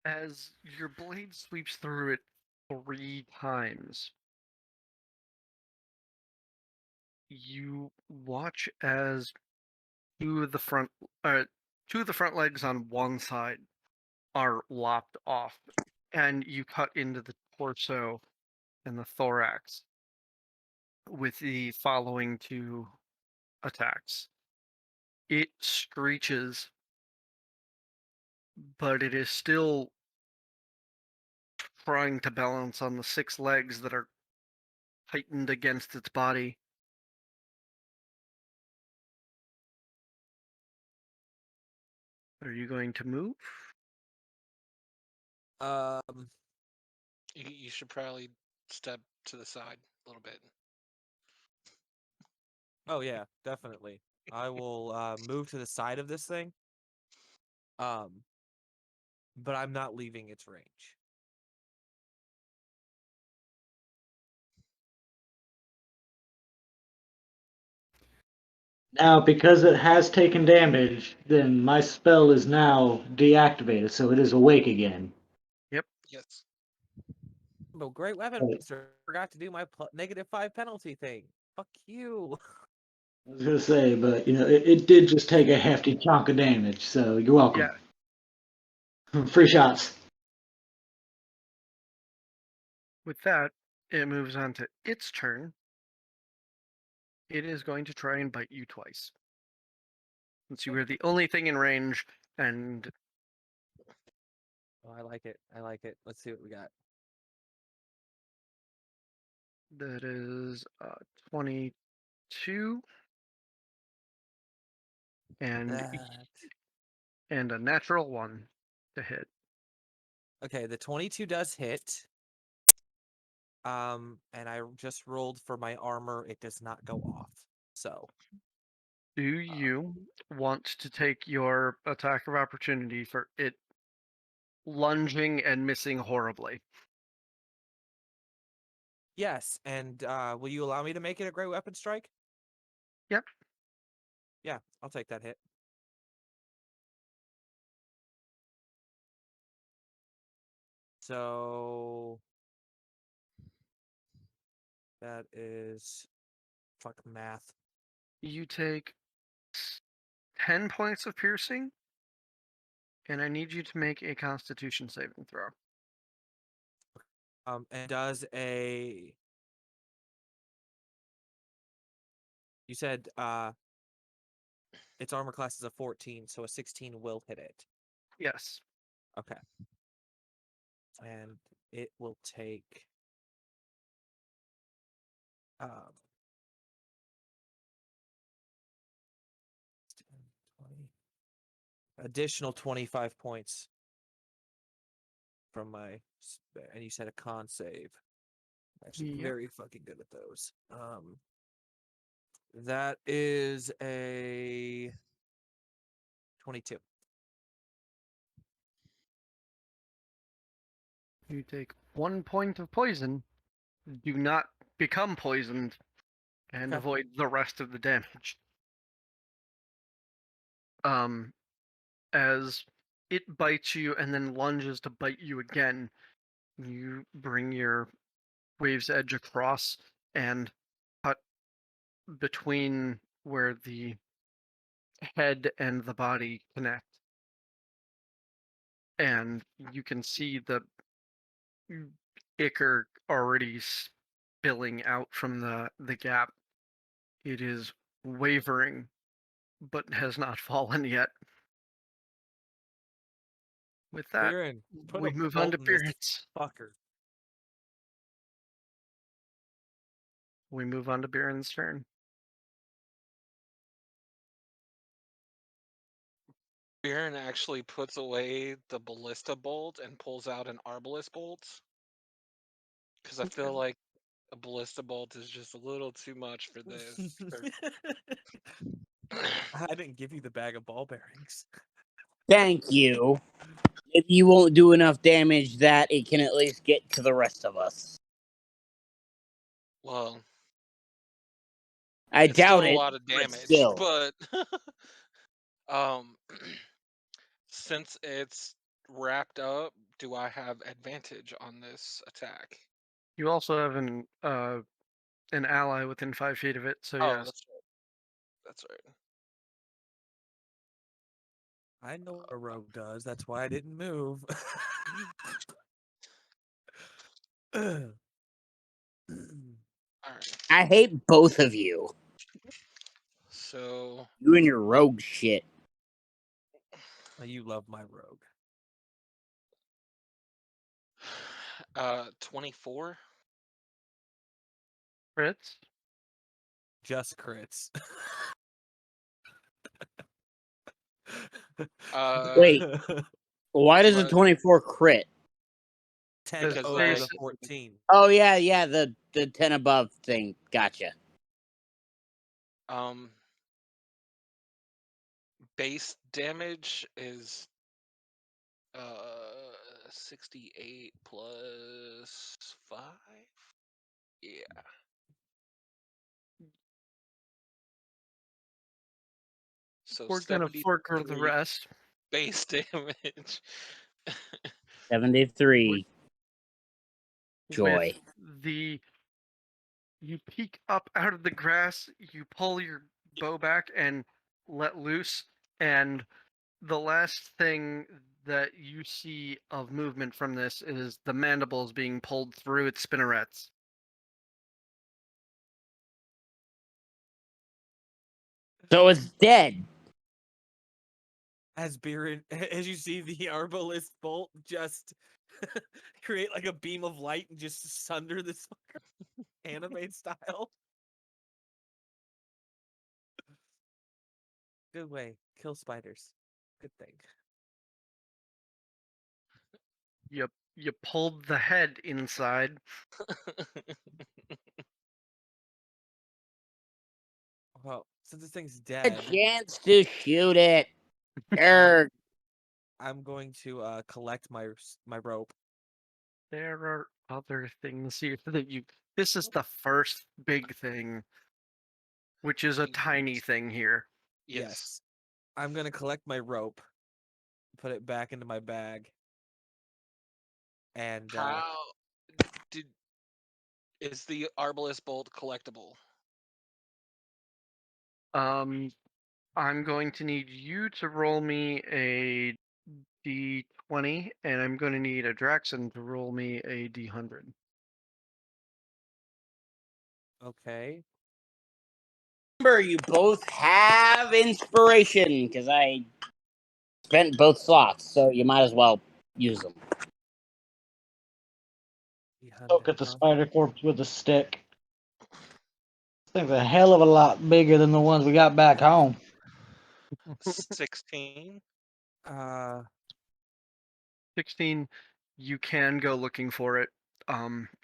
As your blade sweeps through it 3 times, you watch as two of the front legs on one side are lopped off, and you cut into the torso and the thorax with the following 2 attacks. It screeches, but it is still trying to balance on the 6 legs that are tightened against its body. Are you going to move?
Um,
You should probably step to the side a little bit.
oh yeah, definitely. I will move to the side of this thing. But I'm not leaving its range.
Now, because it has taken damage, then my spell is now deactivated, so it is awake again.
Yes.
But great weapon
Right.
master forgot to do my -5 penalty thing. Fuck you.
I was gonna say, but it did just take a hefty chunk of damage, so you're welcome. Free shots.
With that, it moves on to its turn. It is going to try and bite you twice. Since you were the only thing in range, and
Oh, I like it. I like it. Let's see what we got.
that is 22 and
That.
and a natural 1 to hit.
Okay, the 22 does hit. And I just rolled for my armor. It does not go off. So,
Do you want to take your attack of opportunity for it lunging and missing horribly?
yes. And will you allow me to make it a great weapon strike?
Yep.
Yeah, I'll take that hit. So that is fuck math.
You take 10 points of piercing, and I need you to make a Constitution saving throw.
And does a you said its armor class is a 14, so a 16 will hit it.
Yes.
Okay. And it will take um 10, 20 additional 25 points from my and you said a con save. Actually
Yep.
very fucking good at those. That is a 22.
You take 1 point of poison. Do not become poisoned and
Okay.
avoid the rest of the damage. As it bites you and then lunges to bite you again, you bring your wave's edge across and cut between where the head and the body connect. And you can see the ichor already spilling out from the gap. It is wavering, but has not fallen yet. With that,
Baron, put
we
a
move on to
bolt in this
Beerens.
fucker.
We move on to Beerens' turn.
Baron actually puts away the ballista bolt and pulls out an arbalest bolt. Because I feel like a ballista bolt is just a little too much for this.
I didn't give you the bag of ball bearings.
Thank you. If you won't do enough damage that it can at least get to the rest of us.
Well,
I
it's still
doubt
a
it.
lot of
but
damage,
still.
but since it's wrapped up, do I have advantage on this attack?
You also have an ally within 5 feet of it, so
Oh,
yes.
that's right. That's right.
I know what a rogue does. That's why I didn't move.
All right.
I hate both of you.
So
You and your rogue shit.
You love my rogue.
24.
Crits?
Just crits.
Wait. Why
do
does a
I-
24 crit?
10
Because
over
I-
the 14.
Oh yeah, the 10 above thing. Gotcha.
Base damage is 68 plus 5. Yeah. So
we're gonna fork the
73
rest.
base damage.
73. Joy.
With you peek up out of the grass, you pull your bow back and let loose, and the last thing that you see of movement from this is the mandibles being pulled through its spinnerets.
So it's dead.
As you see the arbalest bolt just create like a beam of light and just sunder this fucker, anime style. Good way, kill spiders. Good thing.
You pulled the head inside.
Well, since this thing's
A
dead,
chance to shoot it. Erg.
I'm going to collect my rope.
There are other things here that you. This is the first big thing, which is a tiny thing here.
Yes.
I'm gonna collect my rope, put it back into my bag, and
How is the arbalest bolt collectible?
I'm going to need you to roll me a d20, and I'm going to need a Draxon to roll me a d100.
okay.
Remember, you both have inspiration because I spent both slots, so you might as well use them.
Poke at the spider corpse with a stick. This thing's a hell of a lot bigger than the ones we got back home.
16.
16, you can go looking for it.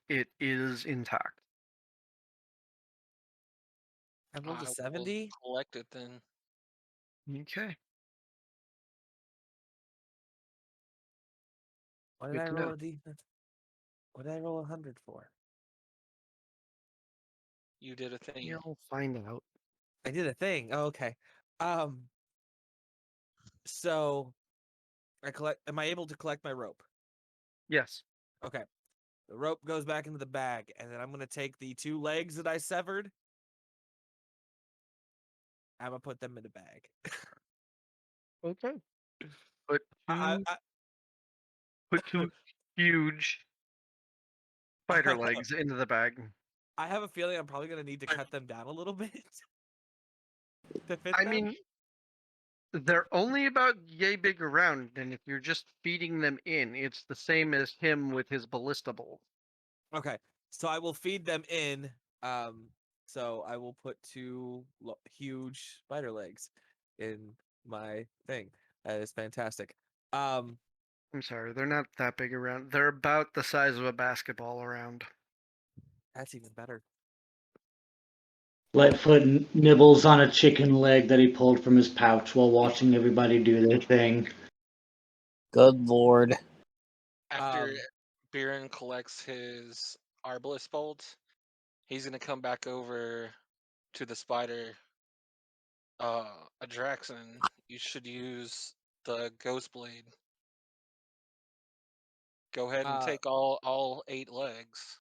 It is intact.
I rolled a
I will
70.
collect it then.
Okay.
What
Good
did I
to
roll
know.
a D? What did I roll 100 for?
You did a thing.
You'll find out.
I did a thing. Oh, okay. So I collect. Am I able to collect my rope?
Yes.
Okay. The rope goes back into the bag, and then I'm gonna take the 2 legs that I severed, I'm gonna put them in a bag.
Okay. Put
I,
two,
I,
put two huge spider legs into the bag.
I have a feeling I'm probably gonna need to cut them down a little bit to fit
I
them.
mean, they're only about yay big around, and if you're just feeding them in, it's the same as him with his ballista bolt.
Okay, so I will feed them in. So I will put two huge spider legs in my thing. That is fantastic.
I'm sorry, they're not that big around. They're about the size of a basketball around.
That's even better.
Lightfoot nibbles on a chicken leg that he pulled from his pouch while watching everybody do their thing.
Good lord.
After
Um,
Biren collects his Arbalest bolt, he's gonna come back over to the spider. Adraxon, you should use the Ghost Blade. Go ahead and take all 8 legs.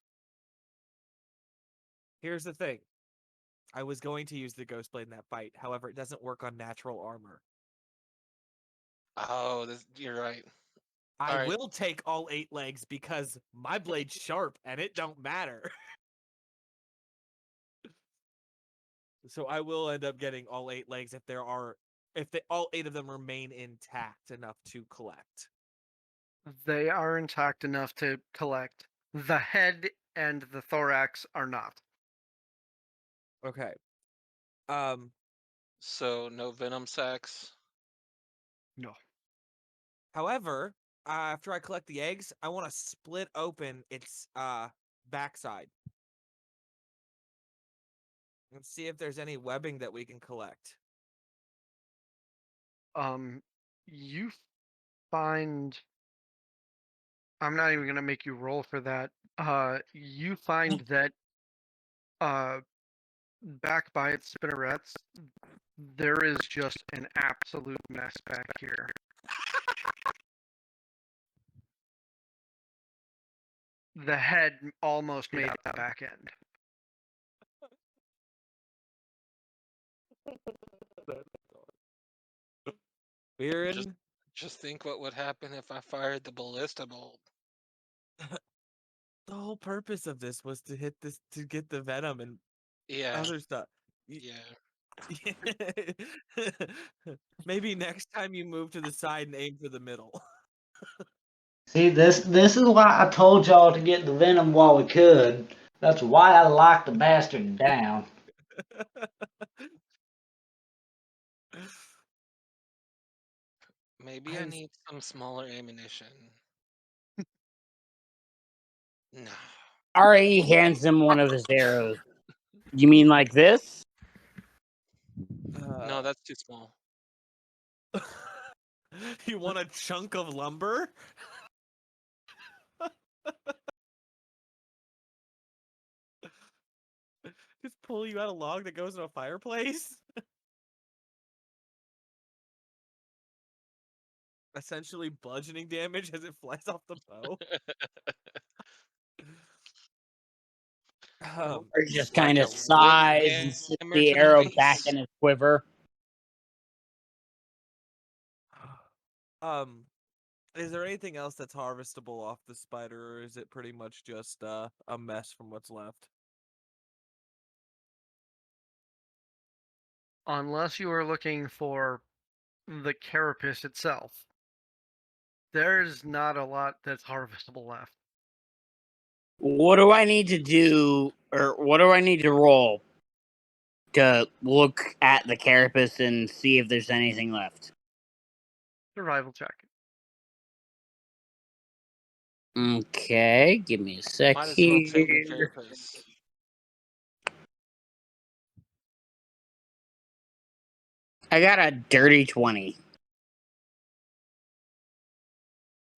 Here's the thing. I was going to use the Ghost Blade in that fight. However, it doesn't work on natural armor.
Oh, you're right.
I
Alright.
will take all 8 legs because my blade's sharp and it don't matter. So I will end up getting all 8 legs if all 8 of them remain intact enough to collect.
They are intact enough to collect. The head and the thorax are not.
Okay.
So no venom sacs.
No.
However, after I collect the eggs, I want to split open its backside and see if there's any webbing that we can collect.
You find. I'm not even gonna make you roll for that. You find that back by its spinnerets, there is just an absolute mess back here. The head almost made the back end.
Biren,
Just think what would happen if I fired the ballista bolt.
the whole purpose of this was to hit this to get the venom and
Yeah.
other stuff.
Yeah.
Maybe next time you move to the side and aim for the middle.
See, this is why I told y'all to get the venom while we could. That's why I locked the bastard down.
Maybe I need some smaller ammunition. No.
Ari hands him one of his arrows. You mean like this?
No, that's too small.
You want a chunk of lumber? Just pull you out a log that goes in a fireplace? Essentially bludgeoning damage as it flies off the bow.
Or just
Like
kind
a
of sighs
wooden
and sits
hammer
the
to
arrow
face.
back in his quiver.
Is there anything else that's harvestable off the spider, or is it pretty much just a mess from what's left?
Unless you are looking for the carapace itself, there's not a lot that's harvestable left.
What do I need to do, or what do I need to roll to look at the carapace and see if there's anything left?
Survival check.
Okay, give me a sec
Might as well take the
here.
carapace.
I got a dirty 20.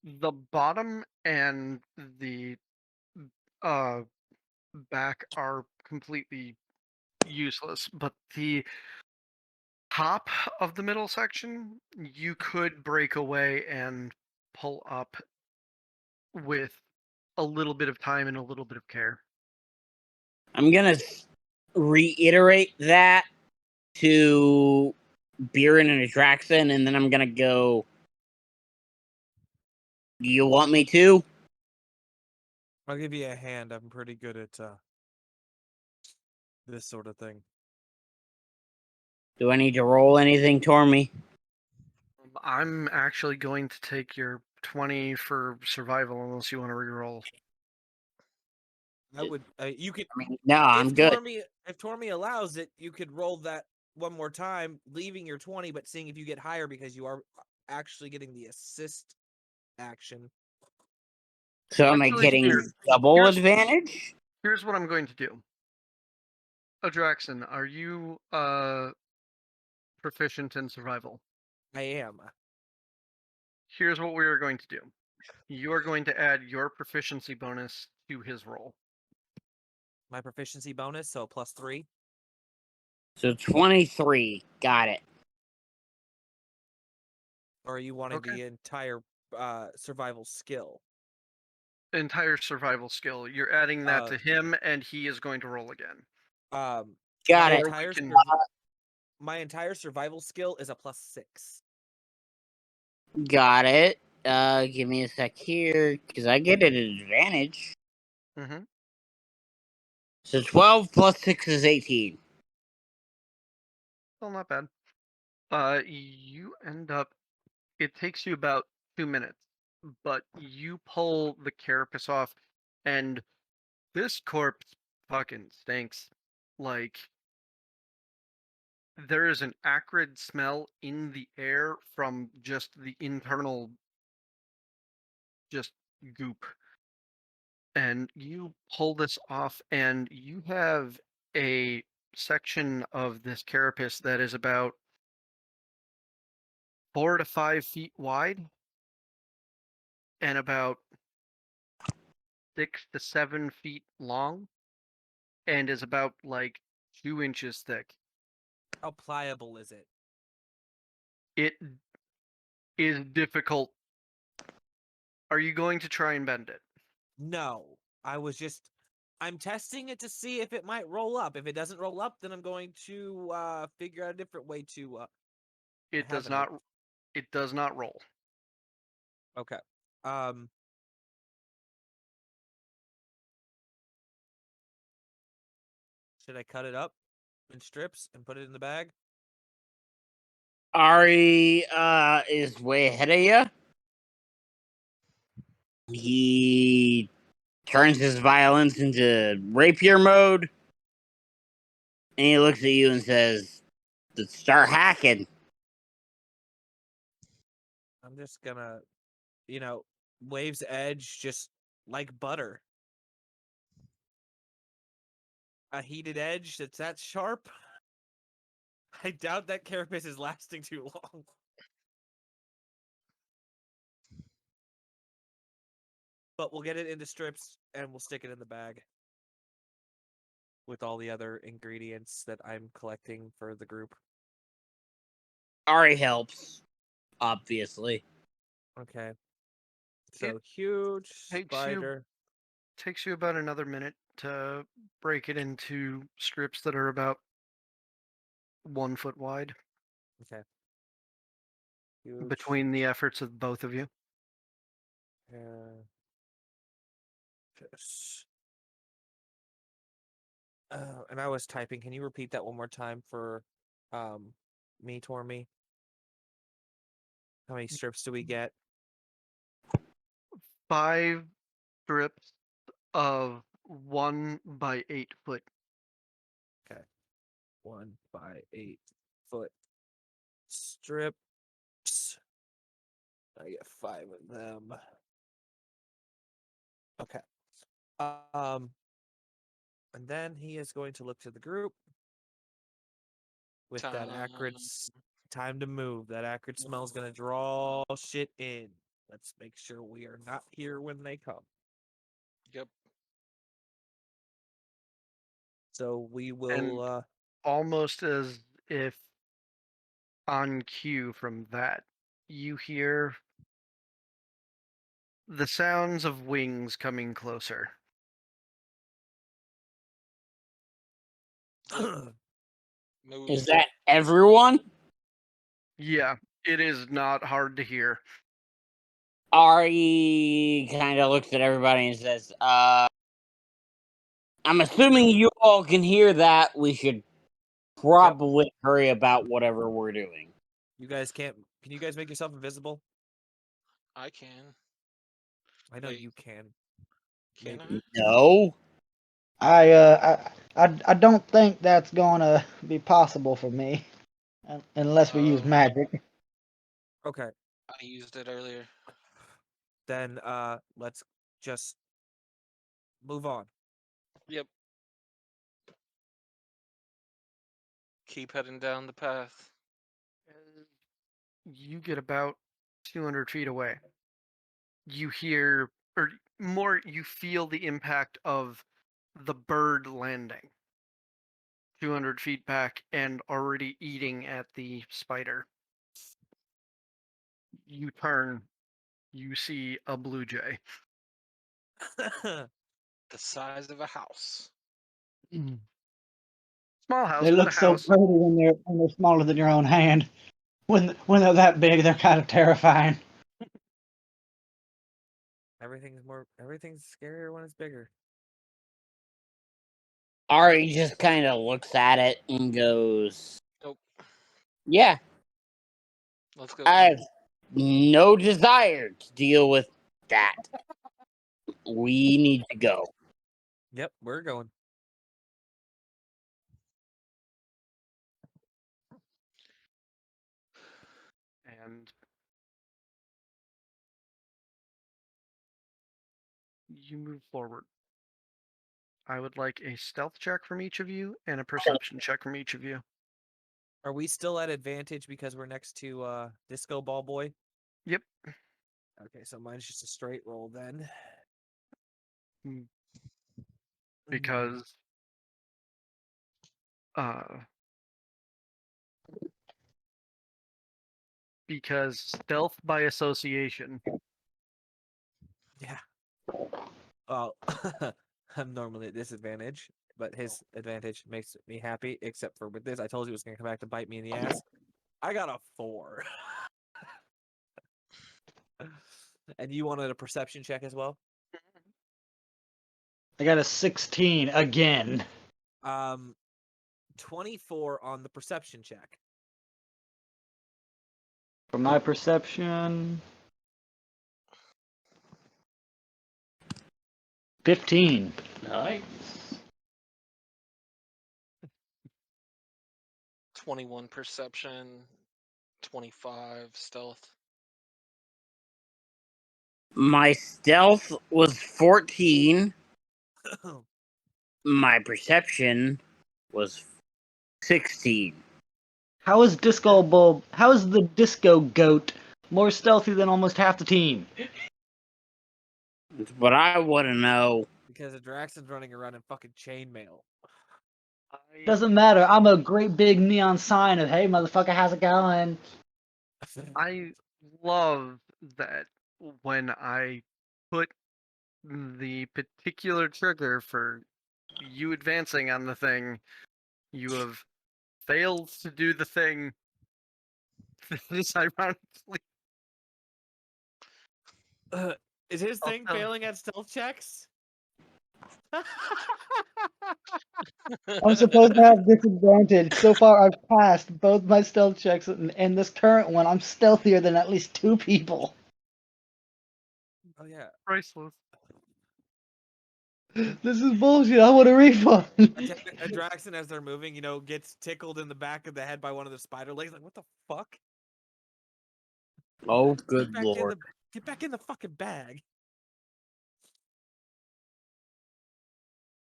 The bottom and the back are completely useless, but the top of the middle section you could break away and pull up with a little bit of time and a little bit of care.
I'm gonna reiterate that to Biren and Adraxan, and then I'm gonna go. Do you want me to?
I'll give you a hand. I'm pretty good at this sort of thing.
Do I need to roll anything, Tormy?
I'm actually going to take your 20 for survival unless you want to reroll.
I would. You could.
I mean, no, I'm
if
good.
If Tormy allows it, you could roll that one more time, leaving your 20, but seeing if you get higher because you are actually getting the assist action.
So am I
Actually,
getting
here-
double
here's-
advantage?
Here's what I'm going to do. Adraxan, are you proficient in survival?
I am.
Here's what we are going to do. You are going to add your proficiency bonus to his roll.
My proficiency bonus, so +3.
So 23. Got it.
Or are you wanting
Okay.
the entire survival skill?
Entire survival skill. You're adding that to him, and he is going to roll again.
Um,
Got
my
it.
entire
can-
my entire survival skill is a +6.
Got it. Give me a sec here, because I get an advantage.
Mm-hmm.
So 12 plus 6 is 18.
Well, not bad. You end up. It takes you about 2 minutes, but you pull the carapace off, and this corpse fucking stinks. Like, there is an acrid smell in the air from just the internal, just goop. And you pull this off, and you have a section of this carapace that is about 4 to 5 feet wide and about 6 to 7 feet long, and is about like 2 inches thick.
How pliable is it?
It is difficult. Are you going to try and bend it?
No, I'm testing it to see if it might roll up. If it doesn't roll up, then I'm going to figure out a different way to.
It does
having it.
not. It does not roll.
Okay. Should I cut it up in strips and put it in the bag?
Ari is way ahead of you. He turns his violence into rapier mode. And he looks at you and says, "Let's start hacking."
I'm just gonna, Wave's edge just like butter. A heated edge that's that sharp? I doubt that carapace is lasting too long. But we'll get it into strips and we'll stick it in the bag with all the other ingredients that I'm collecting for the group.
Ari helps, obviously.
Okay. So huge
takes you-
spider.
Takes you about another minute to break it into strips that are about 1 foot wide
Okay. Huge.
between the efforts of both of you.
Yes. And I was typing. Can you repeat that one more time for me, Tormy? How many strips do we get?
5 strips of 1 by 8 foot.
1 by 8 foot strips. I get 5 of them. Okay. And then he is going to look to the group with that acrid time to move. That acrid smell is going to draw shit in. Let's make sure we are not here when they come.
Yep.
So we will.
Almost as if on cue from that, you hear the sounds of wings coming closer.
Move.
Is that everyone?
Yeah, it is not hard to hear.
Ari kind of looks at everybody and says, I'm assuming you all can hear that. We should probably hurry about whatever we're doing.
You guys can't. Can you guys make yourself invisible?
I can.
I know
Wait.
you can.
Can
Maybe.
I?
No.
I don't think that's gonna be possible for me, unless we use
Oh.
magic.
Okay.
I used it earlier.
Then let's just move on.
Yep. Keep heading down the path.
You get about 200 feet away. You hear, or more, you feel the impact of the bird landing 200 feet back and already eating at the spider. You turn, you see a blue jay.
The size of a house.
Small house,
They
but
look
a
so
house.
pretty when they're smaller than your own hand. When they're that big, they're kind of terrifying.
Everything's scarier when it's bigger.
Ari just kind of looks at it and goes,
Nope.
yeah,
Let's go.
I have no desire to deal with that. We need to go.
Yep, we're going.
And you move forward. I would like a stealth check from each of you and a perception check from each of you.
Are we still at advantage because we're next to Disco Ball Boy?
Yep.
Okay, so mine's just a straight roll then.
Because stealth by association.
Yeah. Well, I'm normally at disadvantage, but his advantage makes me happy, except for with this. I told you it was going to come back to bite me in the ass. I got a 4. And you wanted a perception check as well?
I got a 16 again.
24 on the perception check.
For my perception, 15.
Nice.
21 perception, 25 stealth.
My stealth was 14. My perception was 16.
How is the disco goat more stealthy than almost half the team?
That's what I want to know.
Because Draxon's running around in fucking chainmail.
Doesn't matter. I'm a great big neon sign of, hey, motherfucker, how's it going?
I love that when I put the particular trigger for you advancing on the thing, you have failed to do the thing that is ironically.
Is his
Oh,
thing
no.
failing at stealth checks?
I'm supposed to have disadvantage. So far, I've passed both my stealth checks, and this current one, I'm stealthier than at least 2 people.
Oh yeah.
Priceless.
This is bullshit. I want a refund.
Draxon, as they're moving, gets tickled in the back of the head by one of the spider legs. Like, what the fuck?
Oh, good
Get
lord.
Get back in the fucking bag.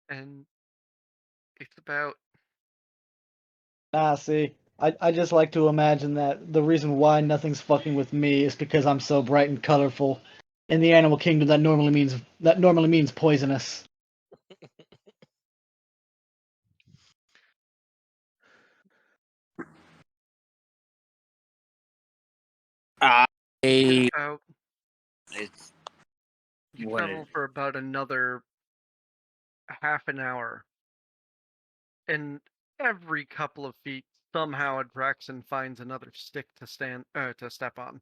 And it's about
See, I just like to imagine that the reason why nothing's fucking with me is because I'm so bright and colorful. In the animal kingdom, that normally means poisonous.
it's about
It's
you
what
travel for about another half an hour. And every couple of feet, somehow Adraxan finds another stick to step on.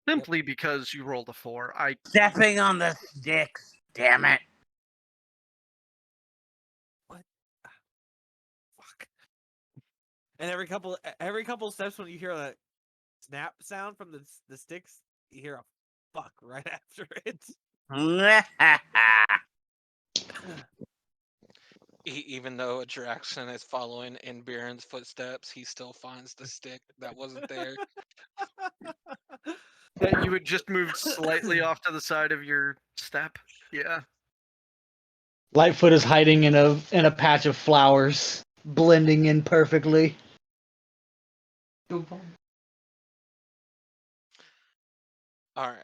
Simply because you rolled a 4.
Stepping on the sticks. Damn it.
Fuck. And every couple steps when you hear that snap sound from the sticks, you hear a fuck right after it.
Even though Adraxan is following in Baron's footsteps, he still finds the stick that wasn't there.
That you had just moved slightly off to the side of your step. Yeah.
Lightfoot is hiding in a patch of flowers, blending in perfectly.
All right.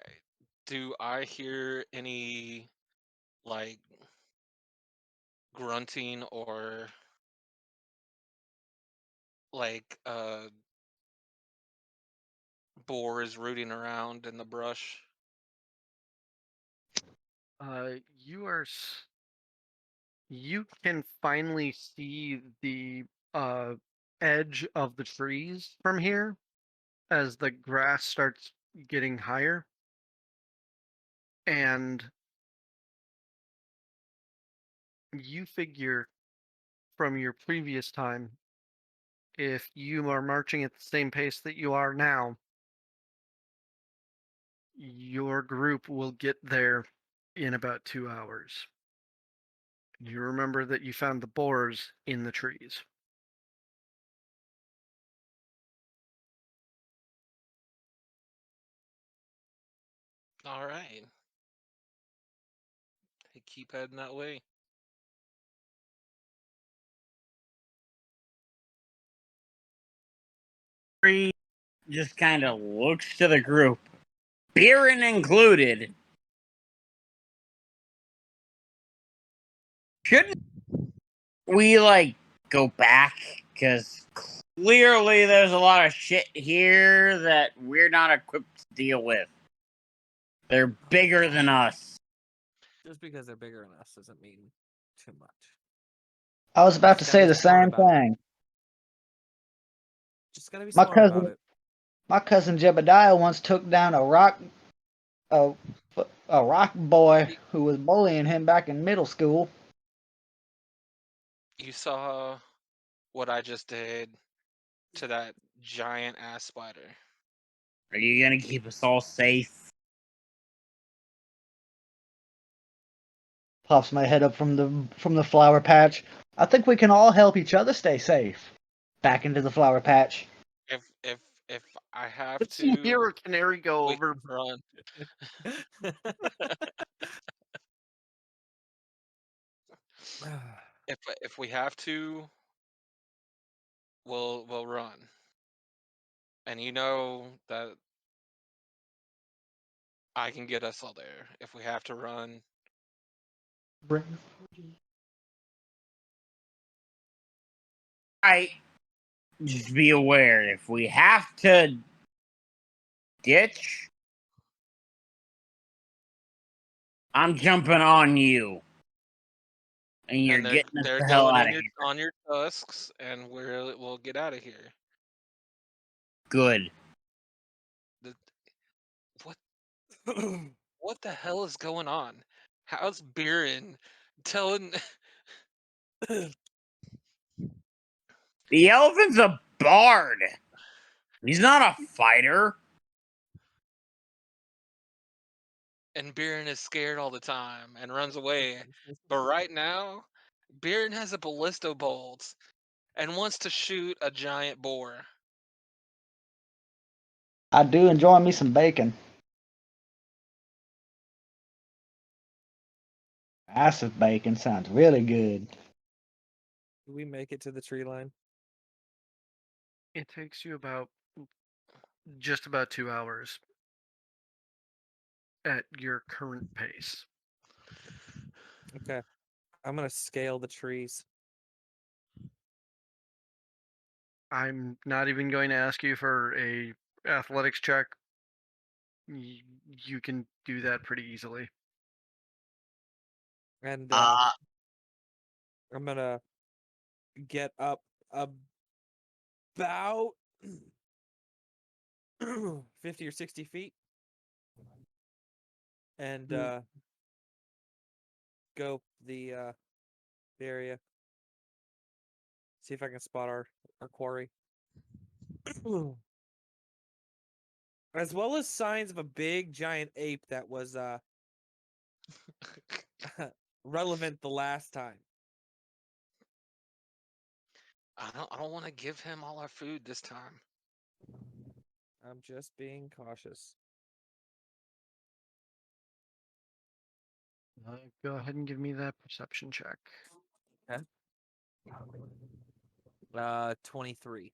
Do I hear any like grunting or like boar is rooting around in the brush?
You can finally see the edge of the trees from here as the grass starts getting higher. And you figure from your previous time, if you are marching at the same pace that you are now, your group will get there in about 2 hours. You remember that you found the boars in the trees.
All right. Hey, keep heading that way.
Bree just kind of looks to the group, Baron included. Shouldn't we, like, go back? Because clearly there's a lot of shit here that we're not equipped to deal with. They're bigger than us.
Just because they're bigger than us doesn't mean too much.
I was about to
Just gotta
say
be
the
smart
same
about it.
thing.
Just gotta be
My
smart about it.
cousin Jebediah once took down a rock boy who was bullying him back in middle school.
You saw what I just did to that giant ass spider.
Are you gonna keep us all safe?
Pops my head up from the flower patch. I think we can all help each other stay safe. Back into the flower patch.
If I have
You
to,
hear a canary go
we
over.
can run. If we have to, we'll run. And you know that I can get us all there if we have to run.
Right. Just be aware, if we have to ditch, I'm jumping on you. And you're
And
getting us
they're
the hell
going
out
in
of
your
here.
on your tusks, and we'll get out of here.
Good.
What what the hell is going on? How's Baron telling?
The elephant's a bard. He's not a fighter.
And Baron is scared all the time and runs away. But right now, Baron has a ballisto bolt and wants to shoot a giant boar.
I do enjoy me some bacon. Massive bacon sounds really good.
Do we make it to the tree line?
It takes you just about 2 hours at your current pace.
Okay. I'm gonna scale the trees.
I'm not even going to ask you for a athletics check. You can do that pretty easily.
And
Uh,
I'm gonna get up about 50 or 60 feet and go the area. See if I can spot our quarry. As well as signs of a big giant ape that was relevant the last time.
I don't want to give him all our food this time.
I'm just being cautious.
Go ahead and give me that perception check.
23.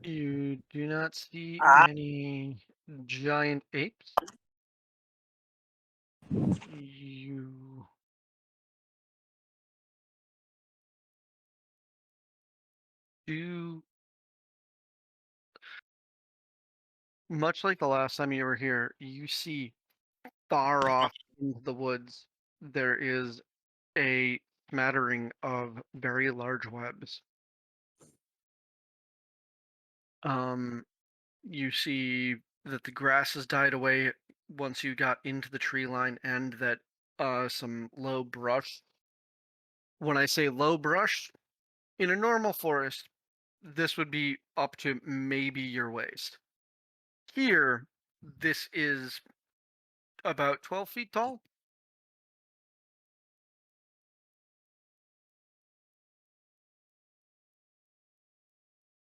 You do not see
Ah.
any giant apes. You do, much like the last time you were here, you see far off into the woods, there is a smattering of very large webs. You see that the grass has died away once you got into the tree line, and that some low brush. When I say low brush, in a normal forest, this would be up to maybe your waist. Here, this is about 12 feet tall.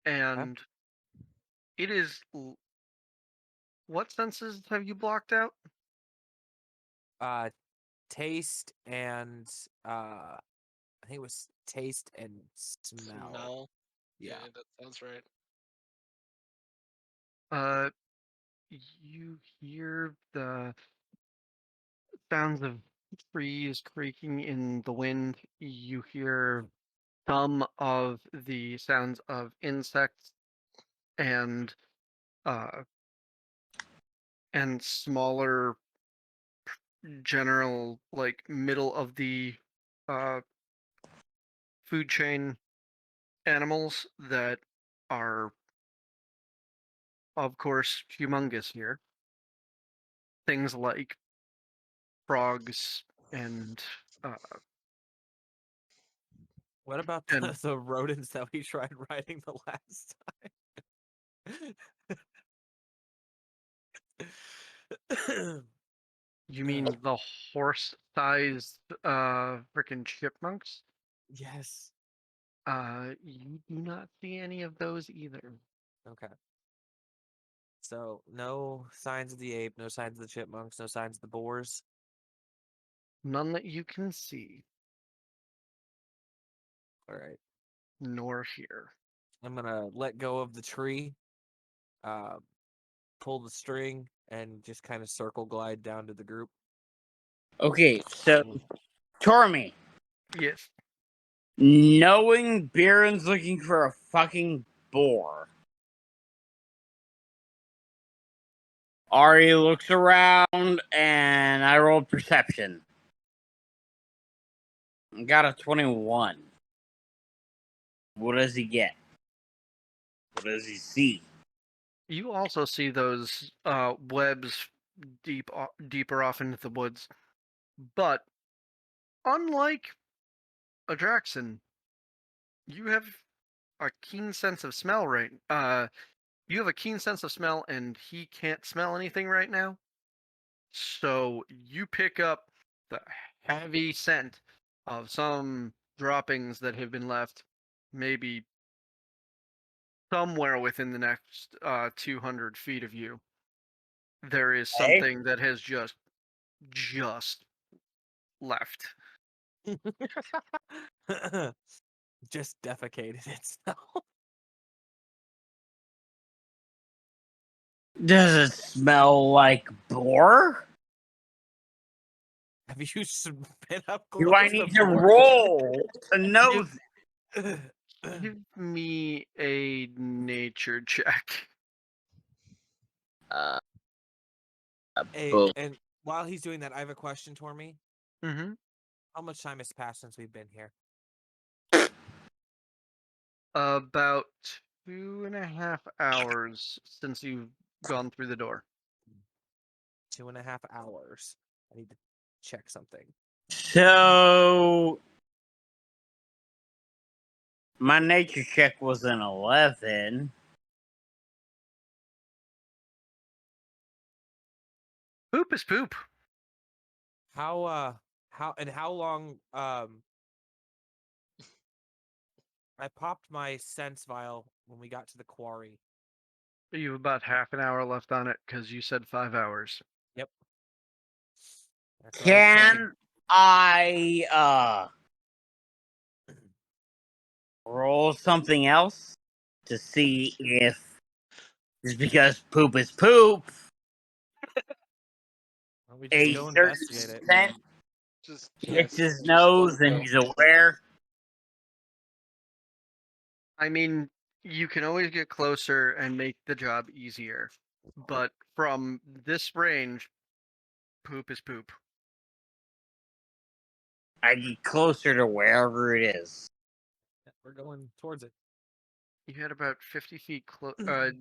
And it is. What senses have you blocked out?
Taste and I think it was taste and smell.
Yeah, that sounds right.
You hear the sounds of trees creaking in the wind. You hear some of the sounds of insects and uh smaller general, like, middle of the uh food chain animals that are, of course, humongous here. Things like frogs and
What about
and
the rodents that we tried riding the last time?
you mean the horse-sized frickin' chipmunks?
Yes.
You do not see any of those either.
Okay. So no signs of the ape, no signs of the chipmunks, no signs of the boars.
None that you can see,
All right.
nor hear.
I'm gonna let go of the tree, pull the string, and just kind of circle glide down to the group.
okay, so Tormy,
Yes.
knowing Baron's looking for a fucking boar, Ari looks around and I rolled perception. Got a 21. What does he get? What does he see?
You also see those webs deeper off into the woods. But unlike Adraxon, you have a keen sense of smell, right? You have a keen sense of smell, and he can't smell anything right now. So you pick up the heavy scent of some droppings that have been left, maybe somewhere within the next 200 feet of you. There is
Okay.
something that has just left.
Just defecated itself.
Does it smell like boar?
Have you been up close?
Do I need to roll to know?
Give me a nature check.
Uh,
Hey,
boom.
and while he's doing that, I have a question, Tormy.
Mm-hmm.
How much time has passed since we've been here?
About 2.5 hours since you've gone through the door.
2.5 hours. I need to check something.
So my nature check was an 11.
Poop is poop.
How long I popped my sense vial when we got to the quarry.
You have about half an hour left on it because you said 5 hours.
Yep. That's what I was checking.
Can I roll something else to see if just because poop is poop,
Why don't we just
a
go
certain
investigate it?
scent
Just
hits his
just
nose
let it
and
go.
he's aware?
I mean, you can always get closer and make the job easier. But from this range, poop is poop.
I get closer to wherever it is.
Yeah, we're going towards it.
You head about 50 feet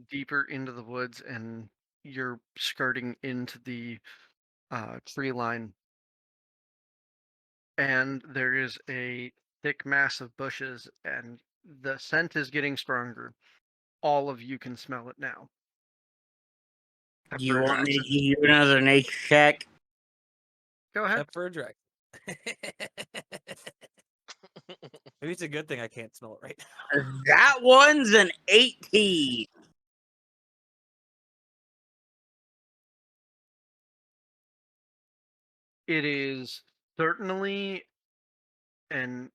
deeper into the woods, and you're skirting into the tree line. And there is a thick mass of bushes, and the scent is getting stronger. All of you can smell it now.
Do you want me to
Jackson.
give you another nature check?
Go ahead.
Except for a drag. Maybe it's a good thing I can't smell it right now.
That one's an 18.
It is certainly an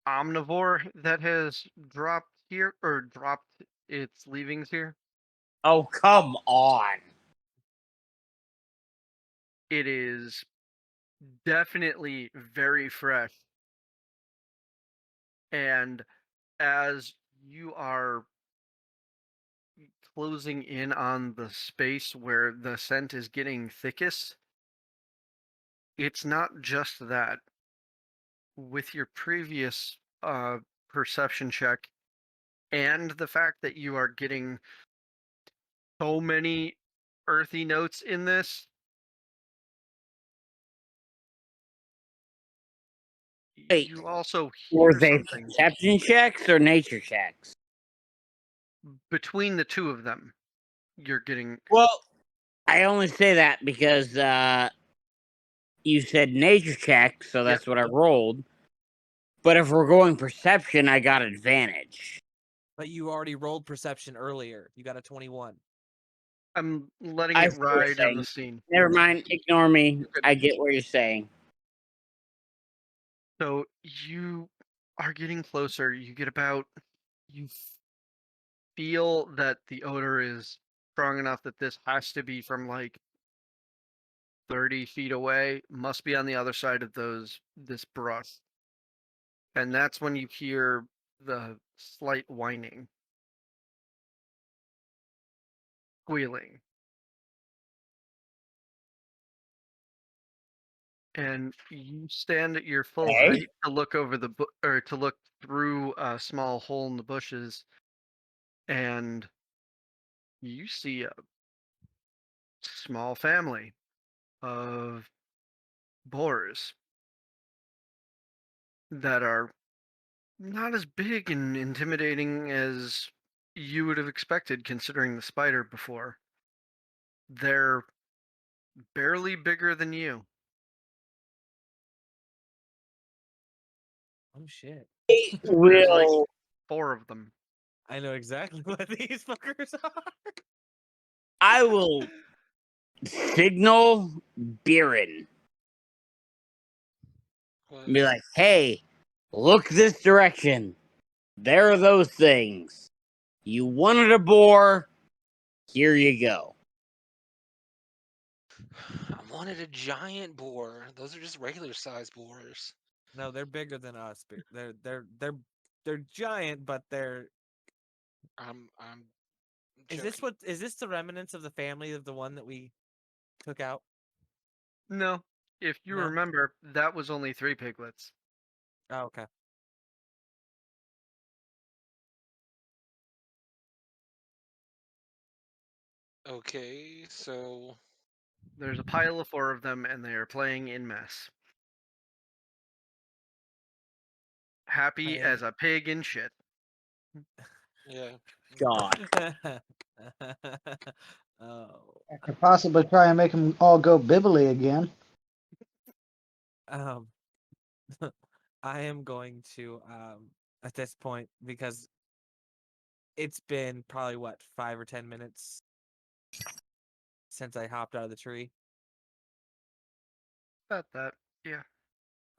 omnivore that has dropped here, or dropped its leavings here.
Oh, come on.
It is definitely very fresh. And as you are closing in on the space where the scent is getting thickest, it's not just that. With your previous perception check and the fact that you are getting so many earthy notes in this,
Wait,
you also
were
hear
they
something
perception checks or nature checks?
between the two of them. You're getting
Well, I only say that because you said nature check, so that's what I rolled. But if we're going perception, I got advantage.
But you already rolled perception earlier. You got a 21.
I'm letting
I
it
see what you're
ride on the
saying.
scene.
Never mind, ignore me.
You're good.
I get what you're saying.
So you are getting closer. You get about, you feel that the odor is strong enough that this has to be from like 30 feet away, must be on the other side of this brush. And that's when you hear the slight whining, squealing. And you stand at your full
Okay.
height to look over or to look through a small hole in the bushes, and you see a small family of boars that are not as big and intimidating as you would have expected considering the spider before. They're barely bigger than you.
Oh shit.
There's like
Will
4 of them.
I know exactly what these fuckers are.
I will signal Biren.
What?
Be like, hey, look this direction. There are those things. You wanted a boar. Here you go.
I wanted a giant boar. Those are just regular sized boars.
No, they're bigger than us. They're they're giant, but they're.
I'm
Is
joking.
this what? Is this the remnants of the family of the one that we took out?
No, if you
No?
remember, that was only 3 piglets.
Oh, okay.
Okay, so
There's a pile of 4 of them, and they are playing in mess. Happy
I-
as a pig in shit.
yeah.
God.
Oh.
I could possibly try and make them all go bibbly again.
Um. I am going to at this point, because it's been probably what 5 or 10 minutes since I hopped out of the tree.
About that, yeah.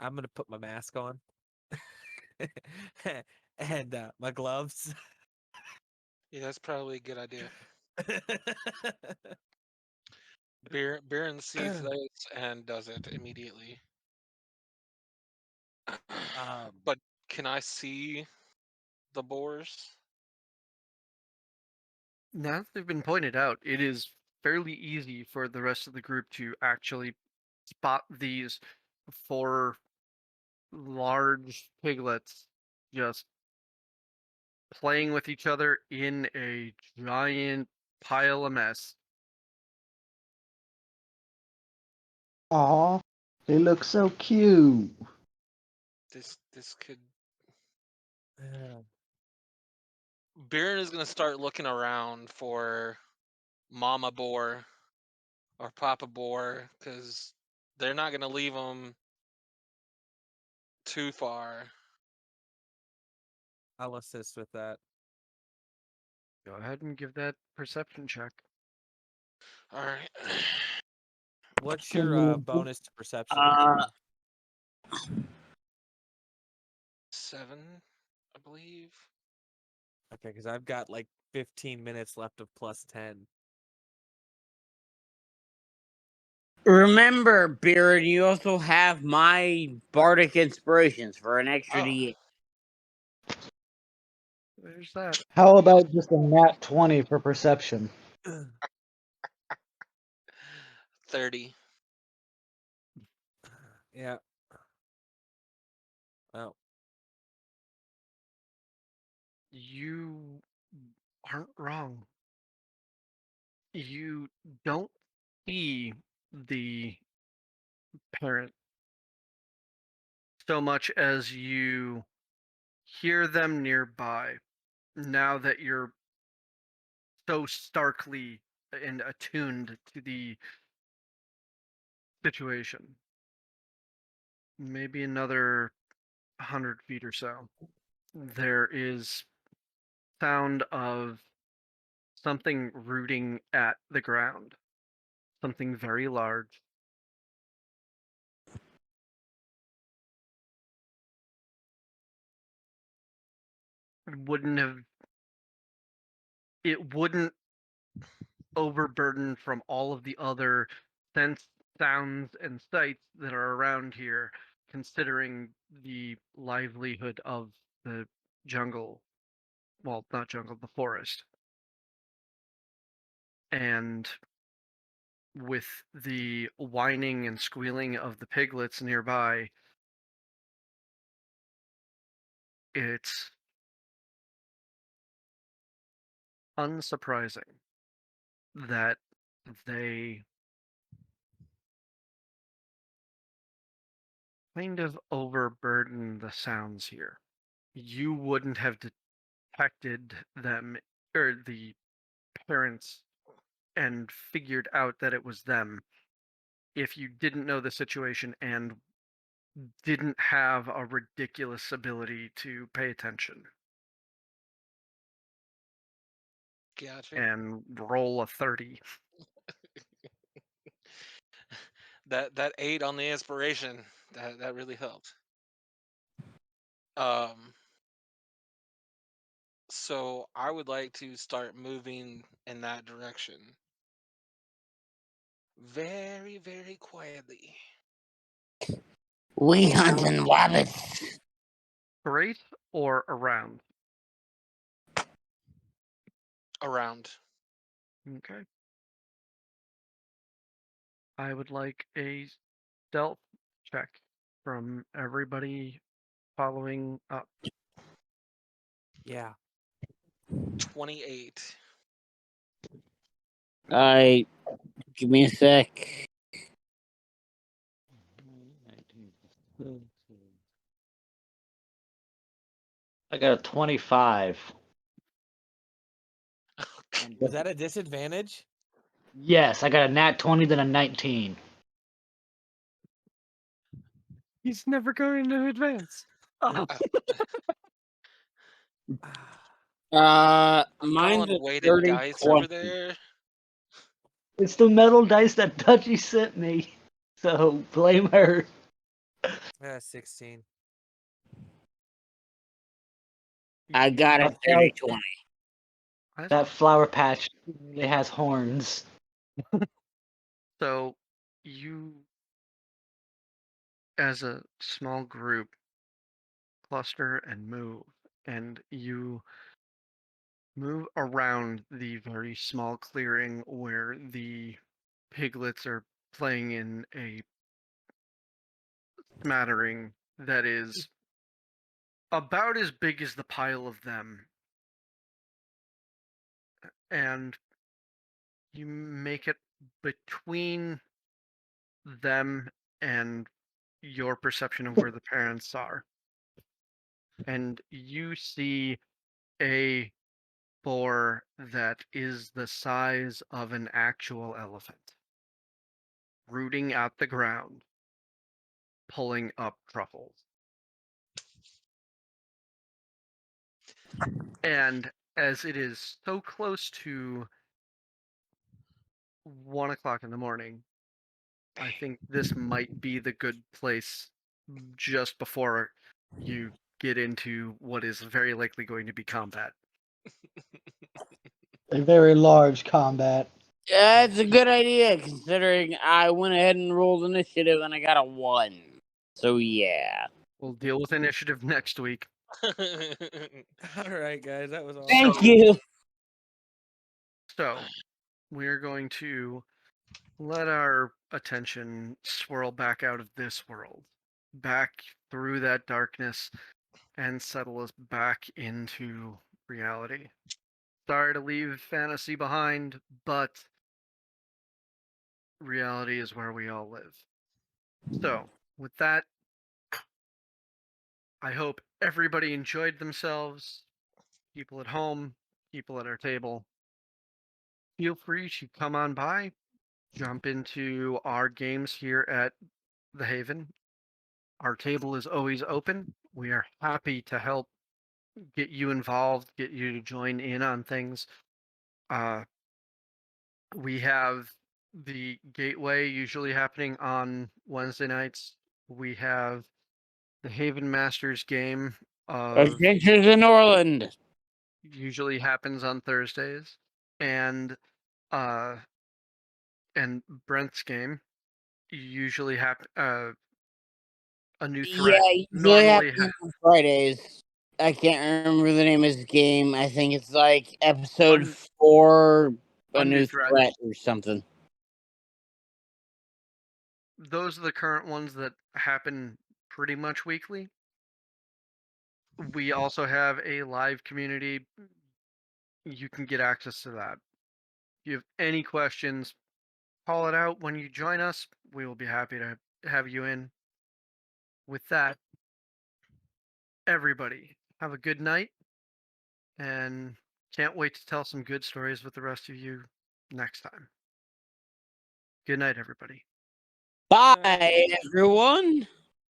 I'm gonna put my mask on and my gloves.
Yeah, that's probably a good idea. Baron sees this and does it immediately. But can I see the boars?
Now that they've been pointed out, it is fairly easy for the rest of the group to actually spot these 4 large piglets just playing with each other in a giant pile of mess.
Aw, they look so cute.
This could.
Yeah.
Baron is gonna start looking around for Mama Boar or Papa Boar because they're not gonna leave them too far.
I'll assist with that.
Go ahead and give that perception check.
All right.
What's
Can
your
you-
bonus to perception?
Uh,
7, I believe.
Okay, because I've got like 15 minutes left of +10.
remember, Beard, you also have my bardic inspirations for an extra
Oh,
D8.
There's that.
How about just a nat 20 for perception?
30.
Yeah. Well,
You aren't wrong. You don't see the parent so much as you hear them nearby. Now that you're so starkly and attuned to the situation. Maybe another 100 feet or so. There is sound of something rooting at the ground. Something very large. It wouldn't overburden from all of the other sense sounds and sights that are around here, considering the livelihood of the jungle. Well, not jungle, the forest. And with the whining and squealing of the piglets nearby, it's unsurprising that they kind of overburden the sounds here. You wouldn't have detected them or the parents and figured out that it was them if you didn't know the situation and didn't have a ridiculous ability to pay attention
Gotcha.
and roll a 30.
That 8 on the inspiration, that really helped. So I would like to start moving in that direction. Very, very quietly.
We hunting wabbits.
straight or around?
Around.
Okay. I would like a stealth check from everybody following up.
Yeah.
28.
Give me a sec.
I got a 25.
Was that a disadvantage?
Yes, I got a nat 20, then a 19.
He's never going to advance. Oh,
Ah,
I'm
Mine's
calling
a
weighted
30
dice
20.
over there.
It's the metal dice that Dutchy sent me. So blame her.
16.
I got a
Okay.
30 20.
That flower patch really has horns.
So you, as a small group, cluster and you move around the very small clearing where the piglets are playing in a smattering that is about as big as the pile of them. And you make it between them and your perception of where the parents are. And you see a boar that is the size of an actual elephant, rooting at the ground, pulling up truffles. And as it is so close to 1 o'clock in the morning, I think this might be the good place just before you get into what is very likely going to be combat.
A very large combat.
That's a good idea, considering I went ahead and rolled initiative and I got a 1. So, yeah.
We'll deal with initiative next week.
All right, guys, that was all.
Thank you.
So, we're going to let our attention swirl back out of this world, back through that darkness, and settle us back into reality. Sorry to leave fantasy behind, but reality is where we all live. So, with that, I hope everybody enjoyed themselves. People at home, people at our table. Feel free to come on by, jump into our games here at the Haven. Our table is always open. We are happy to help get you involved, get you to join in on things. We have the Gateway usually happening on Wednesday nights. We have the Haven Masters game
Adventures in Orland.
usually happens on Thursdays, and Brent's game usually a new threat
Yeah, usually
normally
happens on Fridays. I can't remember the name of his game. I think it's like episode 4, a new threat or something.
those are the current ones that happen pretty much weekly. We also have a live community. You can get access to that. If you have any questions, call it out when you join us. We will be happy to have you in. With that, everybody, have a good night, and can't wait to tell some good stories with the rest of you next time. Good night, everybody.
Bye, everyone.